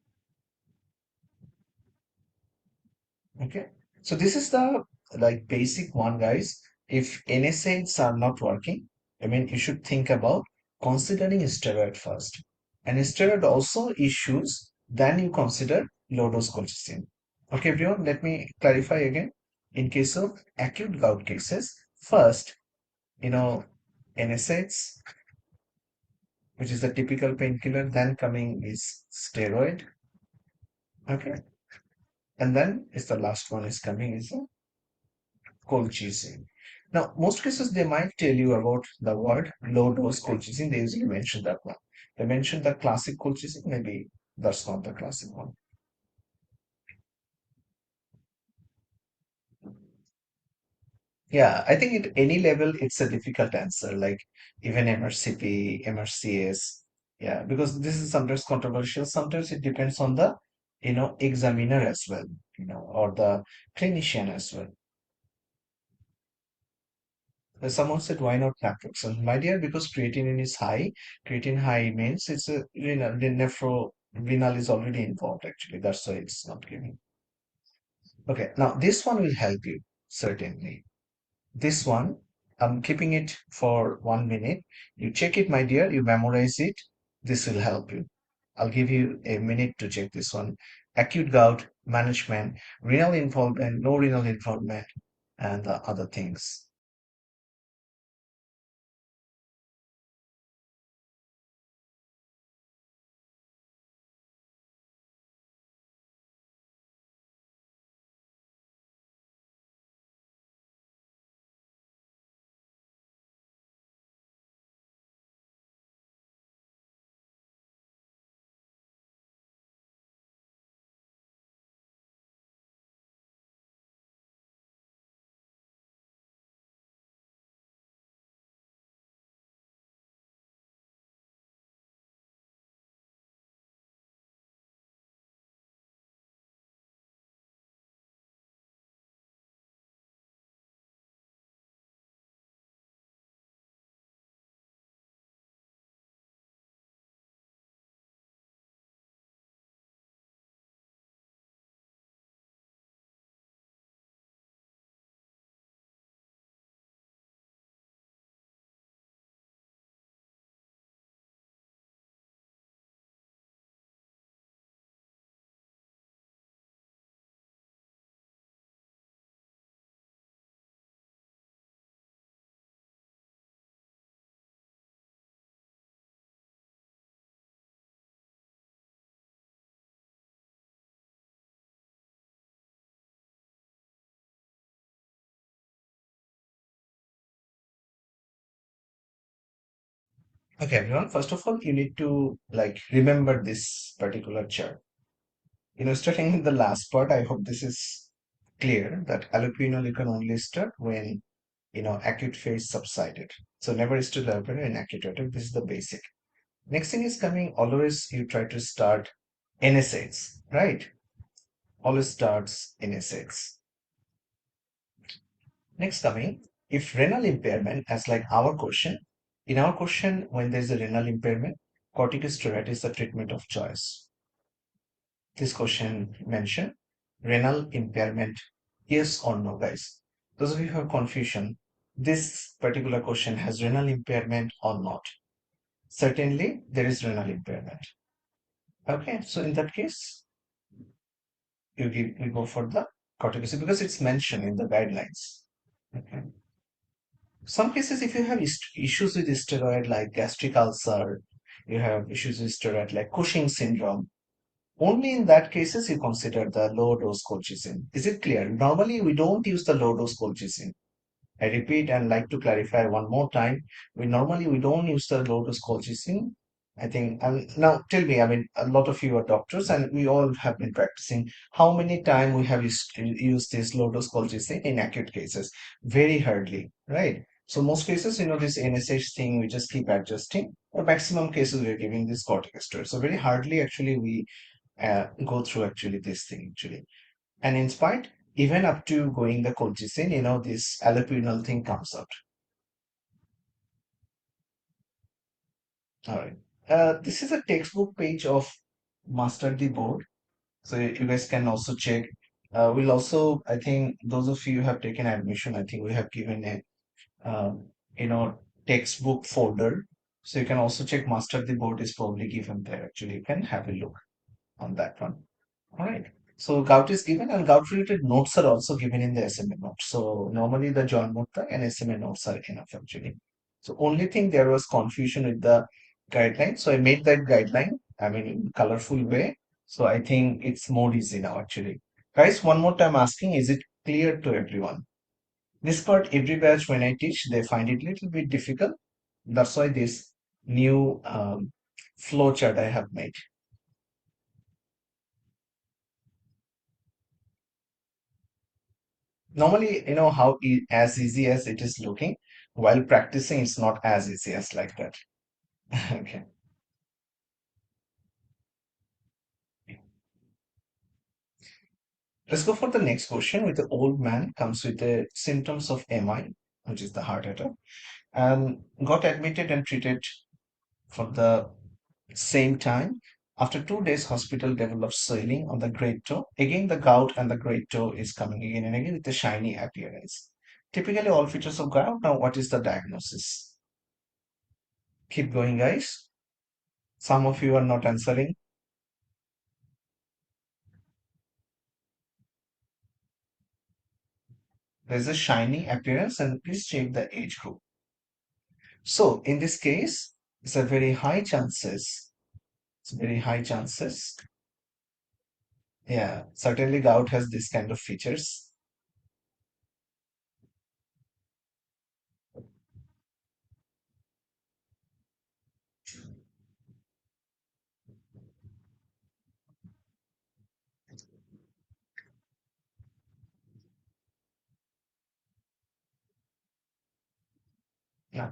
Speaker 1: Okay. So this is the like basic one, guys. If NSAIDs are not working, I mean, you should think about considering steroid first. And steroid also issues, then you consider low dose colchicine. Okay, everyone, let me clarify again. In case of acute gout cases, first, you know, NSAIDs, which is the typical painkiller, then coming is steroid. Okay. And then is the last one is coming is colchicine. Now, most cases they might tell you about the word low dose colchicine. They usually mention that one. They mention the classic colchicine. Maybe that's not the classic one. Yeah, I think at any level it's a difficult answer. Like even MRCP, MRCS. Yeah, because this is sometimes controversial. Sometimes it depends on the examiner as well, or the clinician as well. Someone said, why not naproxen? My dear, because creatinine is high. Creatinine high means it's a renal, the renal is already involved actually. That's why it's not giving. Okay, now this one will help you, certainly. This one, I'm keeping it for 1 minute. You check it, my dear, you memorize it. This will help you. I'll give you a minute to check this one. Acute gout management, renal involvement, no renal involvement, and the other things. Okay, everyone. First of all, you need to like remember this particular chart. Starting with the last part, I hope this is clear that allopurinol you can only start when acute phase subsided. So never start allopurinol in acute attack. This is the basic. Next thing is coming. Always you try to start NSAIDs, right? Always starts NSAIDs. Next coming, if renal impairment, as like our question, in our question, when there's a renal impairment, corticosteroid is the treatment of choice. This question mentioned renal impairment, yes or no, guys. Those of you who have confusion, this particular question has renal impairment or not. Certainly, there is renal impairment. Okay, so in that case, you go for the corticosteroid because it's mentioned in the guidelines. Okay. Some cases, if you have issues with steroid like gastric ulcer, you have issues with steroid like Cushing syndrome, only in that cases you consider the low dose colchicine. Is it clear? Normally, we don't use the low dose colchicine. I repeat and like to clarify one more time. We don't use the low dose colchicine. I think now tell me. I mean, a lot of you are doctors, and we all have been practicing. How many times we have used this low dose colchicine in acute cases? Very hardly, right? So most cases, this NSH thing, we just keep adjusting. Or maximum cases, we're giving this corticosteroid. So very hardly actually we go through actually this thing actually. And in spite, even up to going the colchicine, this allopurinol thing comes out. All right. This is a textbook page of Master the Board. So you guys can also check. We'll also, I think those of you who have taken admission, I think we have given a, textbook folder. So you can also check Master the Board is probably given there. Actually, you can have a look on that one. All right. So gout is given and gout related notes are also given in the SMA notes. So normally the John Mutta and SMA notes are enough actually. So only thing there was confusion with the guideline. So I made that guideline, I mean in colorful way. So I think it's more easy now actually. Guys, one more time asking, is it clear to everyone? This part every batch when I teach, they find it little bit difficult. That's why this new flow chart I have made. Normally, how as easy as it is looking, while practicing, it's not as easy as like that. Okay. Let's go for the next question. With the old man comes with the symptoms of MI. which is the heart attack, and got admitted and treated for the same time. After 2 days, hospital developed swelling on the great toe. Again, the gout and the great toe is coming again and again with a shiny appearance. Typically, all features of gout. Now, what is the diagnosis? Keep going, guys. Some of you are not answering. There's a shiny appearance, and please check the age group. So, in this case, it's a very high chances. It's very high chances. Yeah, certainly gout has this kind of features. Yeah.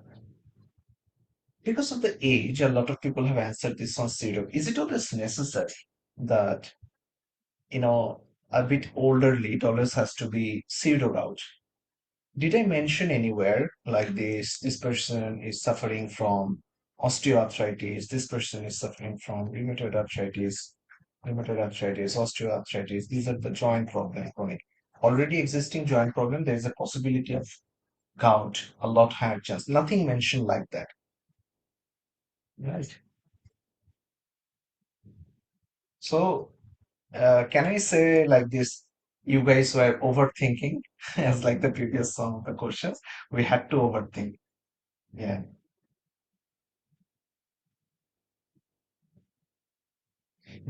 Speaker 1: Because of the age, a lot of people have answered this on zero. Is it always necessary that, a bit olderly, it always has to be pseudo gout? Did I mention anywhere like this person is suffering from osteoarthritis, this person is suffering from rheumatoid arthritis, osteoarthritis. These are the joint problem, chronic. Already existing joint problem, there is a possibility of gout, a lot higher chance. Nothing mentioned like that, right? So, can I say like this? You guys were overthinking, as like the previous some of the questions. We had to overthink. Yeah.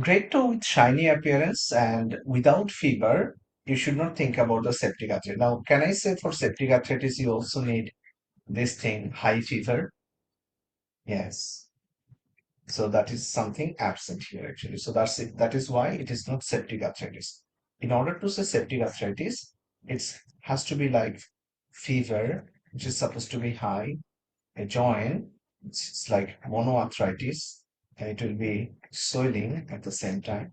Speaker 1: Great toe with shiny appearance and without fever, you should not think about the septic arthritis. Now, can I say for septic arthritis, you also need this thing, high fever? Yes. So that is something absent here actually. So that's it. That is why it is not septic arthritis. In order to say septic arthritis, it has to be like fever, which is supposed to be high, a joint, it's like monoarthritis, and it will be swelling at the same time.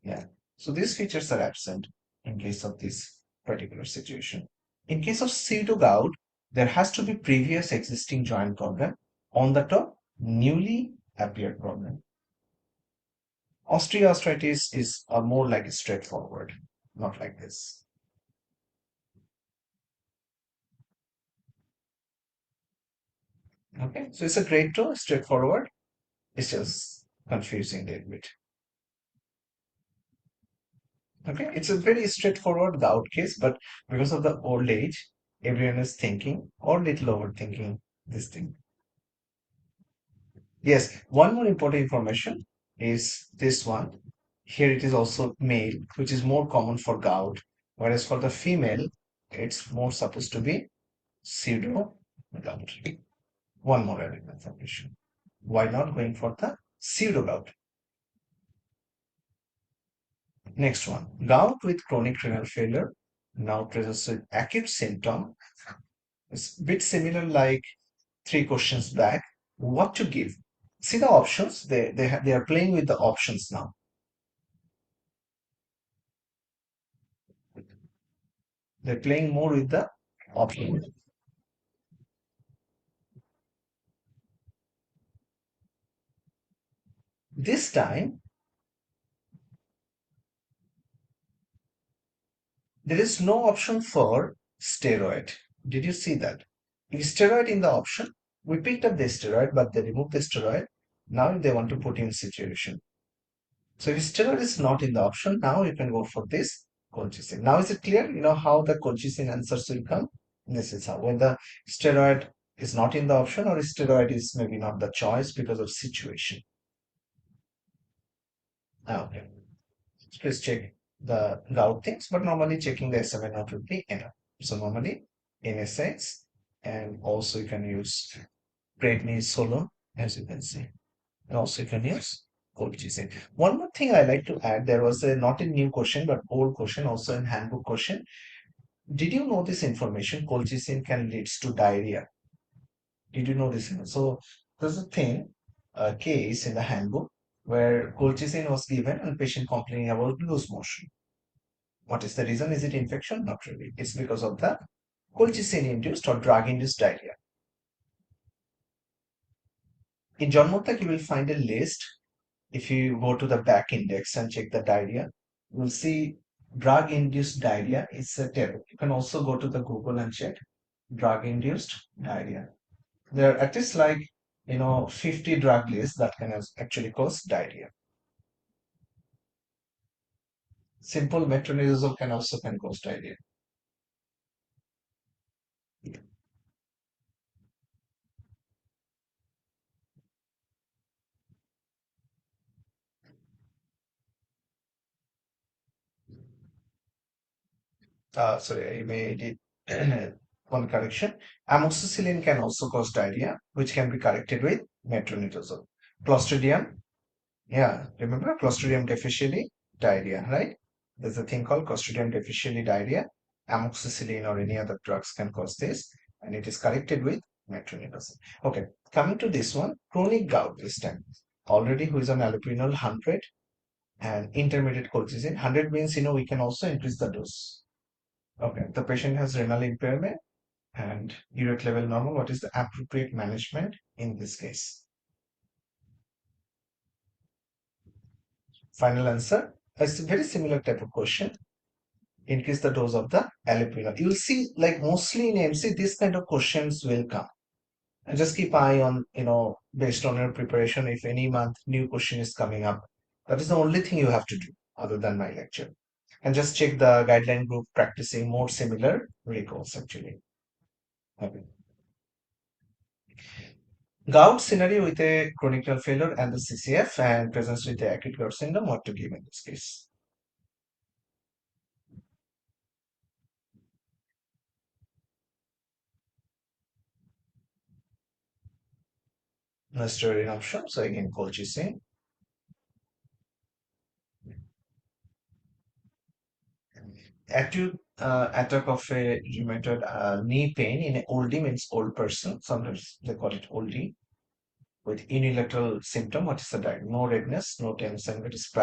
Speaker 1: Yeah. So these features are absent in case of this particular situation. In case of pseudo gout, there has to be previous existing joint problem. On the top, newly appeared problem. Osteoarthritis is more like straightforward, not like this. Okay, so it's a great tool, straightforward. It's just confusing a little bit. Okay, it's a very straightforward gout case, but because of the old age, everyone is thinking or little overthinking this thing. Yes, one more important information is this one. Here it is also male, which is more common for gout, whereas for the female, it's more supposed to be pseudo gout. One more added information. Why not going for the pseudo gout? Next one, gout with chronic renal failure now presents with acute symptom. It's a bit similar like three questions back. What to give? See the options. They are playing with the options now. They're playing more with the options. This time there is no option for steroid. Did you see that? If steroid in the option, we picked up the steroid, but they removed the steroid. Now they want to put in situation. So if steroid is not in the option, now you can go for this colchicine. Now is it clear? You know how the colchicine answers will come? This is how. When the steroid is not in the option or steroid is maybe not the choice because of situation. Okay. Please check the gout things, but normally checking the SMN note would be enough. So normally NSAIDs and also you can use prednisolone as you can see. And also you can use colchicine. One more thing I like to add, there was a not a new question but old question also in handbook question. Did you know this information? Colchicine can leads to diarrhea. Did you know this? So there's a thing, a case in the handbook where colchicine was given and patient complaining about loose motion. What is the reason? Is it infection? Not really. It's because of the Colchicine-induced or drug-induced diarrhea. In Janmata, you will find a list. If you go to the back index and check the diarrhea, you will see drug-induced diarrhea is a table. You can also go to the Google and check drug-induced diarrhea. There are at least 50 drug lists that can actually cause diarrhea. Simple metronidazole can cause diarrhea. Sorry, I made it one correction. Amoxicillin can also cause diarrhea, which can be corrected with metronidazole. Clostridium, yeah, remember Clostridium difficile diarrhea, right? There's a thing called Clostridium difficile diarrhea. Amoxicillin or any other drugs can cause this, and it is corrected with metronidazole. Okay, coming to this one, chronic gout this time. Already who is on allopurinol 100 and intermediate colchicine. 100 means, we can also increase the dose. Okay, the patient has renal impairment and urate level normal. What is the appropriate management in this case? Final answer. It's a very similar type of question. Increase the dose of the allopurinol. You'll see, like mostly in MC, this kind of questions will come. And just keep eye on, based on your preparation, if any month new question is coming up. That is the only thing you have to do other than my lecture. And just check the guideline group practicing more similar recalls actually. Okay. Gout scenario with a chronic renal failure and the CCF and presence with the acute gout syndrome, what to give in this case? No steroid option, so again colchicine. Acute attack of a rheumatoid knee pain in an oldie means old person. Sometimes they call it oldie with unilateral symptom. What is the diet? No redness, no tension, but is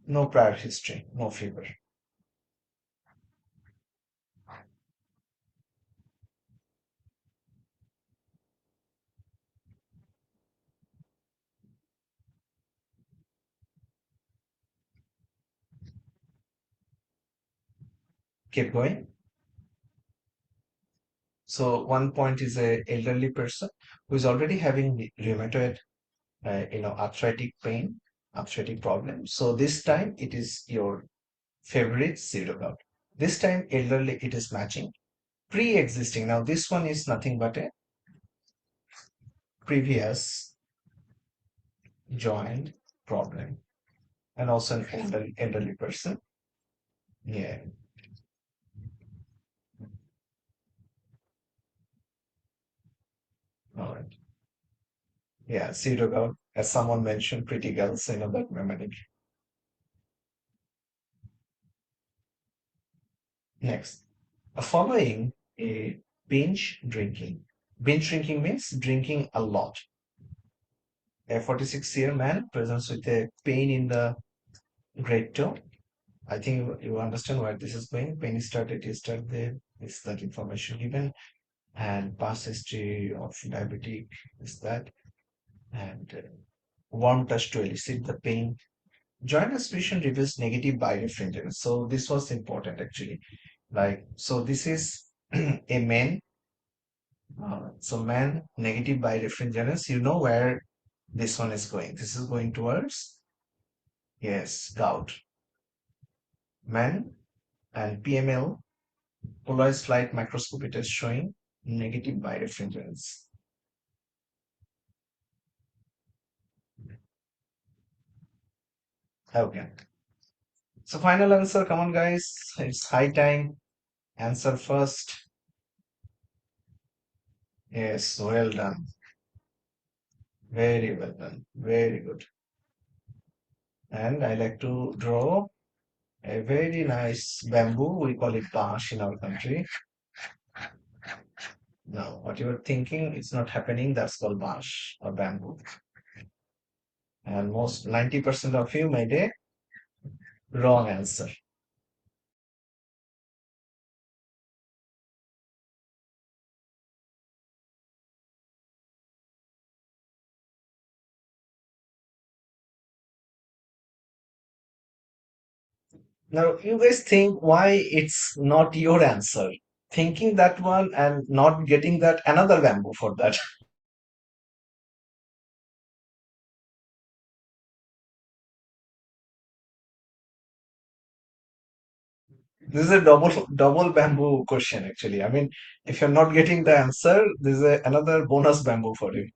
Speaker 1: no prior history, no fever. Keep going. So one point is a elderly person who is already having rheumatoid, arthritic pain, arthritic problem. So this time it is your favorite zero gout. This time elderly it is matching. Pre-existing. Now this one is nothing but a previous joint problem and also an elderly person. Yeah. All right. Yeah. Zero gout, as someone mentioned, pretty girls, that memory. Next, following a binge drinking. Binge drinking means drinking a lot. A 46-year man presents with a pain in the great toe. I think you understand where this is going. Pain started yesterday. Is that information given? And past history of diabetic is that. And warm touch to elicit the pain. Joint aspiration reveals negative birefringence. So this was important actually. So this is a man. So man, negative birefringence. You know where this one is going. This is going towards, yes, gout. Man and PML, polarized light microscopy test showing negative birefringence. Okay. So final answer, come on guys. It's high time. Answer first. Yes, well done. Very well done. Very good. And I like to draw a very nice bamboo. We call it bash in our country. Now, what you were thinking, it's not happening. That's called bash or bamboo. And most 90% of you made a wrong answer. Now, you guys think why it's not your answer. Thinking that one and not getting that another bamboo for that. This is a double bamboo question actually. I mean, if you're not getting the answer, there's another bonus bamboo for you.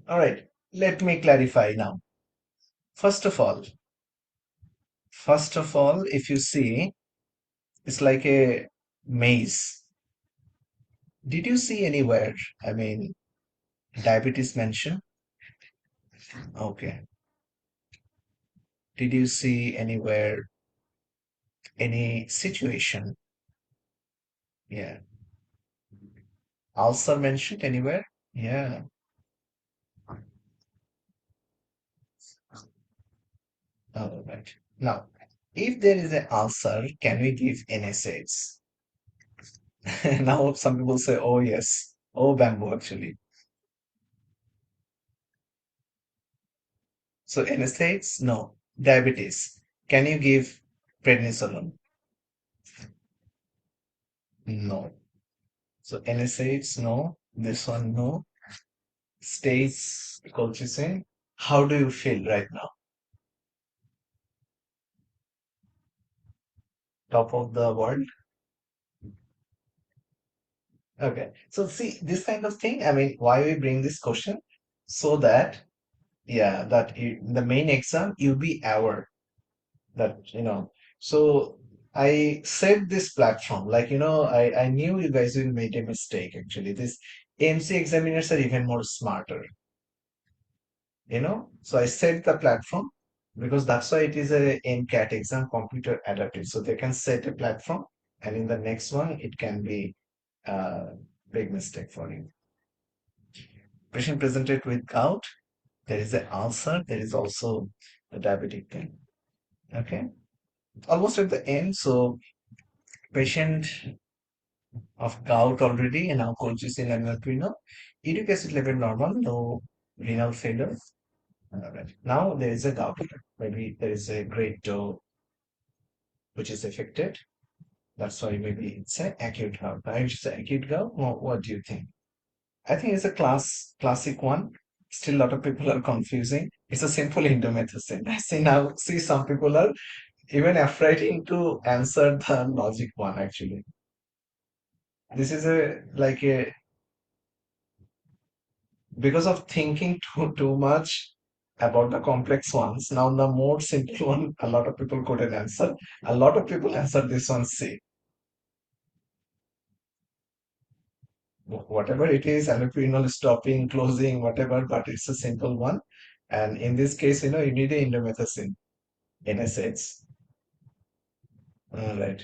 Speaker 1: All right, let me clarify now. First of all, if you see, it's like a maze. Did you see anywhere? I mean, diabetes mentioned. Okay. Did you see anywhere any situation? Yeah. Ulcer mentioned anywhere? Yeah. All right. Now, if there is an ulcer, can we give NSAIDs? Now, some people say, oh, yes. Oh, bamboo, actually. So, NSAIDs? No. Diabetes. Can you give prednisolone? No. So, NSAIDs? No. This one, no. States, colchicine. How do you feel right now? Top of the world? Okay. So see, this kind of thing, I mean, why we bring this question? So that, yeah, that the main exam, you'll be aware that, so I said this platform, like, I knew you guys will make a mistake actually. This AMC examiners are even more smarter. So I set the platform because that's why it is a MCAT exam, computer adaptive. So they can set a platform and in the next one, it can be a big mistake for you. Patient presented with gout, there is an ulcer, there is also a diabetic thing. Okay, almost at the end. So patient of gout already and now coaches in annual renal, uric acid level normal, no renal failure. All right. Now there is a gout. Maybe there is a grade 2 which is affected. That's why maybe it's an acute gout. Right? It's an acute gout. What do you think? I think it's a classic one. Still, a lot of people are confusing. It's a simple indomethacin. I see now. See, some people are even afraid to answer the logic one. Actually, this is a like a because of thinking too much about the complex ones. Now, the more simple one, a lot of people couldn't answer. A lot of people answer this one. C. Whatever it is, allopurinol stopping, closing, whatever, but it's a simple one. And in this case, you need a indomethacin. NSAIDs. All right.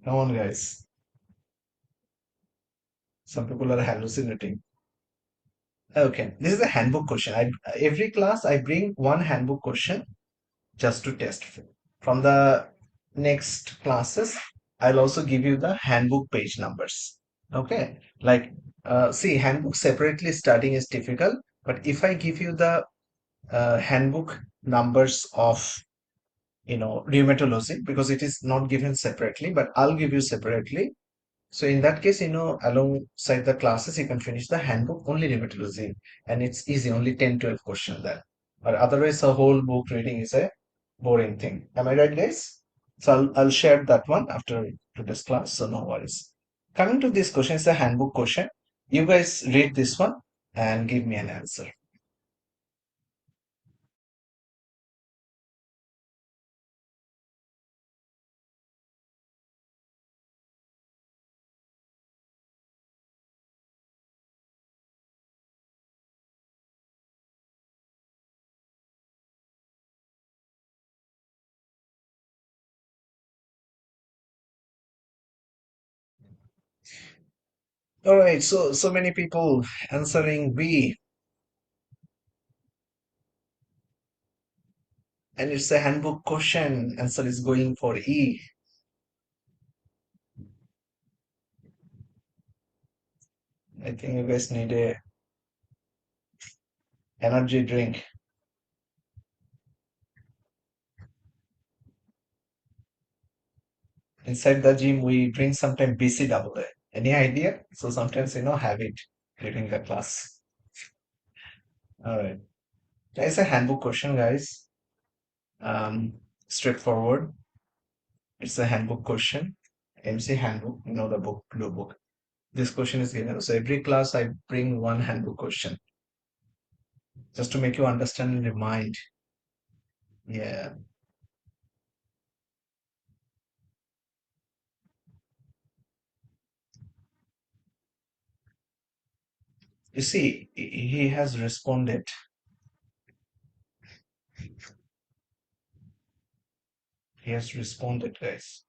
Speaker 1: Come on, guys. Some people are hallucinating. Okay, this is a handbook question. Every class I bring one handbook question just to test. From the next classes, I'll also give you the handbook page numbers. Okay, like see, handbook separately studying is difficult, but if I give you the handbook numbers of rheumatology because it is not given separately, but I'll give you separately. So in that case, alongside the classes, you can finish the handbook only rheumatology, and it's easy, only 10, 12 questions there. But otherwise, a whole book reading is a boring thing. Am I right, guys? So I'll share that one after today's class, so no worries. Coming to this question, it's a handbook question. You guys read this one and give me an answer. All right, so many people answering B, and it's a handbook question. Answer is going for E. I think you guys need a energy drink. Inside the gym, we drink sometimes BCAA. Any idea? So sometimes, have it during the class. All right. It's a handbook question, guys. Straightforward. It's a handbook question. MC handbook, the book, blue book. This question is given. So every class I bring one handbook question just to make you understand and remind. Yeah. You see, he has responded. He has responded, guys.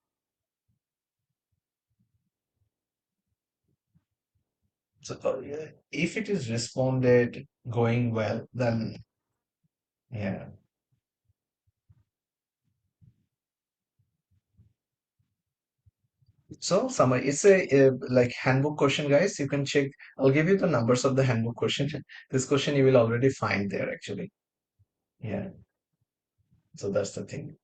Speaker 1: So yeah, if it is responded going well, then yeah. So summary, it's a like handbook question, guys. You can check. I'll give you the numbers of the handbook question. This question you will already find there actually. Yeah. So that's the thing.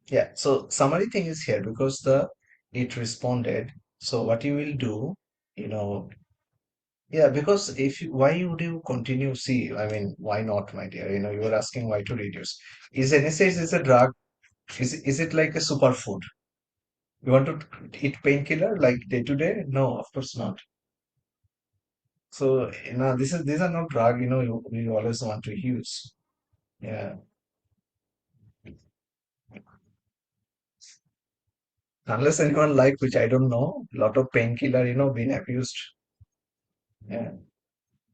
Speaker 1: Yeah. So summary thing is here because the it responded. So what you will do, you know, yeah, because if you, why would you continue? See, I mean, why not, my dear? You were asking why to reduce. Is NSAID is a drug? Is it like a superfood? You want to eat painkiller like day to day? No, of course not. So, these are not drug, you always want to use. Yeah. Unless anyone like, which I don't know, lot of painkiller, being abused. Yeah.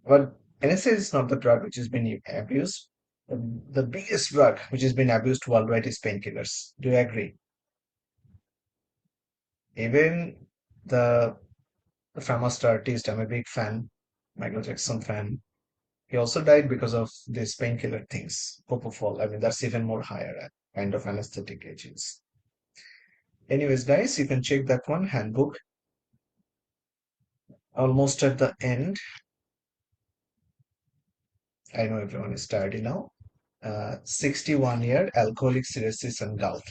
Speaker 1: But NSA is not the drug which has been abused. The biggest drug which has been abused worldwide is painkillers. Do you agree? Even the, the famous artist, I'm a big fan, Michael Jackson fan. He also died because of these painkiller things, propofol. I mean, that's even more higher kind of anesthetic agents. Anyways, guys, you can check that one handbook. Almost at the end. I know everyone is tired now. 61-year alcoholic cirrhosis and gout.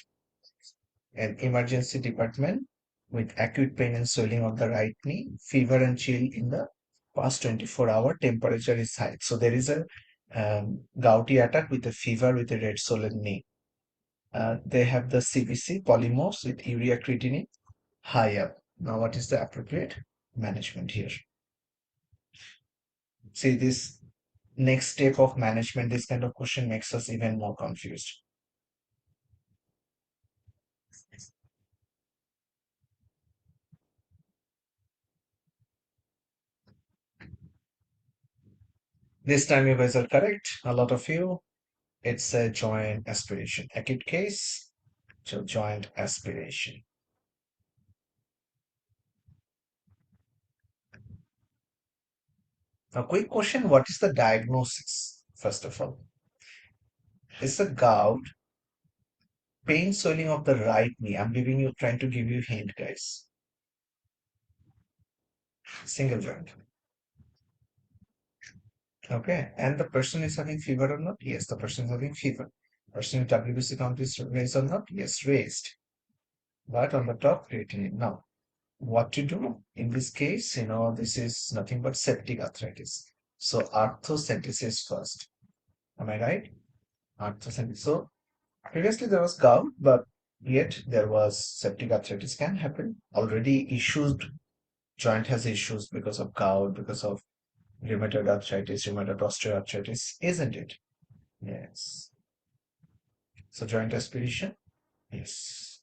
Speaker 1: An emergency department with acute pain and swelling of the right knee, fever and chill in the past 24-hour, temperature is high. So there is a gouty attack with a fever with a red swollen knee. They have the CBC polymorphs with urea creatinine high up. Now, what is the appropriate management here? See, this next step of management, this kind of question makes us even more confused. This time you guys are correct. A lot of you, it's a joint aspiration. Acute case, so joint aspiration. A quick question, what is the diagnosis, first of all? Is the gout pain swelling of the right knee? I'm trying to give you a hint, guys. Single joint. Okay, and the person is having fever or not? Yes, the person is having fever. Person WBC count is raised or not? Yes, raised. But on the top, creatinine. Now, what to do? In this case, this is nothing but septic arthritis. So, arthrocentesis first. Am I right? Arthrocentesis. So, previously there was gout, but yet there was septic arthritis can happen. Already issued joint has issues because of gout, because of rheumatoid arthritis, rheumatoid osteoarthritis, isn't it? Yes. So joint aspiration? Yes.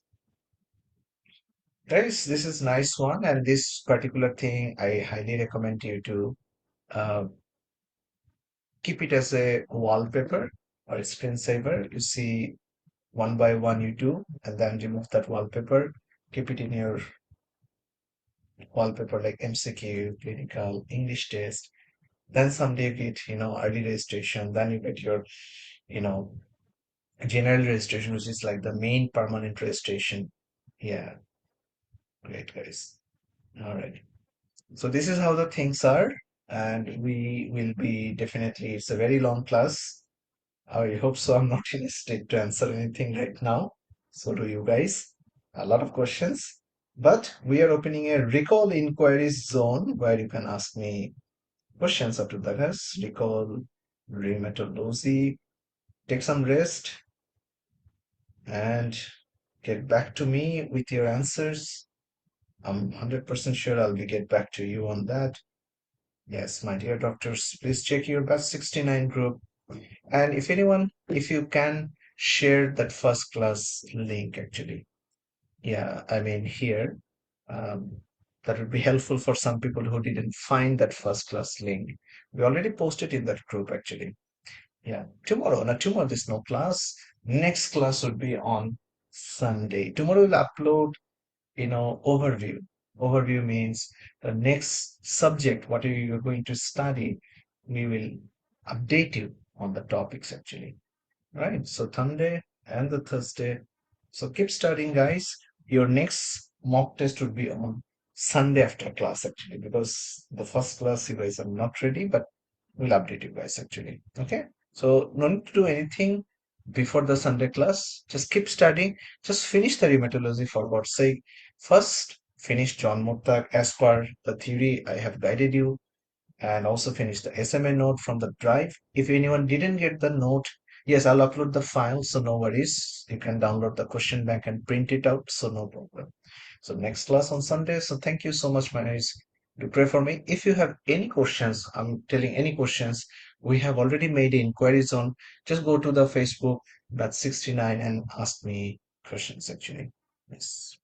Speaker 1: Guys, this is nice one, and this particular thing I highly recommend you to uh, keep it as a wallpaper or a screensaver. You see, one by one you do, and then remove that wallpaper. Keep it in your wallpaper like MCQ, clinical, English test. Then someday you get, early registration. Then you get your, you know, general registration, which is like the main permanent registration. Yeah, great guys. All right. So this is how the things are, and we will be definitely, it's a very long class. I hope so. I'm not in a state to answer anything right now. So do you guys. A lot of questions. But we are opening a recall inquiries zone where you can ask me questions up to the rest. Recall rheumatology. Take some rest and get back to me with your answers. I'm 100% sure I'll be get back to you on that. Yes, my dear doctors, please check your batch 69 group. And if anyone, if you can share that first class link actually. Yeah, I mean here, um, that would be helpful for some people who didn't find that first class link. We already posted in that group actually. Yeah, tomorrow. Now tomorrow there's no class. Next class would be on Sunday. Tomorrow we'll upload, overview. Overview means the next subject, what you're going to study, we will update you on the topics actually. Right. So Sunday and the Thursday. So keep studying, guys. Your next mock test would be on Sunday after class, actually, because the first class you guys are not ready, but we'll update you guys actually. Okay. So no need to do anything before the Sunday class. Just keep studying. Just finish the rheumatology for God's sake. First, finish John Muttak as per the theory I have guided you, and also finish the SMA note from the drive. If anyone didn't get the note, yes, I'll upload the file, so no worries. You can download the question bank and print it out, so no problem. So next class on Sunday. So thank you so much, my guys. To pray for me. If you have any questions, I'm telling any questions, we have already made inquiries on. Just go to the Facebook, that's 69, and ask me questions actually. Yes.